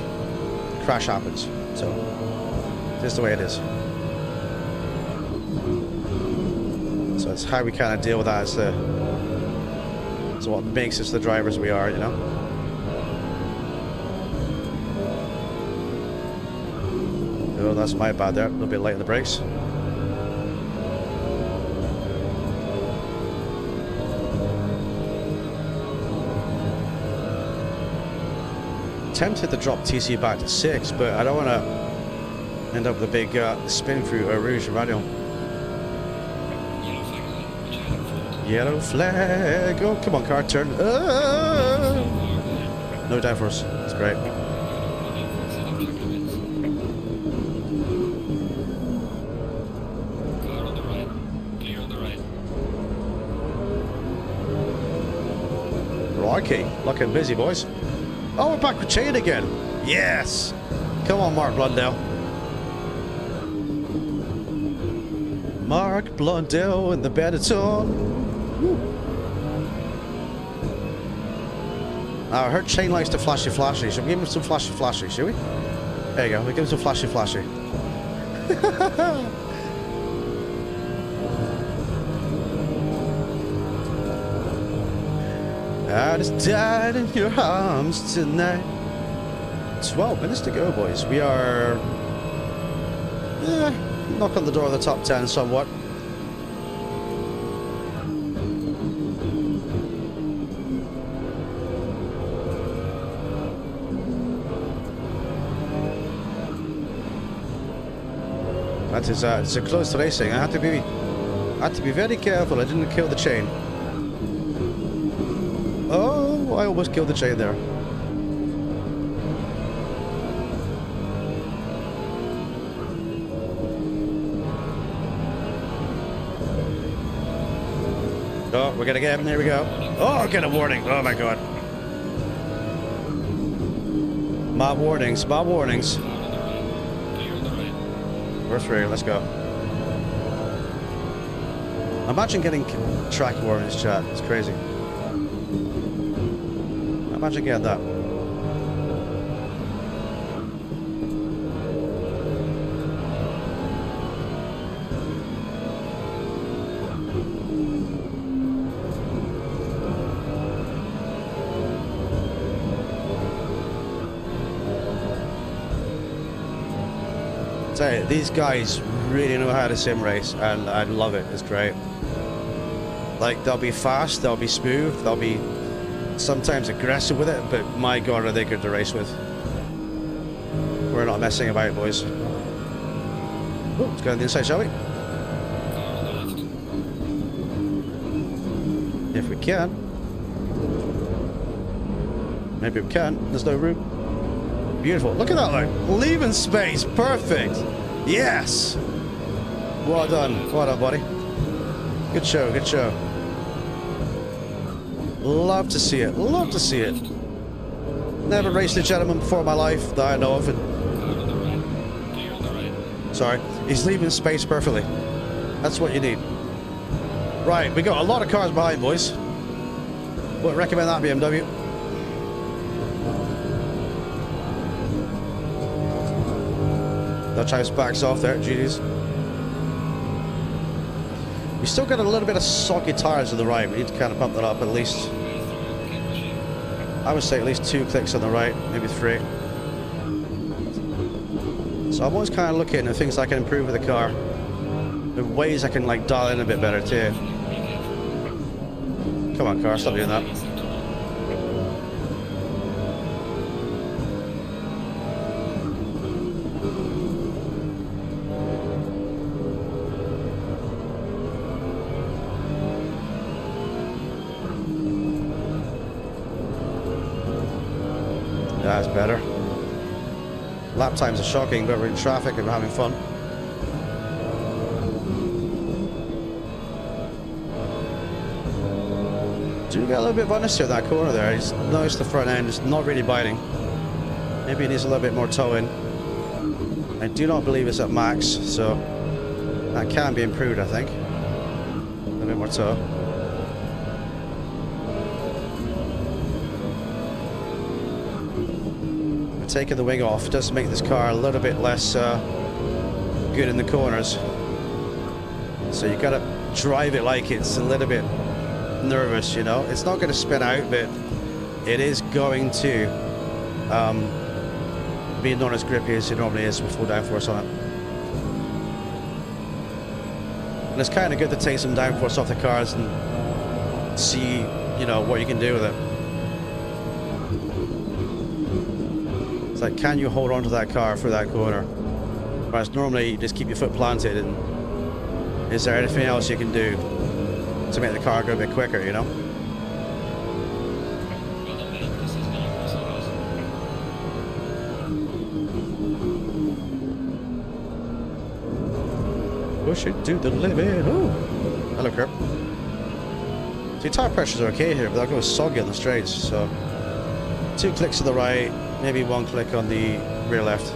crash happens. So, just the way it is. So that's how we kind of deal with that. It's what makes us the drivers we are, you know? Oh, that's my bad there. A little bit late in the brakes. Tempted to drop TC back to 6, but I don't want to end up with a big spin through a Rouge radio. Yellow flag. Oh, come on, car, turn. No downforce. It's great. Rocky, looking busy, boys. Oh, we're back with chain again. Yes. Come on, Mark Blundell. Mark Blundell in the Benetton. Woo. Now, I heard Chain likes to flashy. Should we give him some flashy, shall we? There you go. We give him some flashy. I just died in your arms tonight. 12 minutes to go, boys. We are... knock on the door of the top 10 somewhat. That is it's a close racing. I had to be very careful. I didn't kill the chain. Oh, I almost killed the chain there. Oh, we're gonna get him. There we go. Oh, get a warning. Oh my god. Mob warnings. Mob warnings. We're through. Let's go. Imagine getting track warnings, chat. It's crazy. Imagine getting that. Tell you, these guys really know how to sim race, and I love it. It's great. Like, they'll be fast, they'll be smooth, they'll be sometimes aggressive with it, but my god, are they good to race with. We're not messing about, boys. Oh, let's go on the inside, shall we? If we can. Maybe we can. There's no room. Beautiful. Look at that, like, leaving space. Perfect. Yes. Well done. Well done, buddy. Good show. Good show. Love to see it. Love to see it. Never raced a gentleman before in my life that I know of. Sorry. He's leaving space perfectly. That's what you need. Right. We got a lot of cars behind, boys. Wouldn't recommend that BMW. Dutch House backs off there, GDs. We still got a little bit of soggy tires to the right. We need to kind of bump that up at least. I would say at least 2 clicks on the right, maybe 3. So I'm always kind of looking at things I can improve with the car. The ways I can like dial in a bit better too. Come on, car, stop doing that. That's better. Lap times are shocking, but we're in traffic and we're having fun. Do get a little bit of unnecessary in that corner there. I just noticed the front end is not really biting. Maybe it needs a little bit more toe in. I do not believe it's at max, so that can be improved, I think. A little bit more toe. Taking the wing off does make this car a little bit less good in the corners, so you gotta drive it like it's a little bit nervous, you know. It's not going to spin out, but it is going to be not as grippy as it normally is with full downforce on it. And it's kind of good to take some downforce off the cars and see, you know, what you can do with it. Like, can you hold on to that car for that corner? Whereas normally you just keep your foot planted, and is there anything else you can do to make the car go a bit quicker, you know? Push it to the limit. Ooh. Hello, Kurt. So your tire pressures are okay here, but they'll go soggy on the straights, so 2 clicks to the right. Maybe 1 click on the rear left.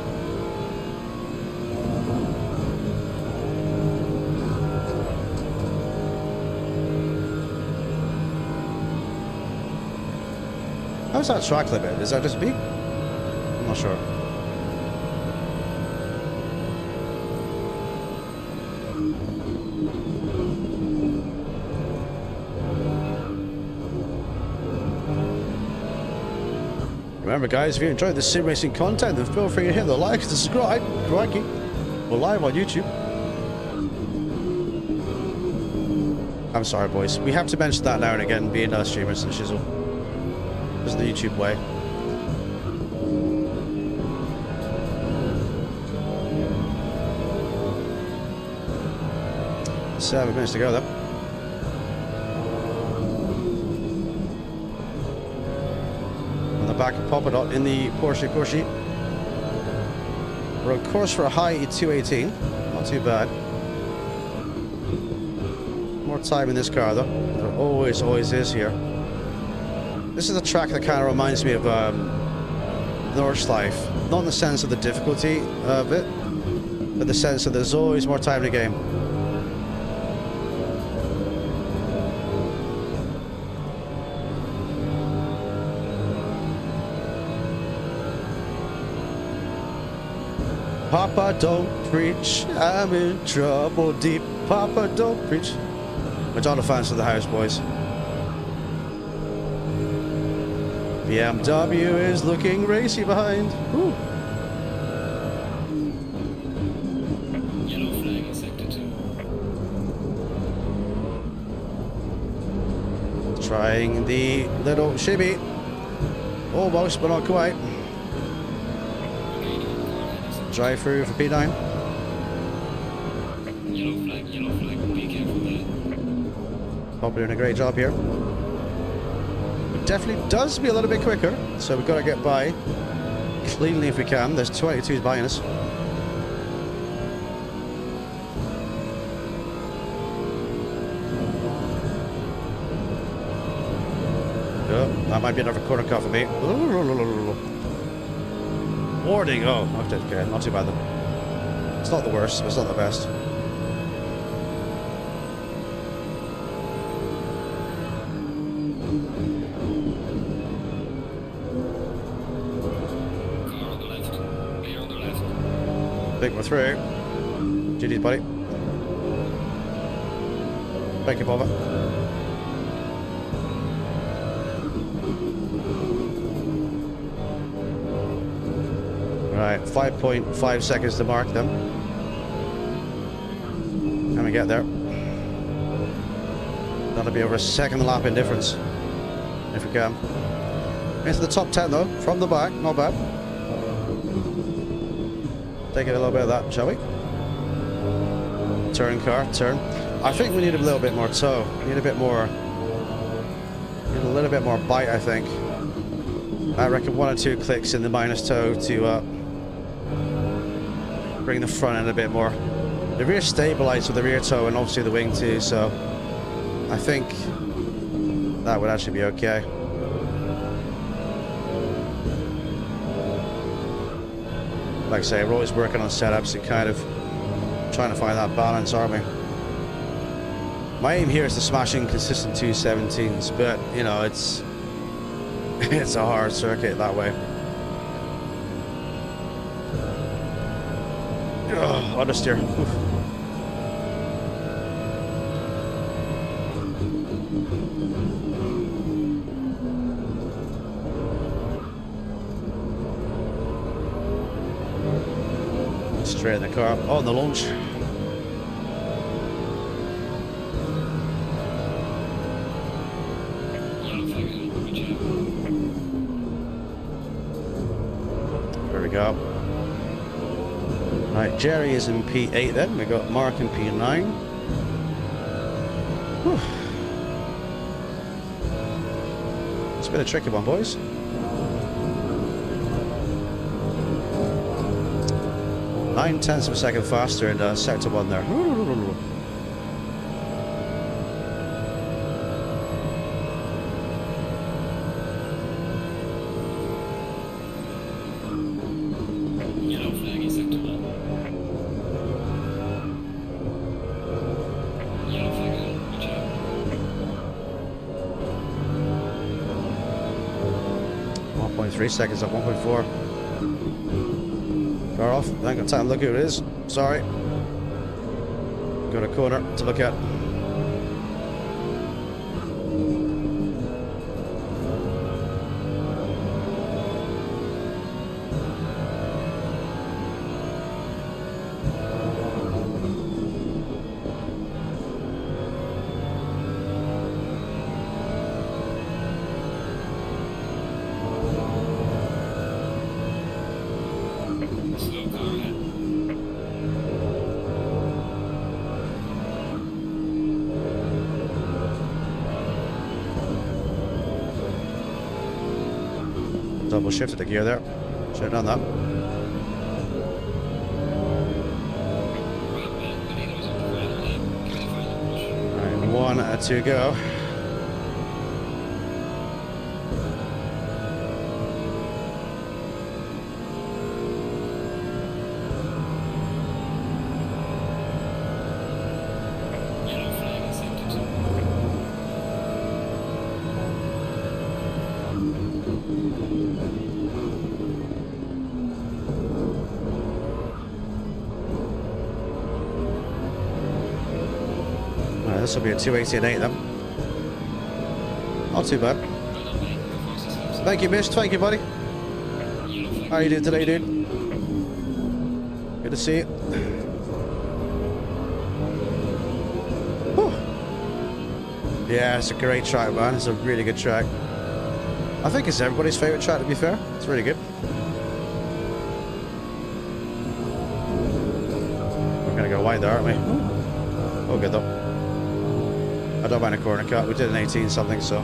How's that track limit? Is that just me? I'm not sure. Remember, guys, if you enjoyed this sim racing content, then feel free to hit the like and subscribe. Crikey. We're live on YouTube. I'm sorry, boys. We have to mention that now and again, being streamers and shizzle. This is the YouTube way. 7 minutes to go, though. On the back of Popadot in the Porsche Corsi. We're on course for a high 218. Not too bad. More time in this car, though. There always is here. This is a track that kind of reminds me of Nordschleife. Not in the sense of the difficulty of it, but the sense that there's always more time in the game. Papa, don't preach, I'm in trouble deep. Papa, don't preach. Madonna fans of the house, boys. BMW is looking racy behind. Woo. Yellow flag in sector 2. Trying the little shimmy. Almost, but not quite. Drive through for P9. Yellow flag, be careful there. Probably doing a great job here. It definitely does be a little bit quicker, so we've got to get by cleanly if we can. There's 22s behind us. Oh, that might be another corner cut for me. Warning, oh, okay, not too bad though. It's not the worst, but it's not the best. Car on the left. Clear on the left. Think we're through. GG's, buddy. Thank you, Bobber. Right, 5.5 seconds to mark them. Can we get there? That'll be over a second lap in difference, if we can. Into the top 10 though, from the back, not bad. Take a little bit of that, shall we? Turn car, turn. I think we need a little bit more toe. We need a bit more. Need a little bit more bite, I think. I reckon 1 or 2 clicks in the minus toe to bring the front end a bit more. The rear stabilized with the rear toe and obviously the wing too, so I think that would actually be okay. Like I say, we're always working on setups and kind of trying to find that balance, aren't we? My aim here is to smash in consistent 217s, but you know, it's a hard circuit that way. Oh, understeer. Oof. Straight in the car. On the launch. Yellow flag, good job. There we go. Right, Jerry is in P8 then. We got Mark in P9. Whew. It's been a tricky one, boys. Nine tenths of a second faster in sector 1 there. Yellow flag in sector 1. Yellow flag, good job. 1.3 seconds up, 1.4. Car off. I ain't got time to look at who it is. Sorry. Got a corner to look at. double shifted the gear there. Should have done that. Alright, 1 to go. This will be a 280 and 8 then. Not too bad. Thank you, Mish. Thank you, buddy. How are you doing today, dude? Good to see you. Whew. Yeah, it's a great track, man. It's a really good track. I think it's everybody's favourite track, to be fair. It's really good. We're going to go wide there, aren't we? Oh, good though. I don't mind a corner cut. We did an 18 something, so.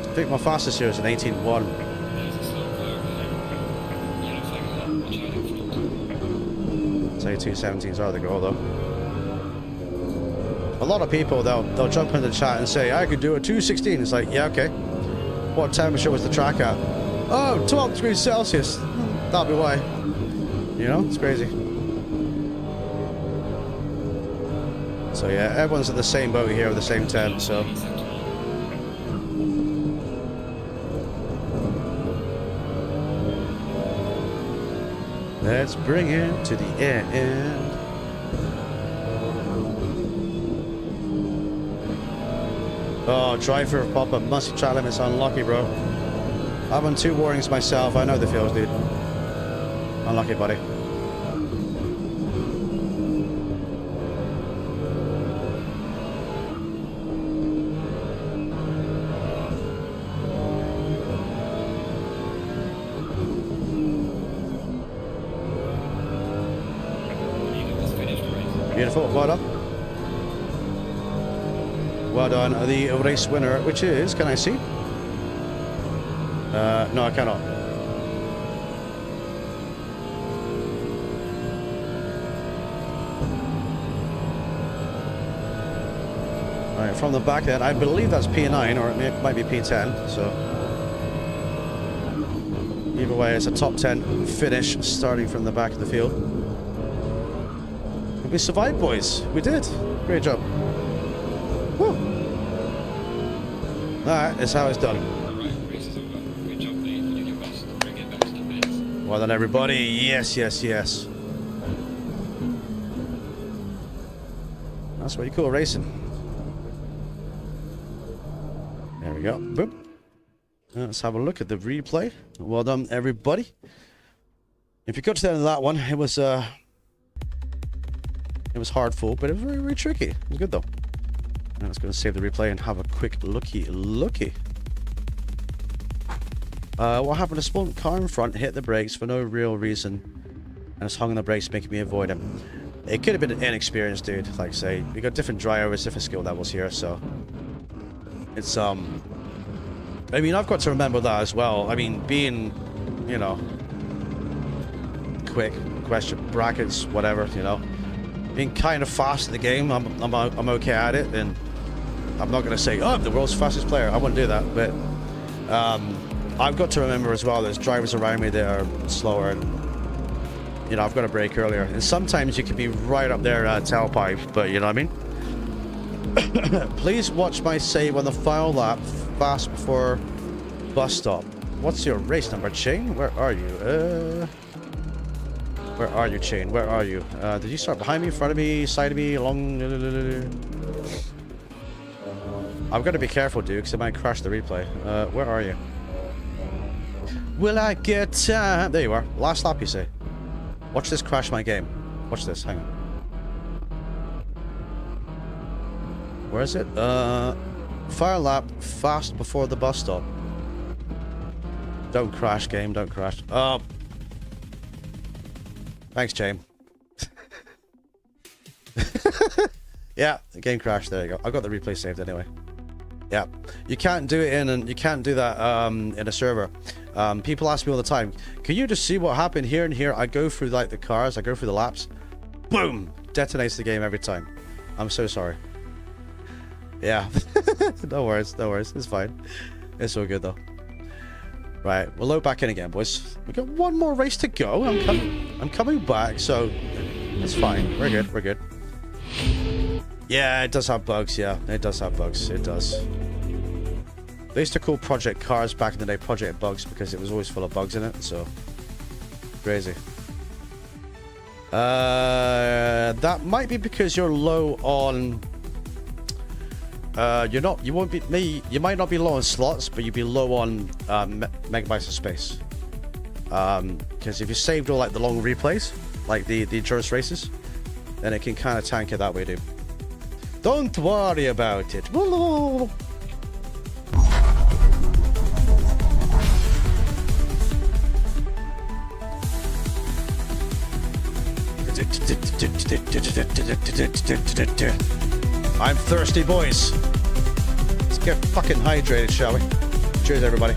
I think my fastest here is an 18.1. Say 217s are the goal, though. A lot of people, they'll jump into the chat and say, I could do a 216. It's like, yeah, okay. What temperature was the track at? Oh, 12 degrees Celsius. That'll be why. You know, it's crazy. So yeah, everyone's in the same boat here with the same tent, so. Let's bring it to the end. Oh, driver of pop-up, must try limits unlucky, bro. I've won 2 warnings myself, I know the feels, dude. Unlucky, buddy. Beautiful, well done. Well done, the race winner, which is, can I see? No, I cannot. Alright, from the back then, I believe that's P9, or it might be P10, so. Either way, it's a top 10 finish, starting from the back of the field. We survived, boys. We did. Great job. Woo. Alright, that's how it's done. Well done, everybody. Yes, yes, yes. That's what you call racing. There we go. Boop. Let's have a look at the replay. Well done, everybody. If you got to the end of that one, it was hard full, but it was very, very tricky. It was good though. Now let's go and save the replay and have a quick looky. What happened? A small car in front hit the brakes for no real reason, and it's hung on the brakes, making me avoid him. It could have been an inexperienced dude, like I say. We got different drivers, different skill levels here, so it's I mean, I've got to remember that as well. I mean, being, you know, quick, question brackets, whatever, you know. Being kind of fast in the game, I'm okay at it, and I'm not going to say, oh, I'm the world's fastest player. I wouldn't do that, but I've got to remember as well, there's drivers around me that are slower, and you know, I've got to brake earlier. And sometimes you can be right up there tailpipe, but you know what I mean? Please watch my save on the final lap, fast before bus stop. What's your race number, Chain? Where are you? Where are you, Chain? Where are you? Did you start behind me, in front of me, side of me, along? I've got to be careful, dude, because it might crash the replay. Where are you? Will I get time? There you are. Last lap, you say. Watch this crash my game. Watch this. Hang on. Where is it? Fire lap, fast before the bus stop. Don't crash, game. Don't crash. Thanks, James. Yeah, the game crashed. There you go. I got the replay saved anyway. Yeah, you can't do it you can't do that in a server. People ask me all the time, can you just see what happened here and here? I go through like the cars, I go through the laps, boom, detonates the game every time. I'm so sorry. Yeah, no worries, it's fine. It's all good though. Right, we'll load back in again, boys. We got one more race to go. I'm coming back, so it's fine. We're good. Yeah, it does have bugs. Yeah, it does have bugs. It does. They used to call Project Cars back in the day Project Bugs because it was always full of bugs in it. So crazy. That might be because you're low on. You won't be. You might not be low on slots, but you'd be low on megabytes of space. Because if you saved all like the long replays, like the endurance races, then it can kind of tank it that way, dude. Don't worry about it. I'm thirsty, boys. Let's get fucking hydrated, shall we? Cheers, everybody.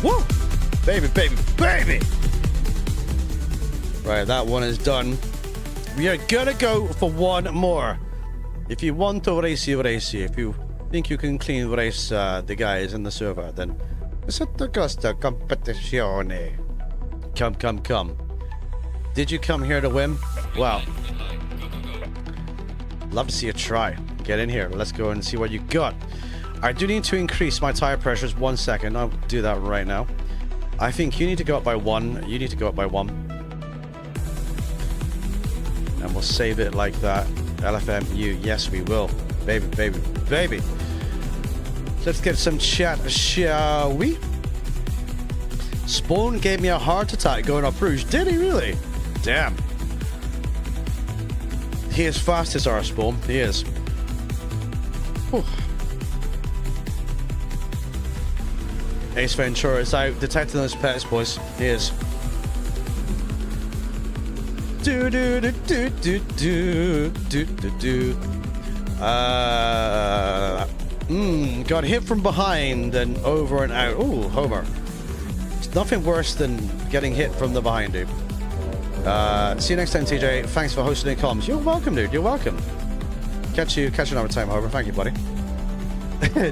Woo! Baby. Right, that one is done. We are gonna go for one more. If you want to race you. If you think you can clean race the guys in the server, then Assetto Corsa Competizione. Come. Did you come here to win? Wow. Love to see you try. Get in here. Let's go and see what you got. I do need to increase my tire pressures 1 second. I'll do that right now. I think you need to go up by 1. You need to go up by 1. And we'll save it like that. LFMU. Yes, we will. Baby. Let's get some chat, shall we? Spawn gave me a heart attack going up Rouge. Did he really? Damn. He is fast as our Spawn. He is. Whew. Ace Ventura is out detecting those pets, boys. He is. Got hit from behind and over and out. Ooh, Homer. It's nothing worse than getting hit from the behind, dude. See you next time, TJ. Thanks for hosting the comms. You're welcome, dude. You're welcome. Catch you another time, Homer. Thank you, buddy.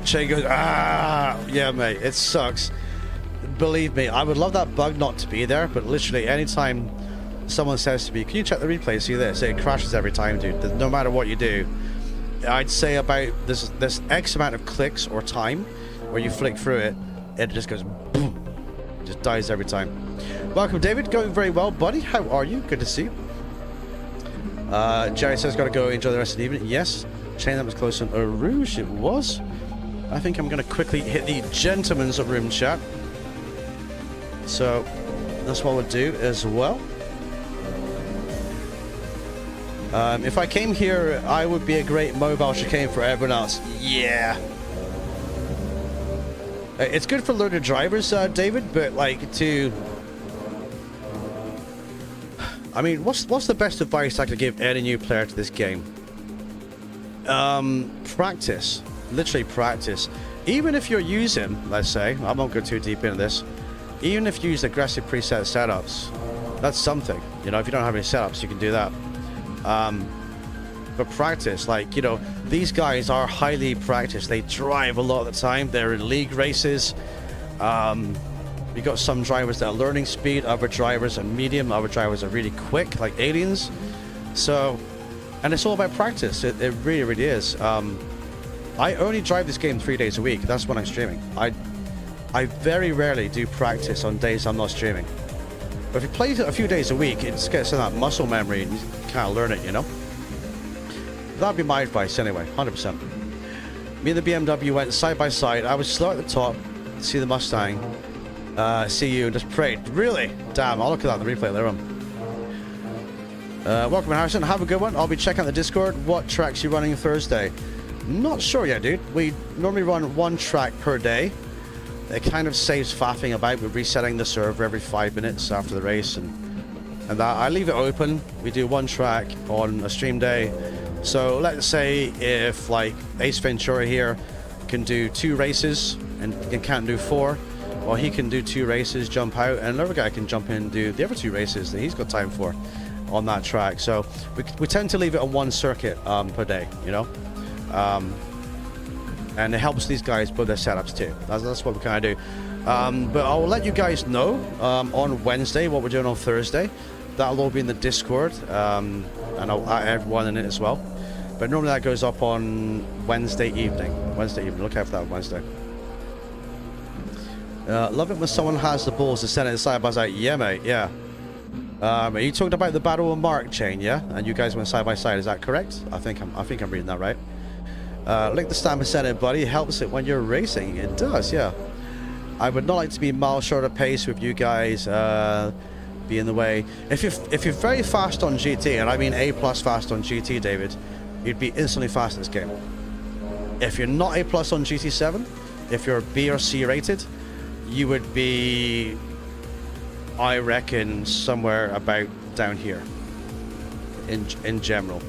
Che goes, yeah, mate, it sucks. Believe me, I would love that bug not to be there, but literally anytime someone says to me, can you check the replay, see this? It crashes every time, dude. No matter what you do. I'd say about this X amount of clicks or time where you flick through it, it just goes boom. Just dies every time. Welcome, David. Going very well, buddy. How are you? Good to see you. Jerry says, gotta go enjoy the rest of the evening. Yes. Chain that was close on Eau Rouge. It was. I think I'm going to quickly hit the gentleman's room chat. So that's what we'll do as well. If I came here, I would be a great mobile chicane for everyone else. Yeah. It's good for learner drivers, David, but like to... I mean, what's the best advice I could give any new player to this game? Practice. Literally practice. Even if you're using, let's say, I won't go too deep into this, even if you use aggressive preset setups, that's something. You know, if you don't have any setups, you can do that. But practice, like, you know, these guys are highly practiced. They drive a lot of the time. They're in league races. You got some drivers that are learning speed, other drivers are medium, other drivers are really quick, like aliens. So, and it's all about practice. It really, really is. I only drive this game 3 days a week. That's when I'm streaming. I very rarely do practice on days I'm not streaming. But if you play it a few days a week, it just gets in that muscle memory and you kind of learn it, you know? That'd be my advice anyway, 100%. Me and the BMW went side by side. I was slow at the top, see the Mustang, see you, and just prayed. Really? Damn, I'll look at that in the replay later on. Welcome, Harrison. Have a good one. I'll be checking out the Discord. What tracks you running Thursday? Not sure yet, dude. We normally run 1 track per day. It kind of saves faffing about with resetting the server every 5 minutes after the race and and that I leave it open. We do one track on a stream day. So let's say if like Ace Ventura here can do 2 races and can't do 4, well, he can do 2 races, jump out, and another guy can jump in and do the other 2 races that he's got time for on that track. So we tend to leave it on 1 circuit per day, you know, and it helps these guys build their setups too. That's what we kind of do. But I'll let you guys know on Wednesday what we're doing on Thursday. That'll all be in the Discord, and I'll add everyone in it as well. But normally that goes up on Wednesday evening. Look out for that on Wednesday. Love it when someone has the balls to send it side by side. Yeah, mate. Yeah. You talked about the Battle of Mark chain, yeah? And you guys went side by side. Is that correct? I think I'm reading that right. Lick the stamp and send it, buddy. Helps it when you're racing. It does, yeah. I would not like to be miles short of pace with you guys. Be in the way. If you're very fast on GT, and I mean A+ fast on GT, David, you'd be instantly fast in this game. If you're not A+ on GT7, if you're B or C rated, you would be, I reckon, somewhere about down here in general.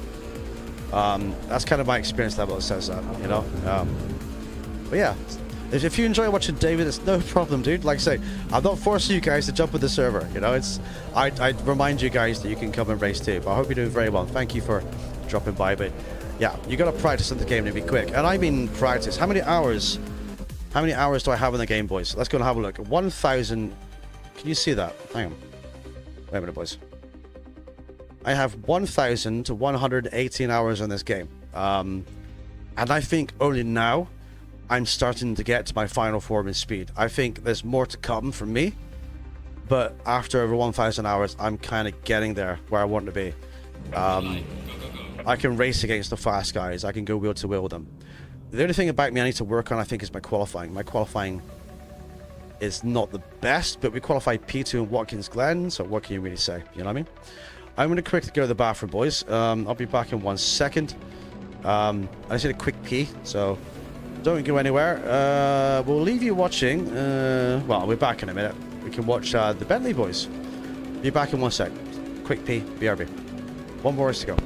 That's kind of my experience level that says that, you know. But yeah, if you enjoy watching David, it's no problem, dude. Like I say, I'm not forcing you guys to jump with the server, you know. I remind you guys that you can come and race too. But I hope you're doing very well. Thank you for dropping by. But yeah, you got to practice in the game to be quick. And I mean practice. How many hours do I have in the game, boys? Let's go and have a look. 1,000. Can you see that? Hang on. Wait a minute, boys. I have 1,118 hours in this game. And I think only now I'm starting to get to my final form in speed. I think there's more to come from me. But after over 1,000 hours, I'm kind of getting there where I want to be. I can race against the fast guys. I can go wheel to wheel with them. The only thing about me I need to work on, I think, is my qualifying. My qualifying is not the best, but we qualified P2 in Watkins Glen, so what can you really say? You know what I mean? I'm going to quickly go to the bathroom, boys. I'll be back in 1 second. I just need a quick pee, so don't go anywhere. We'll leave you watching. Well, we're back in a minute. We can watch the Bentley boys. Be back in 1 sec. Quick pee, BRB. 1 more race to go.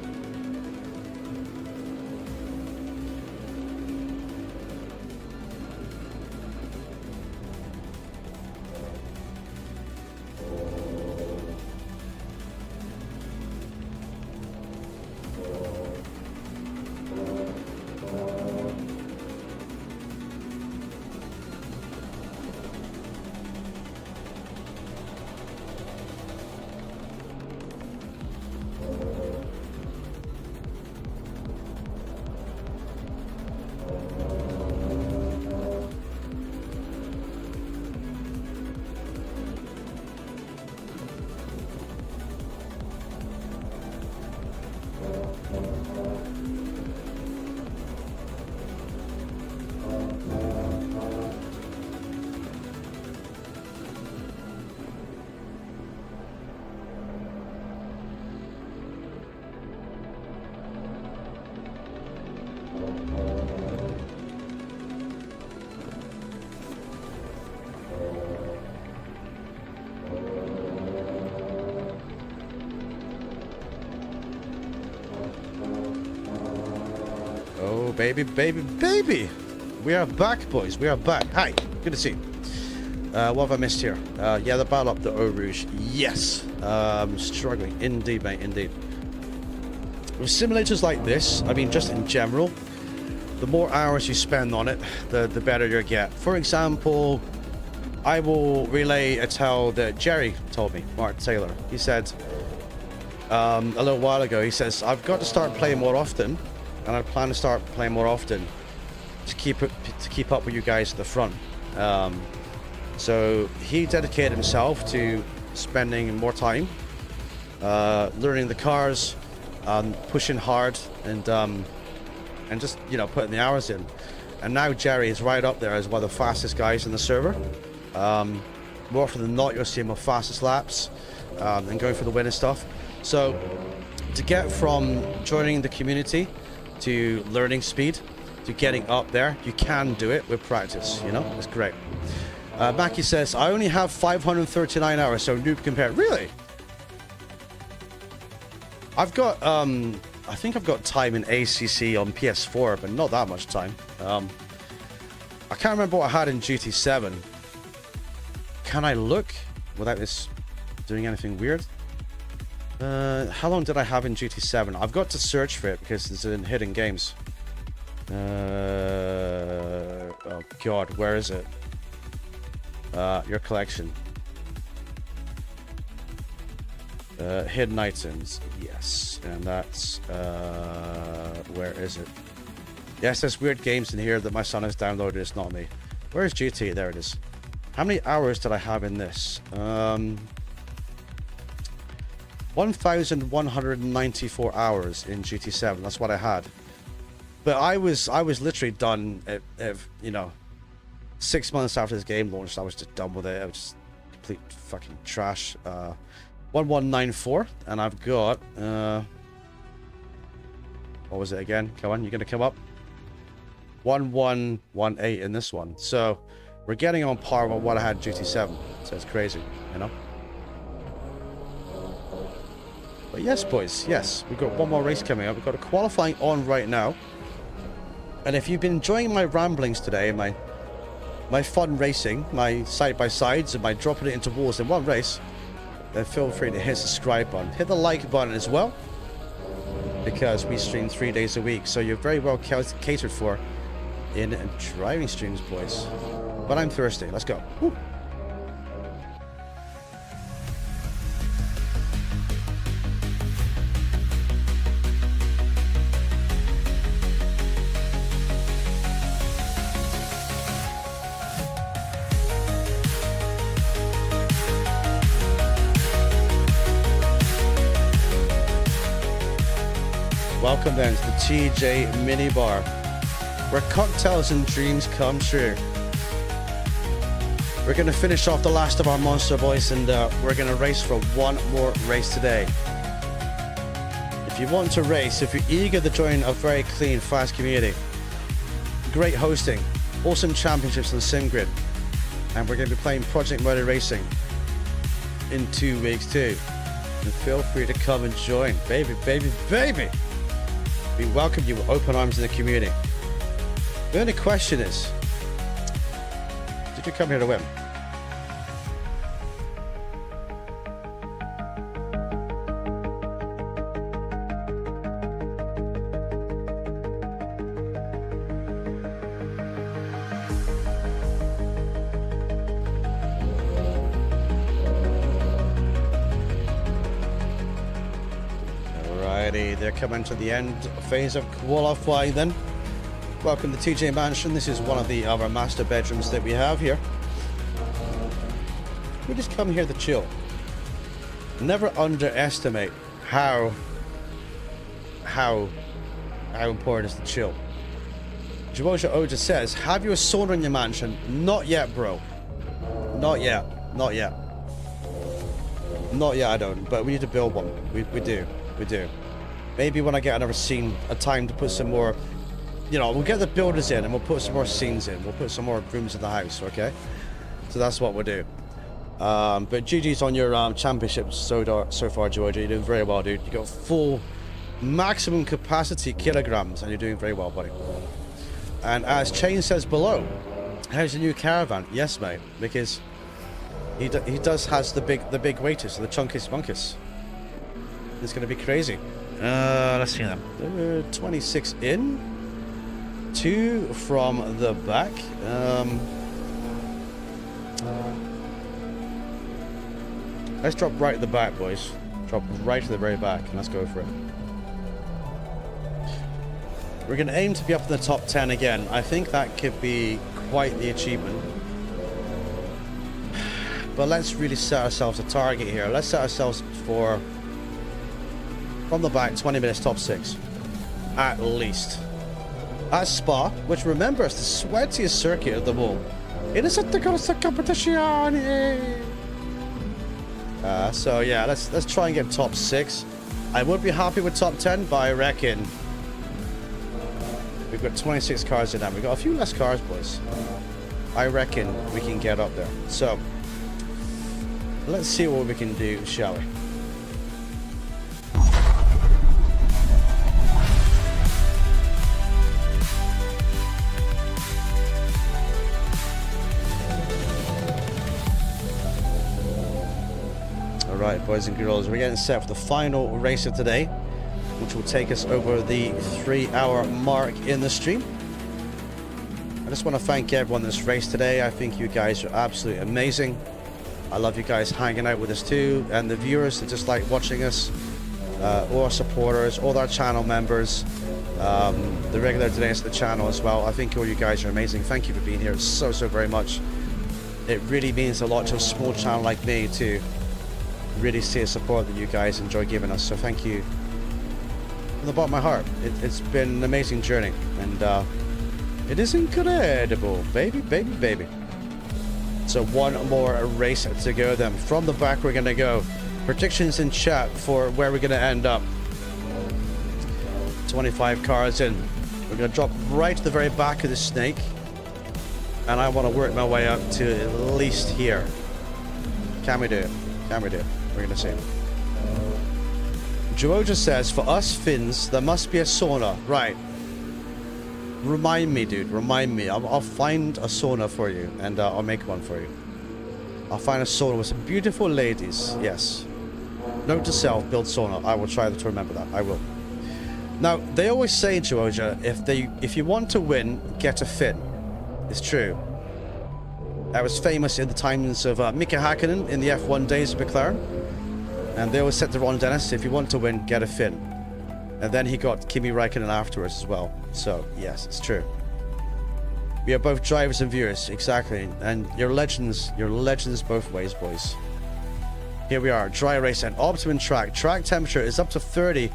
Baby, baby, baby! We are back, boys. We are back. Hi, good to see you. What have I missed here? Yeah, the battle up the Eau Rouge. Yes. Struggling. Indeed, mate, indeed. With simulators like this, I mean, just in general, the more hours you spend on it, the better you get. For example, I will relay a tale that Jerry told me, Mark Taylor. He said a little while ago, he says, I've got to start playing more often. And I plan to start playing more often to keep up with you guys at the front. So he dedicated himself to spending more time learning the cars, pushing hard, and just, you know, putting the hours in. And now Jerry is right up there as one of the fastest guys in the server. More often than not, you'll see him with fastest laps and going for the win and stuff. So to get from joining the community to learning speed, to getting up there, you can do it with practice, you know? It's great. Mackie says, I only have 539 hours, so noob compared. Really? I've got I think I've got time in ACC on PS4, but not that much time. I can't remember what I had in GT7. Can I look without this doing anything weird? How long did I have in GT7? I've got to search for it because it's in hidden games. Oh god, where is it? Your collection. Hidden items, yes, and that's where is it? Yes, there's weird games in here that my son has downloaded. It's not me. Where's GT? There it is. How many hours did I have in this? 1,194 hours in GT7. That's what I had. But I was literally done at you know, 6 months after this game launched. I was just done with it. I was just complete fucking trash. 1194, and I've got what was it again? Come on, you're gonna come up. 1118 in this one. So we're getting on par with what I had in GT7. So it's crazy, you know. But yes, boys, yes, we've got one more race coming up. We've got a qualifying on right now. And if you've been enjoying my ramblings today, my fun racing, my side-by-sides, and my dropping it into walls in one race, then feel free to hit the subscribe button. Hit the like button as well, because we stream 3 days a week, so you're very well catered for in driving streams, boys. But I'm thirsty. Let's go. Woo. Welcome then to the TJ Minibar, where cocktails and dreams come true. We're going to finish off the last of our monster boys, and we're going to race for one more race today. If you want to race, if you're eager to join a very clean, fast community, great hosting, awesome championships on Simgrid, and we're going to be playing Project Motor Racing in 2 weeks too. And feel free to come and join, baby, baby, baby. We welcome you with open arms in the community. The only question is, did you come here to win? They're coming to the end phase of qualifying then. Welcome to TJ Mansion. This is one of the other master bedrooms that we have here. We just come here to chill. Never underestimate how important it is to chill. Jawoja Oja says, have you a sauna in your mansion? Not yet, bro. Not yet. Not yet. Not yet, I don't. But we need to build one. We do. We do. Maybe when I get another scene, a time to put some more, you know, we'll get the builders in and we'll put some more scenes in. We'll put some more rooms in the house, okay? So that's what we'll do. But GG's on your championships so far, Georgia. You're doing very well, dude. You got full maximum capacity kilograms and you're doing very well, buddy. And as Chain says below, how's the new caravan? Yes, mate, because he has the big weighters, the chunkiest bunkus. It's going to be crazy. Let's see them. 26 in, 2 from the back. Let's drop right at the back, boys. Drop right to the very back, and let's go for it. We're going to aim to be up in the top 10 again. I think that could be quite the achievement. But let's really set ourselves a target here. Let's set ourselves for, from the back, 20 minutes top 6. At least. At Spa, which remember is the sweatiest circuit of them all. It is Assetto Corsa Competizione. So yeah, let's try and get top 6. I would be happy with top 10, but I reckon we've got 26 cars in that. We've got a few less cars, boys. I reckon we can get up there. So let's see what we can do, shall we? Right, boys and girls, we're getting set for the final race of today, which will take us over the 3-hour mark in the stream. I just want to thank everyone that's raced today. I think you guys are absolutely amazing. I love you guys hanging out with us too, and the viewers that just like watching us, all our supporters, all our channel members, the regular donors to the channel as well. I think all you guys are amazing. Thank you for being here so very much. It really means a lot to a small channel like me to really see the support that you guys enjoy giving us. So thank you from the bottom of my heart. It's been an amazing journey, and it is incredible, baby. So one more race to go then. From the back we're gonna go. Predictions in chat for where we're gonna end up. 25 cars in. We're gonna drop right to the very back of the snake, and I want to work my way up to at least here. Can we do it? Can we do it? We're gonna see. Joe just says, for us Finns, there must be a sauna. Right. Remind me, dude. Remind me. I'll find a sauna for you, and I'll make one for you. I'll find a sauna with some beautiful ladies. Yes. Note to self, build sauna. I will try to remember that. I will. Now, they always say, Georgia, if you want to win, get a Finn. It's true. That was famous in the times of Mika Hakkinen in the F1 days of McLaren. And they always said to Ron Dennis, if you want to win, get a Finn. And then he got Kimi Räikkönen afterwards as well. So, yes, it's true. We are both drivers and viewers, exactly. And you're legends both ways, boys. Here we are, dry race and optimum track. Track temperature is up to 30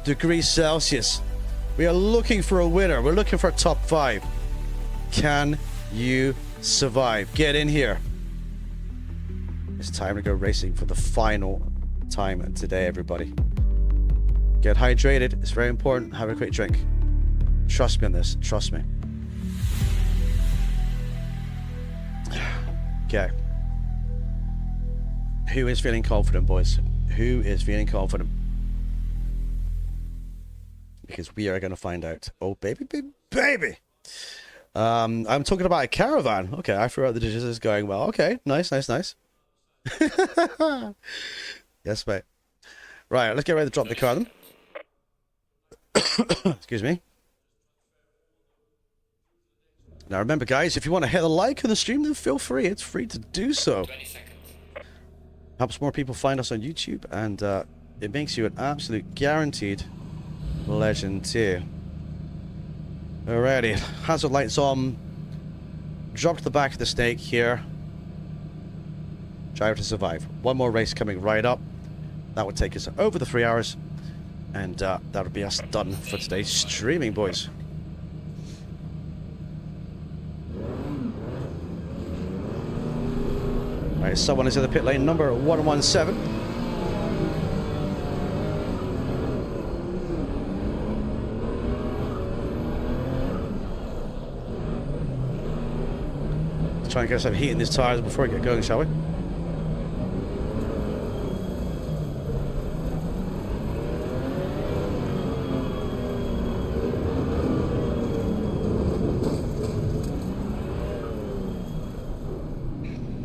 degrees Celsius. We are looking for a winner. We're looking for a top 5. Can you survive? Get in here. It's time to go racing for the final time today, everybody. Get hydrated. It's very important. Have a quick drink. Trust me on this. Trust me. Okay. Who is feeling confident, boys? Who is feeling confident? Because we are going to find out. Oh, baby. I'm talking about a caravan. Okay, I forgot the digits is going well. Okay, nice. Yes, mate. Right, let's get ready to drop the car then. Excuse me. Now remember, guys, if you want to hit a like on the stream, then feel free. It's free to do so. 20 seconds. Helps more people find us on YouTube, and it makes you an absolute guaranteed legend too. Alrighty, hazard lights on. Drop to the back of the snake here. Drive to survive. One more race coming right up. That would take us over the 3 hours, and that would be us done for today's streaming, boys. Alright, someone is in the pit lane, number 117. Let's try and get some heat in these tires before we get going, shall we?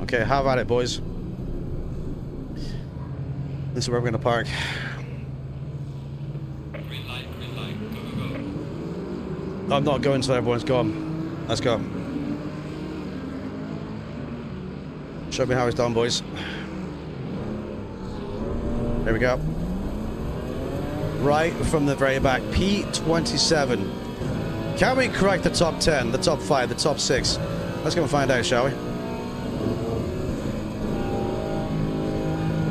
Okay, how about it, boys? This is where we're going to park. Green light, go. I'm not going until everyone's gone. Let's go. Show me how it's done, boys. There we go. Right from the very back, P27. Can we crack the top 10, the top 5, the top 6? Let's go and find out, shall we?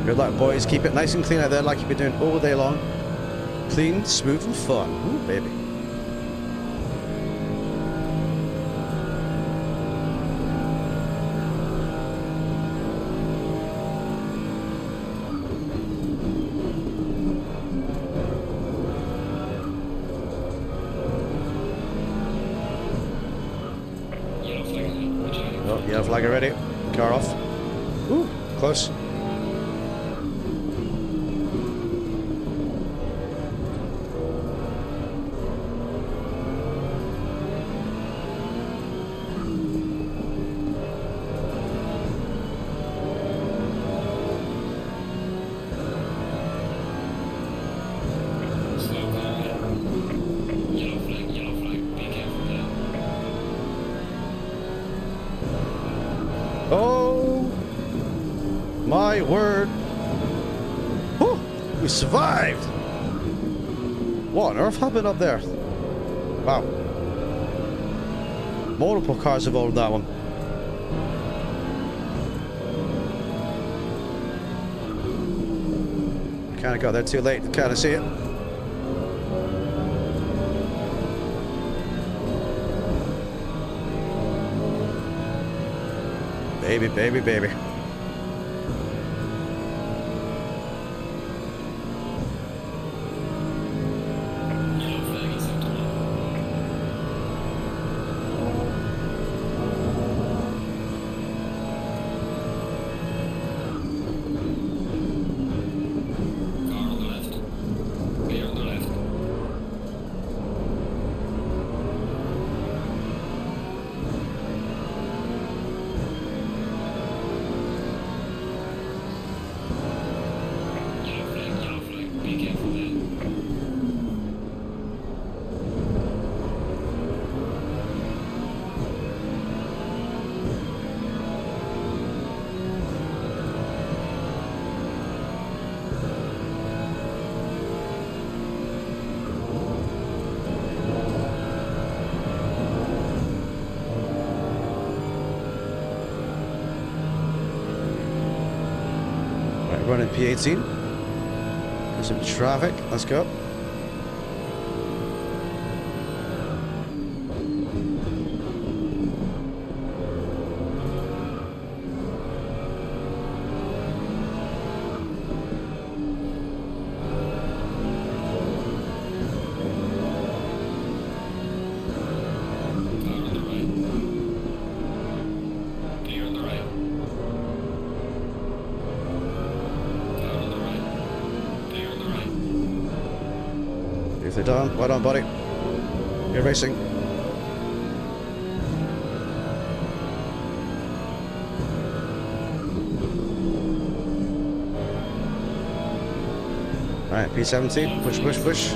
Good luck, boys. Keep it nice and clean out there like you've been doing all day long. Clean, smooth, and fun. Ooh, baby. Yellow flag ahead. Oh, yellow flag already. Car off. Ooh, close. Oh my word. Whew, we survived. What on earth happened up there? Wow. Multiple cars involved in that one. Kind of got there too late to kind of see it. Baby, baby, baby. Yellow flag in sector 1. Car on the left. Clear on the left. Yellow flag, be careful there. Right, running P18. There's some traffic. Let's go. Car on the right. Clear on the right. Car on the right. Clear on the right. If they're done, well done, buddy. You're racing. Alright, P17. Push, push, push.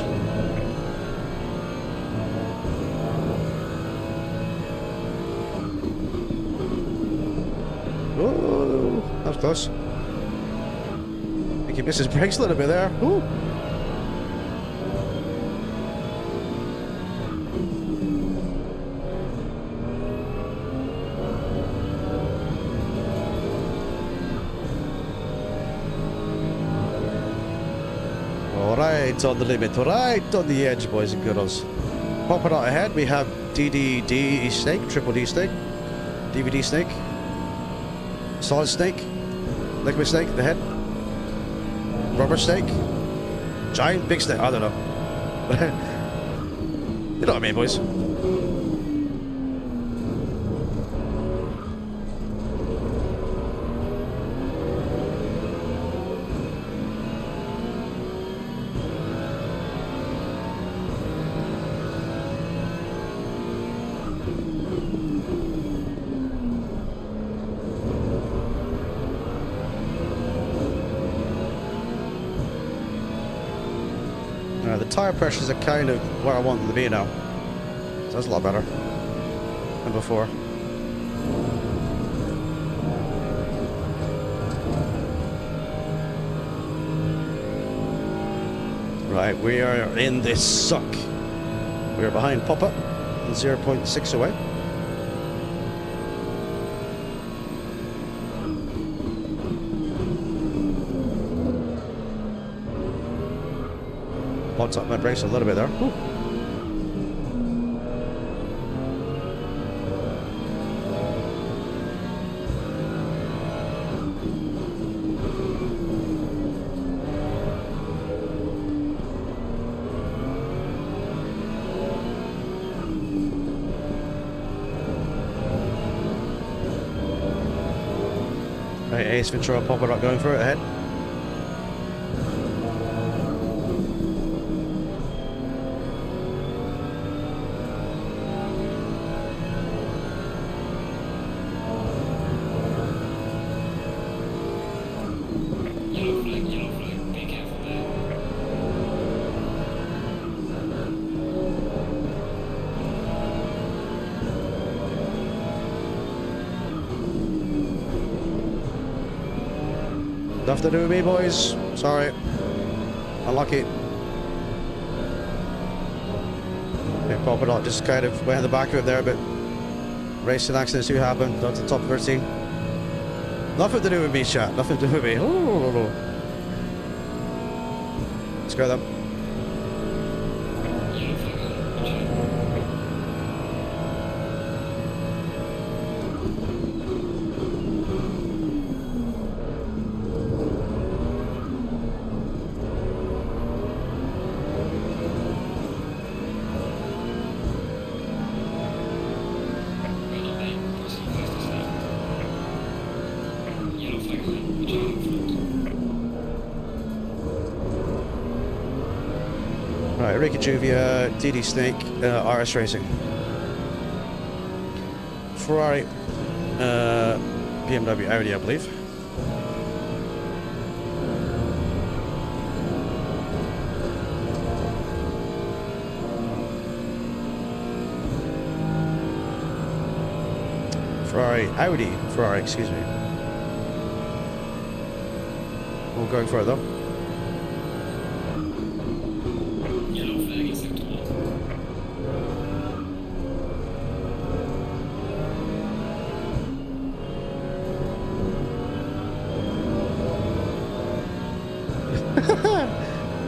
Whoa, that was close. I think he missed his brakes a little bit there. Ooh. Right on the limit, right on the edge, boys and girls. Popping out ahead, we have DDD snake, triple D snake, DVD snake, solid snake, liquid snake, the head, rubber snake, giant big snake, I don't know. You know what I mean, boys. The tire pressures are kind of where I want them to be now. So that's a lot better than before. Right, we are in this suck. We are behind Papa, 0.6 away. Locked up my brakes a little bit there. Whew. Right, Ace Ventura Papa not going for it ahead. Yellow flag, be careful there. Nothing to do with me, boys. Sorry. Unlucky. Okay, Papa Dot just kind of went in the back of it there, but racing accidents do happen. Down to the top of 13. Nothing to do with me, chat. Nothing to do with me. Oh. Let's go then. Right, Ricky Juvia, DD Snake, RS Racing. Ferrari, BMW, Audi, I believe. Ferrari, excuse me. We're going for it though.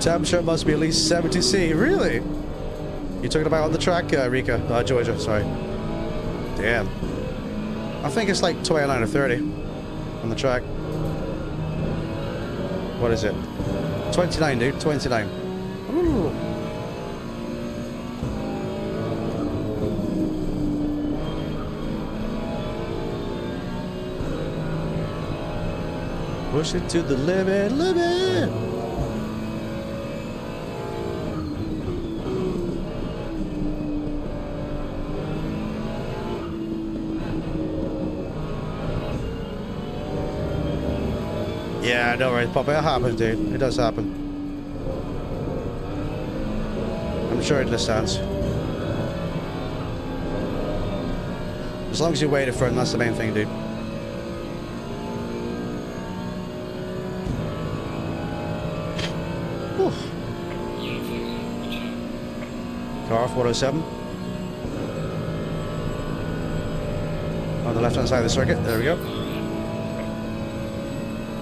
Temperature must be at least 70°C. Really? You're talking about on the track, Rika? Georgia, sorry. Damn. I think it's like 29 or 30 on the track. What is it? 29, dude. 29. Ooh. Push it to the limit, limit! Yeah, I know, right, Papa? It happens, dude. It does happen. I'm sure it understands. As long as you wait for it, that's the main thing, dude. Whew. Car 407. On the left-hand side of the circuit. There we go.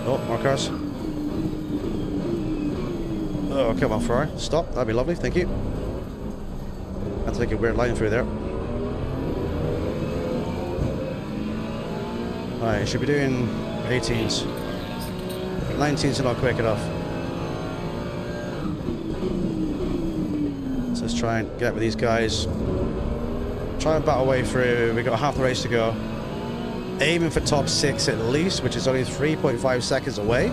Oh, more cars. Oh, come on, Ferrari. Stop. That'd be lovely. Thank you. I had to take a weird line through there. Alright, you should be doing 18s. 19s are not quick enough. So let's try and get with these guys. Try and battle way through. We've got half the race to go. Aiming for top 6 at least, which is only 3.5 seconds away.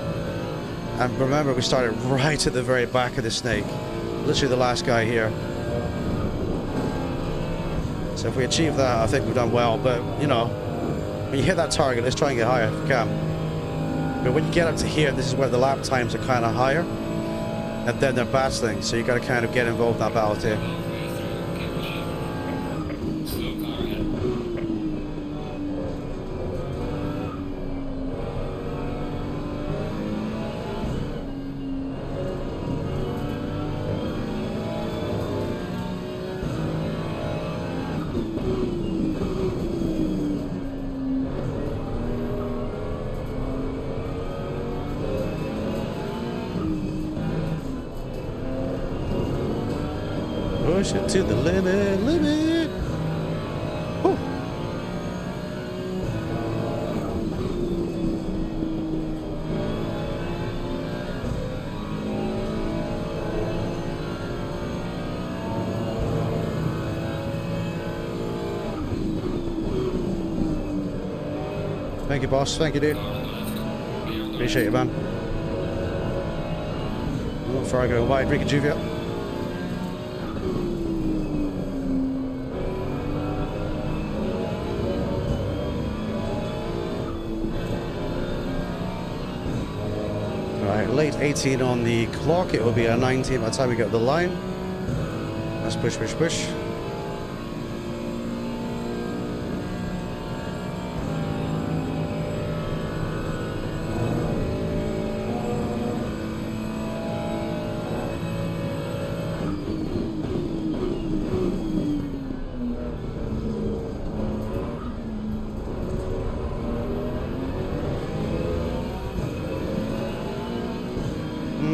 And remember, we started right at the very back of the snake. Literally the last guy here. So if we achieve that, I think we've done well. But, you know, when you hit that target, let's try and get higher if we can. But when you get up to here, this is where the lap times are kind of higher. And then they're battling, so you got to kind of get involved in that battle too. Push it to the limit, limit. Whew. Thank you, boss. Thank you, dude. Appreciate it, man. Before I go wide, Ricky Juvia. Late 18 on the clock, it will be a 19 by the time we get to the line. Let's push, push, push.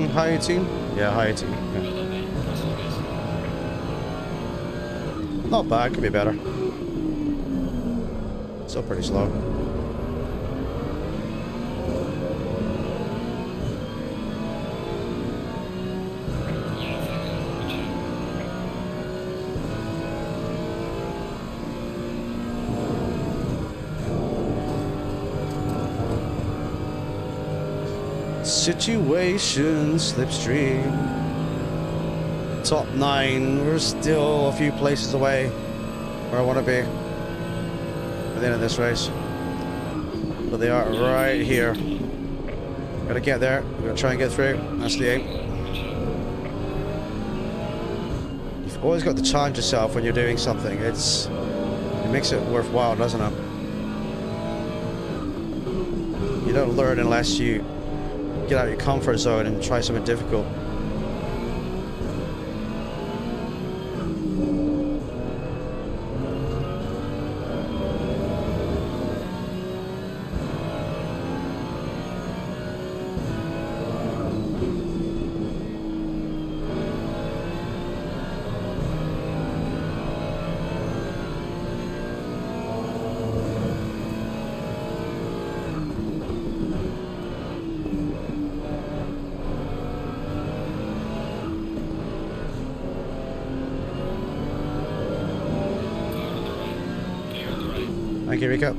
High 18? Yeah, high 18. Yeah. Well done, mate. Nice one, guys. Not bad, could be better. Still pretty slow. Yeah, thank you. Good job. Situation, slipstream. Top 9. We're still a few places away where I want to be at the end of this race. But they are right here. Gotta get there. We're gonna try and get through. That's the aim. Good job. You've always got to challenge yourself when you're doing something. It makes it worthwhile, doesn't it? You don't learn unless you get out of your comfort zone and try something difficult. Thank you, Rico.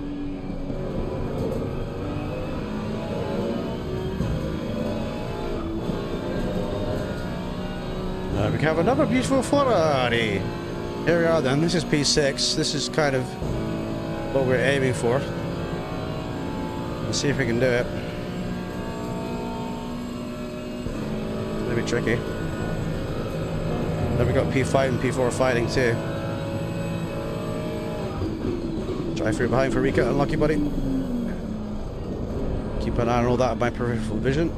We can have another beautiful Ferrari. Here we are then. This is P6. This is kind of what we're aiming for. Let's see if we can do it. It's gonna be tricky. Then we got P5 and P4 fighting too. Drive through behind for Rika, unlucky buddy. Keep an eye on all that in my peripheral vision.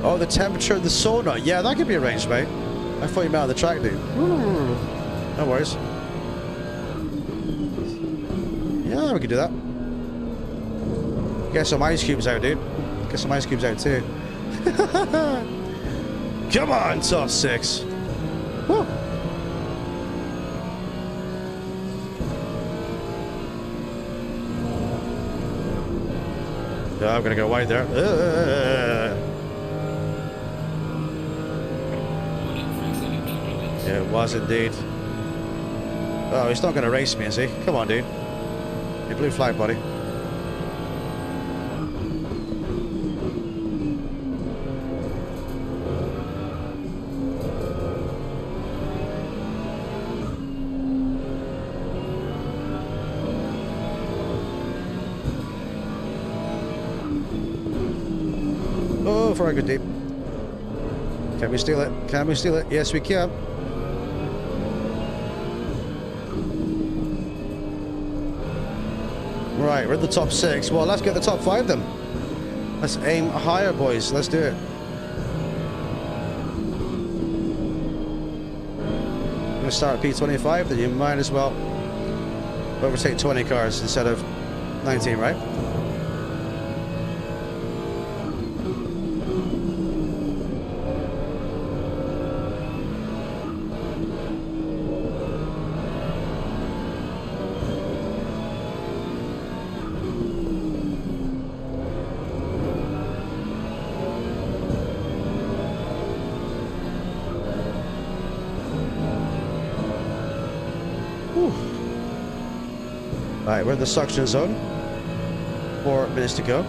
Oh, the temperature of the sauna. Yeah, that could be arranged, mate. I thought you meant on the track, dude. No worries. Yeah, we could do that. Get some ice cubes out, dude. Get some ice cubes out too. Come on, top 6. Woo. Yeah, I'm gonna go wide there. Yeah, it was indeed. Oh, he's not gonna race me, is he? Come on, dude. Your blue flag, buddy. Oh, for a good deep. Can we steal it? Can we steal it? Yes, we can. Right, we're at the top 6. Well, let's get the top 5 then. Let's aim higher, boys. Let's do it. We're going to start at P25, then you might as well overtake 20 cars instead of 19, right? Right, we're in the suction zone. 4 minutes to go.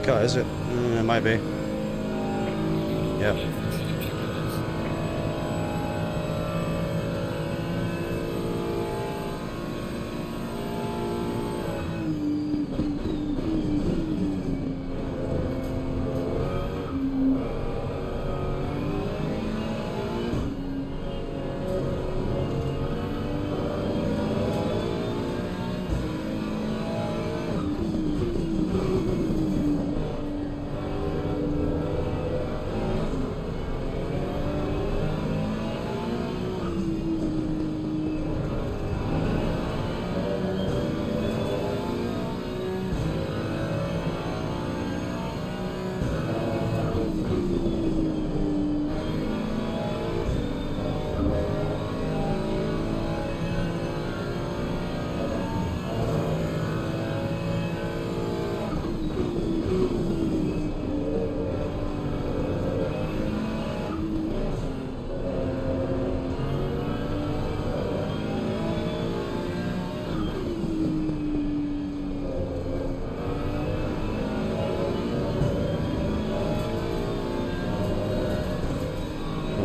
cut, is it? It might be. Yep.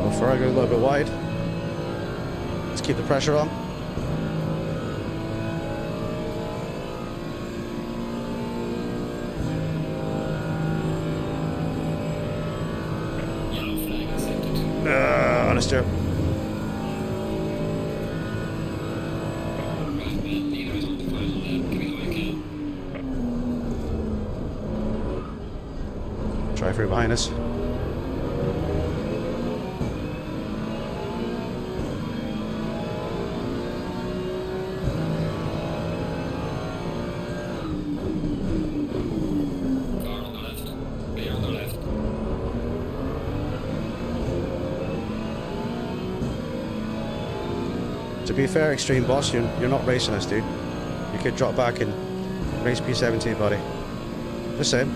Before I go a little bit wide, let's keep the pressure on. Yellow flag accepted. Honest here. Right, man. Leader is on the final lap. Give me Webcam. Try through behind us. Car on the left. Clear on the left. To be fair, Extreme Boss, you're not racing us, dude. You could drop back and race P17, buddy. Just saying.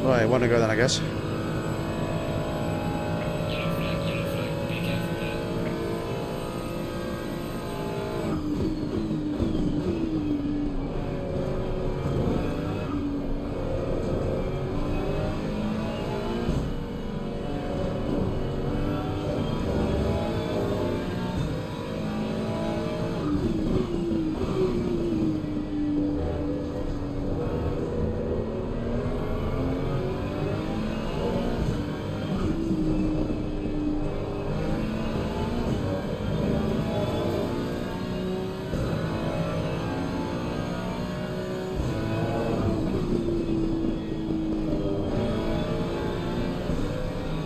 Right, want to go then, I guess. Yellow flag, yellow flag. Be careful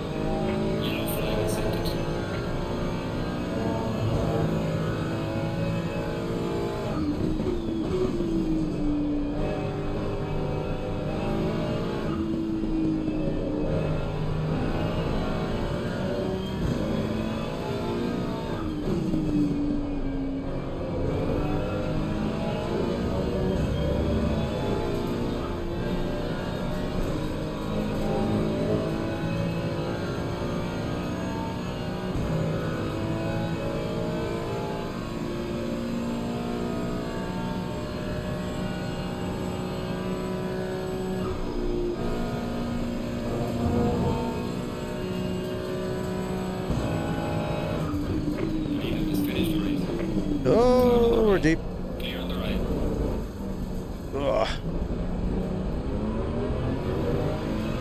there. Yellow flag accepted. Leader has finished the race. Oh, we're deep. Clear on the right. Ugh.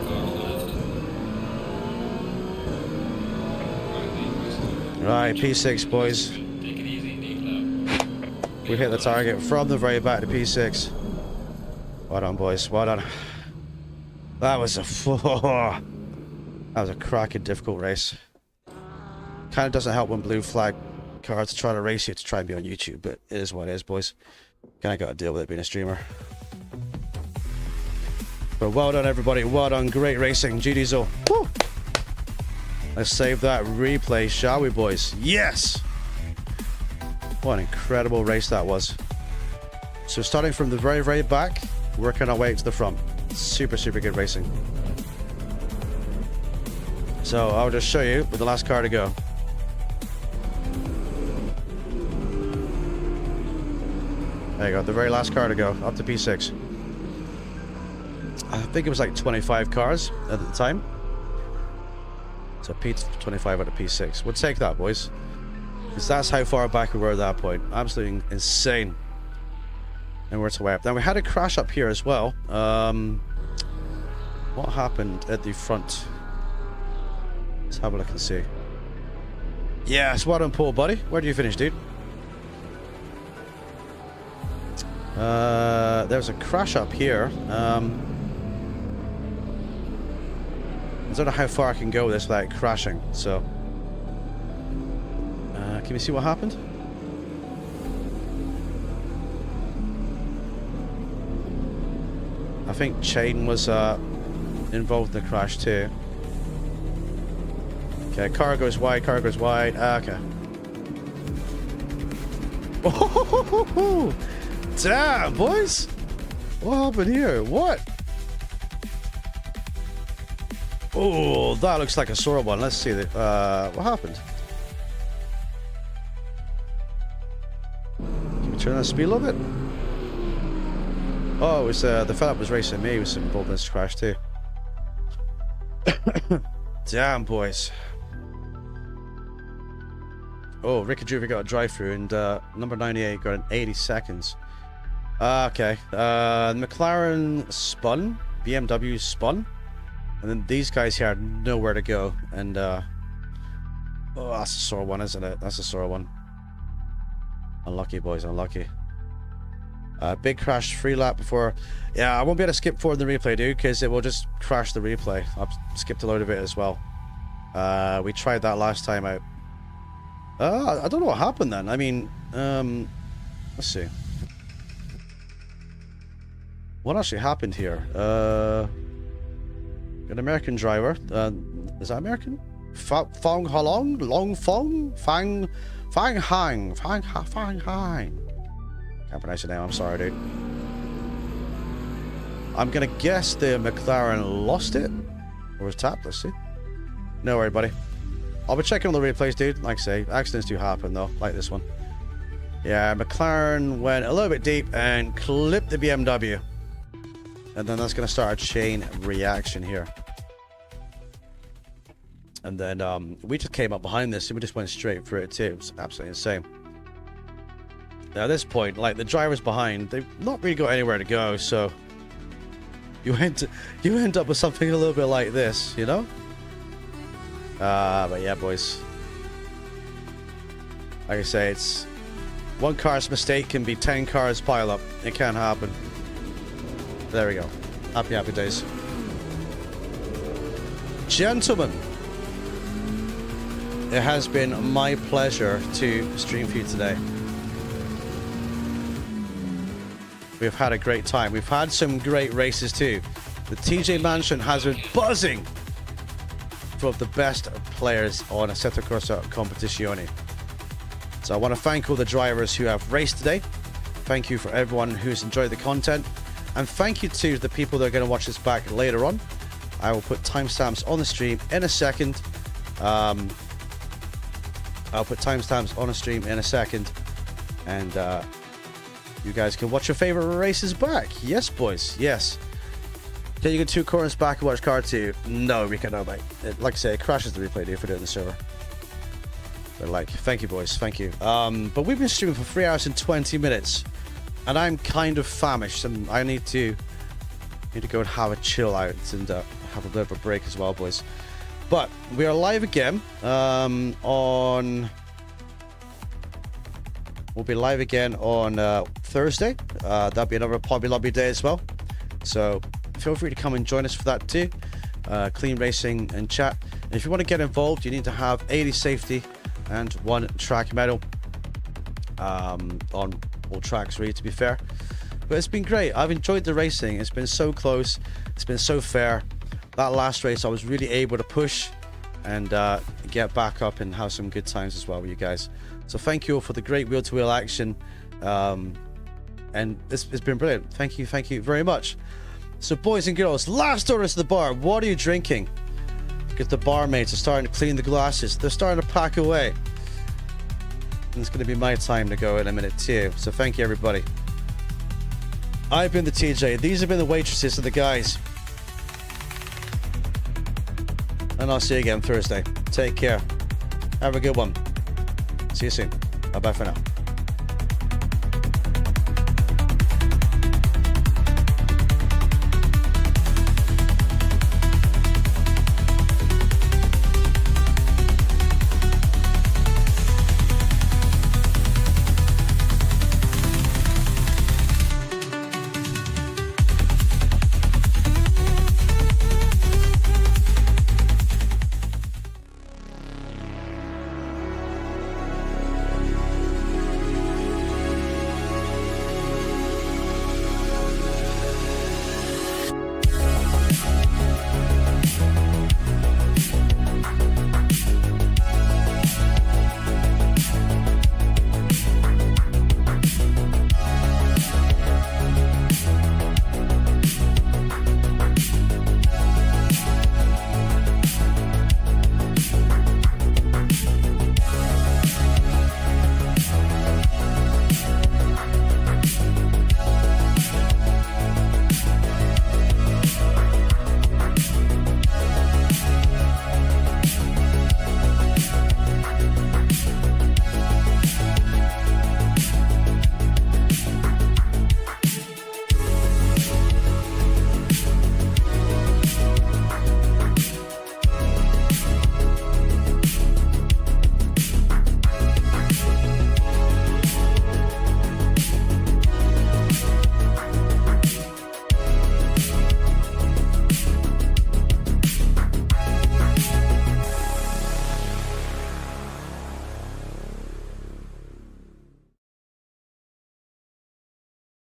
Car on the left. Right, mate. Rest. Right, P6, boys. Take it easy, deep lap. We hit the target from the very back to P6. Well done, boys. Well done. That was a cracking difficult race. Kind of doesn't help when blue flag cars try to race you to try and be on YouTube, but it is what it is, boys. Kind of got to deal with it being a streamer. But well done, everybody. Well done. Great racing. GD's all. Woo! Let's save that replay, shall we, boys? Yes! What an incredible race that was. So starting from the very, very back, working our way to the front. Super, super good racing. So I'll just show you with the last car to go. There you go, the very last car to go, up to P6. I think it was like 25 cars at the time. So P25 out of P6. We'll take that, boys. Because that's how far back we were at that point. Absolutely insane. And we're to way up. Now we had a crash up here as well. What happened at the front? Let's have a look and see. Yes, well done, Paul, buddy. Where do you finish, dude? There's a crash up here. I don't know how far I can go with this without crashing, so... can we see what happened? I think chain was involved in the crash too. Okay, car goes wide, car goes wide. Okay. Oh, damn, boys! What happened here? What? Oh, that looks like a sore one. Let's see what happened. Can we turn that speed a little bit? Oh, it was the fella was racing me. He was involved in this crash too. Damn, boys. Oh, Ricky Juvie got a drive-through, and number 98 got an 80 seconds. Okay. McLaren spun. BMW spun. And then these guys here had nowhere to go. And, oh, that's a sore one, isn't it? That's a sore one. Unlucky, boys. Unlucky. Big crash, free lap before. Yeah, I won't be able to skip forward the replay, dude, because it will just crash the replay. I've skipped a load of it as well. We tried that last time out. I don't know what happened then. I mean, let's see. What actually happened here? An American driver. Is that American? Fong Halong? Long Fong? Fang Hang. Fang Hang. Can't pronounce your name, I'm sorry, dude. I'm gonna guess the McLaren lost it. Or was tapped, let's see. No worry, buddy. I'll be checking on the replays, dude. Like I say, accidents do happen, though, like this one. Yeah, McLaren went a little bit deep and clipped the BMW. And then that's gonna start a chain reaction here. And then we just came up behind this and we just went straight through it too. It's absolutely insane. Now at this point, like the drivers behind, they've not really got anywhere to go, so you end up with something a little bit like this, you know? But yeah, boys. Like I say, it's one car's mistake can be 10 cars pile up. It can happen. There we go. Happy, happy days. Gentlemen, it has been my pleasure to stream for you today. We've had a great time. We've had some great races too. The TJ Mansion has been buzzing for the best players on Assetto Corsa Competizione. So I want to thank all the drivers who have raced today. Thank you for everyone who's enjoyed the content. And thank you to the people that are going to watch this back later on. I will put timestamps on the stream in a second. I'll put timestamps on a stream in a second. And you guys can watch your favorite races back. Yes, boys. Yes. Can you get 2 corners back and watch car 2? No, we cannot, mate. Like I say, it crashes the replay if we do it in the server. But like, thank you, boys. Thank you. But we've been streaming for 3 hours and 20 minutes. And I'm kind of famished. And I need to go and have a chill out and have a bit of a break as well, boys. But we are live again we'll be live again on Thursday. That'll be another Hobby Lobby day as well. So feel free to come and join us for that too. Clean racing and chat. And if you want to get involved, you need to have 80 safety and 1 track medal on all tracks, really, to be fair. But it's been great. I've enjoyed the racing. It's been so close. It's been so fair. That last race, I was really able to push and get back up and have some good times as well with you guys. So thank you all for the great wheel-to-wheel action. And it's been brilliant. Thank you very much. So boys and girls, last orders to the bar. What are you drinking? Because the barmaids are starting to clean the glasses. They're starting to pack away. And it's going to be my time to go in a minute too. So thank you, everybody. I've been the TJ. These have been the waitresses and the guys. And I'll see you again Thursday. Take care. Have a good one. See you soon. Bye-bye for now.